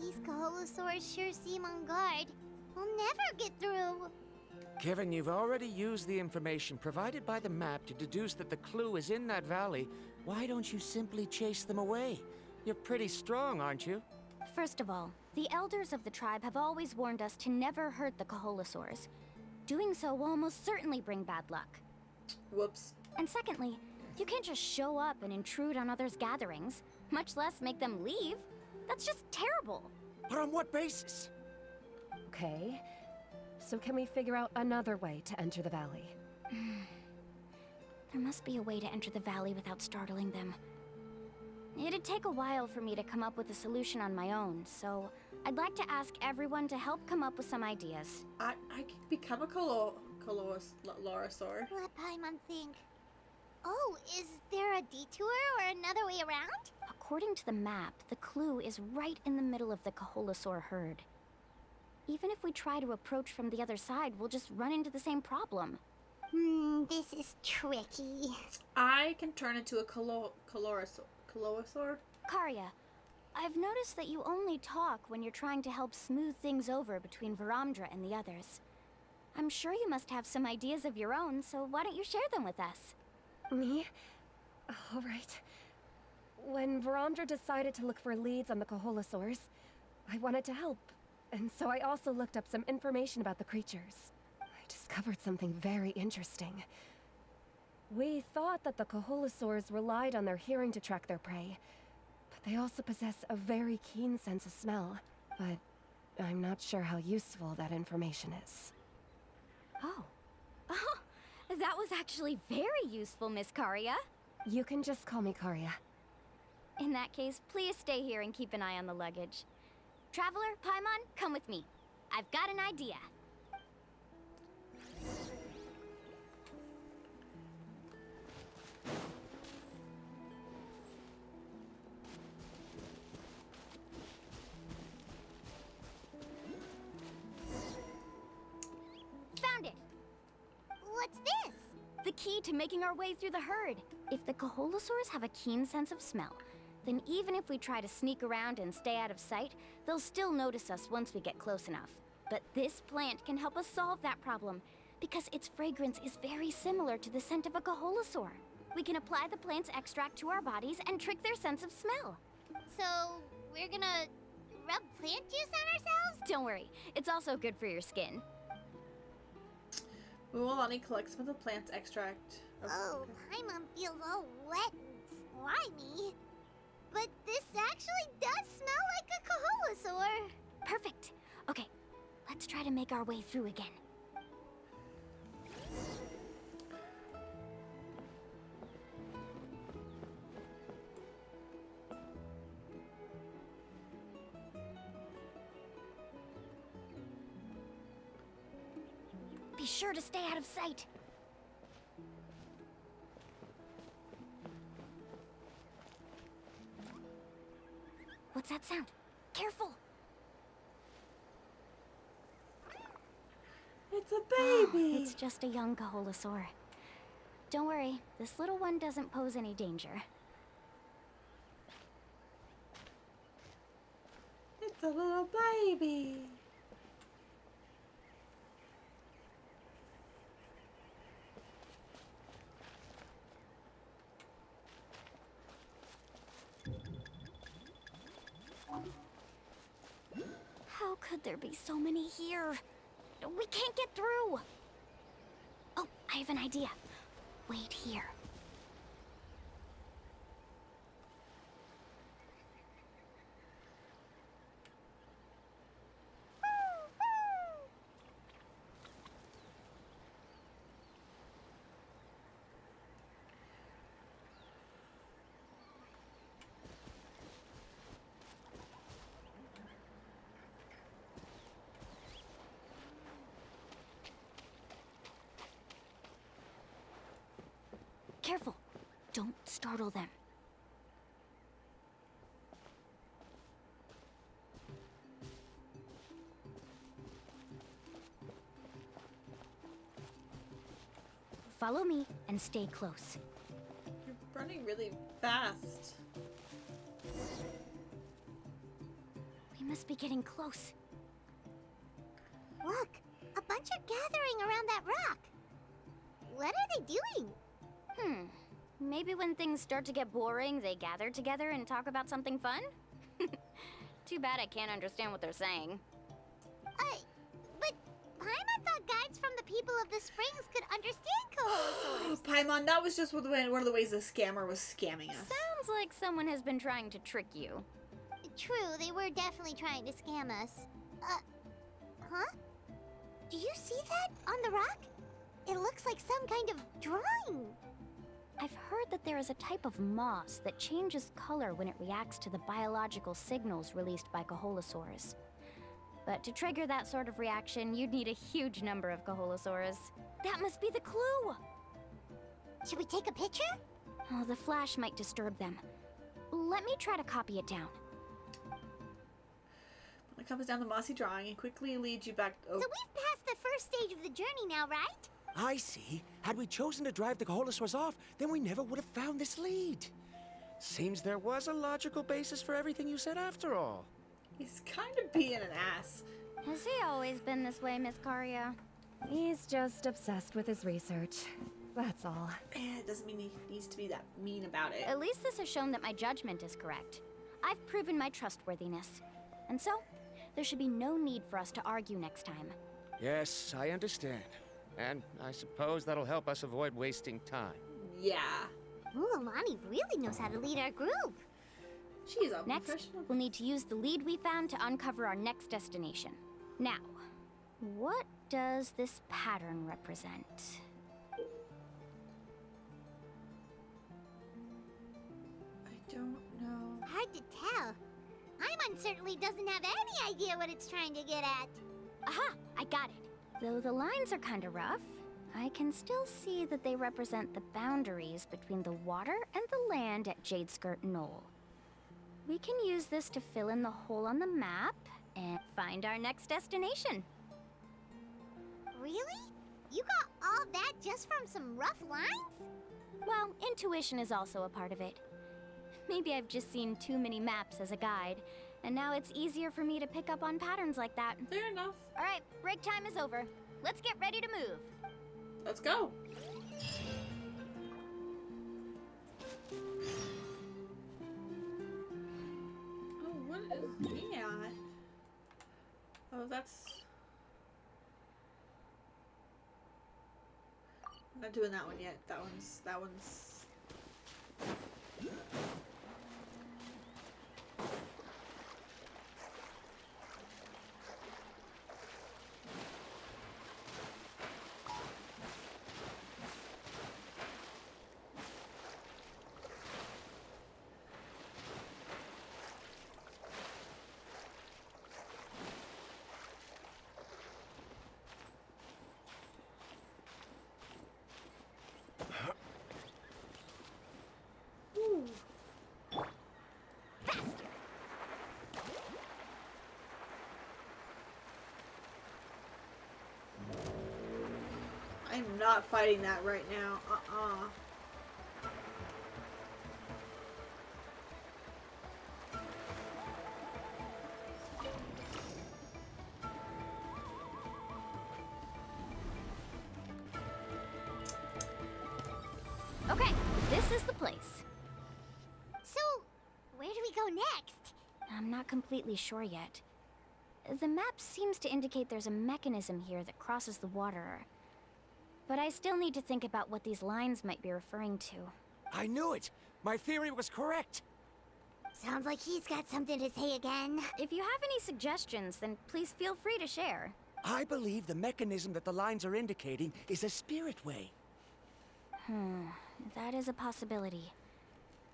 G: These Kaholasaurs sure seem on guard. We'll never get through.
S: Given you've already used the information provided by the map to deduce that the clue is in that valley, why don't you simply chase them away? You're pretty strong, aren't you?
B: First of all, the elders of the tribe have always warned us to never hurt the Kaholasaurs. Doing so will almost certainly bring bad luck.
A: Whoops.
B: And secondly, you can't just show up and intrude on others' gatherings, much less make them leave. That's just terrible.
S: But on what basis?
R: Okay. So can we figure out another way to enter the valley?
B: There must be a way to enter the valley without startling them. It'd take a while for me to come up with a solution on my own, so I'd like to ask everyone to help come up with some ideas.
A: I could become a Kaholasaur.
G: Let Paimon think. Oh, is there a detour or another way around?
B: According to the map, the clue is right in the middle of the Kaholasaur herd. Even if we try to approach from the other side, we'll just run into the same problem.
G: This is tricky.
A: I can turn into a Kaholasaur.
B: Karia, I've noticed that you only talk when you're trying to help smooth things over between Varamdra and the others. I'm sure you must have some ideas of your own, so why don't you share them with us?
R: Me? All right. When Varamdra decided to look for leads on the Kaholasaurs, I wanted to help. And so I also looked up some information about the creatures. I discovered something very interesting. We thought that the Kaholasaurs relied on their hearing to track their prey, but they also possess a very keen sense of smell. But I'm not sure how useful that information is.
B: Oh, that was actually very useful, Miss Karia.
R: You can just call me Karia.
B: In that case, please stay here and keep an eye on the luggage. Traveler, Paimon, come with me. I've got an idea. Found it!
G: What's this?
B: The key to making our way through the herd. If the Kaholosaurs have a keen sense of smell, then even if we try to sneak around and stay out of sight, they'll still notice us once we get close enough. But this plant can help us solve that problem, because its fragrance is very similar to the scent of a Kaholosaur. We can apply the plant's extract to our bodies and trick their sense of smell.
G: So, we're gonna rub plant juice on ourselves?
B: Don't worry, it's also good for your skin.
A: Mualani collects some of the plant's extract.
G: Oh, Paimon feels all wet and slimy. But this actually does smell like a Kaholosaur.
B: Perfect. Okay, let's try to make our way through again. Be sure to stay out of sight. What's that sound? Careful!
A: It's a baby!
B: It's just a young Kaholosaur. Don't worry, this little one doesn't pose any danger.
A: It's a little baby!
B: How could there be so many here? We can't get through! Oh, I have an idea. Wait here. Careful. Don't startle them. Follow me and stay close.
A: You're running really fast.
B: We must be getting close.
G: Look, a bunch are gathering around that rock. What are they doing?
B: Maybe when things start to get boring, they gather together and talk about something fun? Too bad I can't understand what they're saying.
G: But Paimon thought guides from the people of the springs could understand Kaholosaurs.
A: Paimon, that was just one of the ways the scammer was scamming us.
B: Sounds like someone has been trying to trick you.
G: True, they were definitely trying to scam us. Huh? Do you see that on the rock? It looks like some kind of drawing.
B: I've heard that there is a type of moss that changes color when it reacts to the biological signals released by Kaholosaurs. But to trigger that sort of reaction, you'd need a huge number of Kaholosaurs. That must be the clue!
G: Should we take a picture?
B: Oh, the flash might disturb them. Let me try to copy it down.
A: It comes down the mossy drawing and quickly leads you back.
G: So we've passed the first stage of the journey now, right?
O: I see. Had we chosen to drive the Kaholosaurs off, then we never would have found this lead. Seems there was a logical basis for everything you said after all.
A: He's kind of being an ass.
B: Has he always been this way, Miss Karia?
R: He's just obsessed with his research. That's all.
A: It doesn't mean he needs to be that mean about it.
B: At least this has shown that my judgment is correct. I've proven my trustworthiness. And so, there should be no need for us to argue next time.
S: Yes, I understand. And I suppose that'll help us avoid wasting time.
A: Yeah.
G: Mualani really knows how to lead our group.
A: She's a
B: Next,
A: professional.
B: we'll need to use the lead we found to uncover our next destination. Now, what does this pattern represent?
A: I don't know.
G: Hard to tell. Paimon certainly doesn't have any idea what it's trying to get at.
B: Aha! I got it. Though the lines are kinda rough, I can still see that they represent the boundaries between the water and the land at Jadeskirt Knoll. We can use this to fill in the hole on the map and find our next destination.
G: Really? You got all that just from some rough lines?
B: Well, intuition is also a part of it. Maybe I've just seen too many maps as a guide, and now it's easier for me to pick up on patterns like that.
A: Fair enough.
B: All right, break time is over. Let's get ready to move.
A: Let's go. Oh, what is that? Oh, that's... I'm not doing that one yet. That one's... I'm not fighting that right now.
B: Okay, this is the place.
G: So, where do we go next?
B: I'm not completely sure yet. The map seems to indicate there's a mechanism here that crosses the water. But I still need to think about what these lines might be referring to.
O: I knew it! My theory was correct!
G: Sounds like he's got something to say again.
B: If you have any suggestions, then please feel free to share.
O: I believe the mechanism that the lines are indicating is a spirit way.
B: That is a possibility.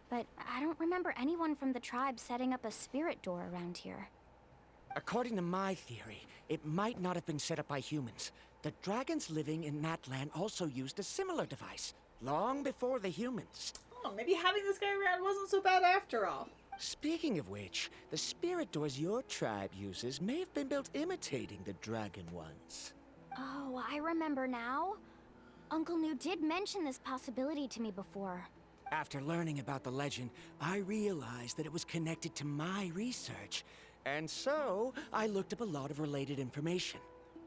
B: But I don't remember anyone from the tribe setting up a spirit door around here.
O: According to my theory, it might not have been set up by humans. The dragons living in that land also used a similar device, long before the humans.
A: Oh, maybe having this guy around wasn't so bad after all.
O: Speaking of which, the spirit doors your tribe uses may have been built imitating the dragon ones.
B: Oh, I remember now. Uncle New did mention this possibility to me before.
O: After learning about the legend, I realized that it was connected to my research. And so, I looked up a lot of related information.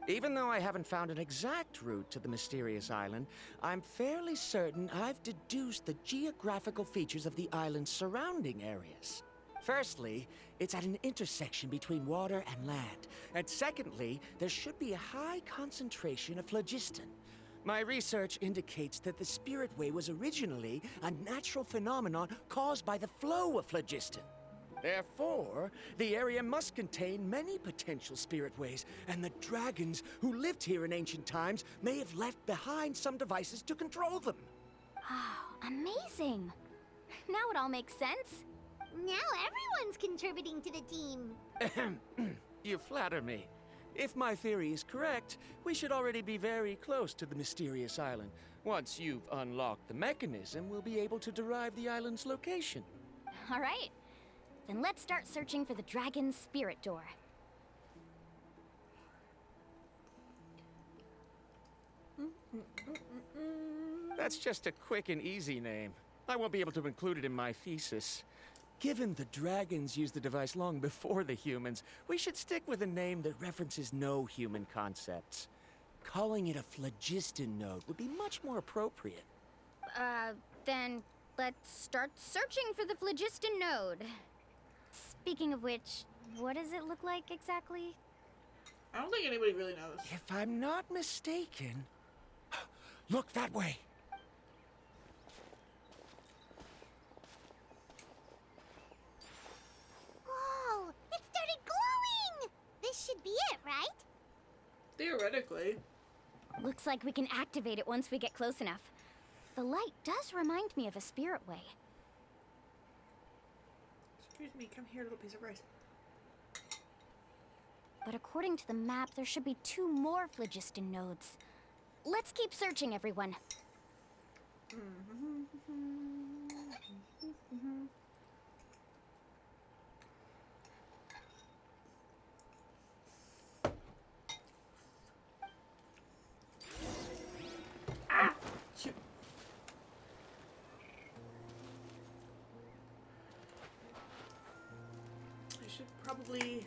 O: Even though I haven't found an exact route to the mysterious island, I'm fairly certain I've deduced the geographical features of the island's surrounding areas. Firstly, it's at an intersection between water and land. And secondly, there should be a high concentration of phlogiston. My research indicates that the Spirit Way was originally a natural phenomenon caused by the flow of phlogiston. Therefore, the area must contain many potential spirit ways, and the dragons who lived here in ancient times may have left behind some devices to control them.
B: Oh, amazing! Now it all makes sense.
G: Now everyone's contributing to the team.
O: You flatter me. If my theory is correct, we should already be very close to the mysterious island. Once you've unlocked the mechanism, we'll be able to derive the island's location.
B: All right. Then let's start searching for the dragon's spirit door.
O: That's just a quick and easy name. I won't be able to include it in my thesis. Given the dragons used the device long before the humans, we should stick with a name that references no human concepts. Calling it a phlogiston node would be much more appropriate.
B: Then let's start searching for the phlogiston node. Speaking of which, what does it look like exactly?
A: I don't think anybody really knows.
O: If I'm not mistaken... Look that way!
G: Whoa! It started glowing! This should be it, right?
A: Theoretically.
B: Looks like we can activate it once we get close enough. The light does remind me of a spirit way.
A: Excuse me, come here, little piece of rice.
B: but according to the map, there should be 2 more phlogiston nodes. Let's keep searching, everyone.
A: Ah! Shoot. I should probably...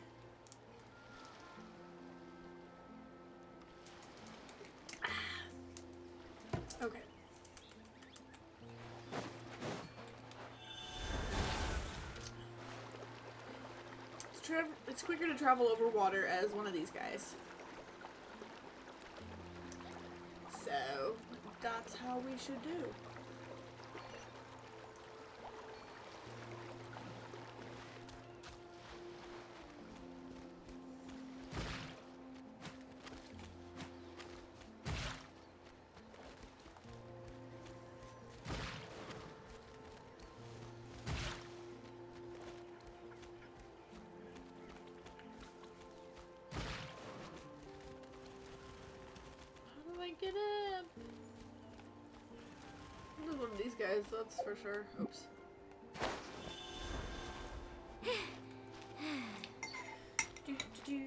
A: Okay. It's quicker to travel over water as one of these guys. So, that's how we should do. How do I get up? This is one of these guys, that's for sure. Oops. Do, do, do.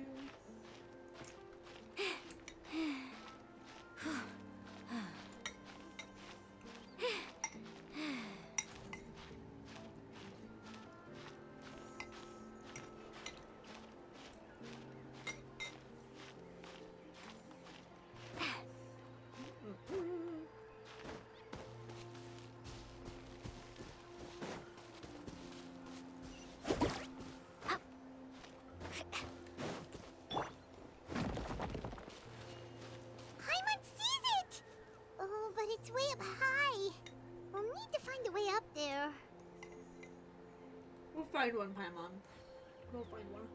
G: Paimon sees it! Oh, but it's way up high. We'll need to find a way up there.
A: We'll find one, Paimon. We'll find one.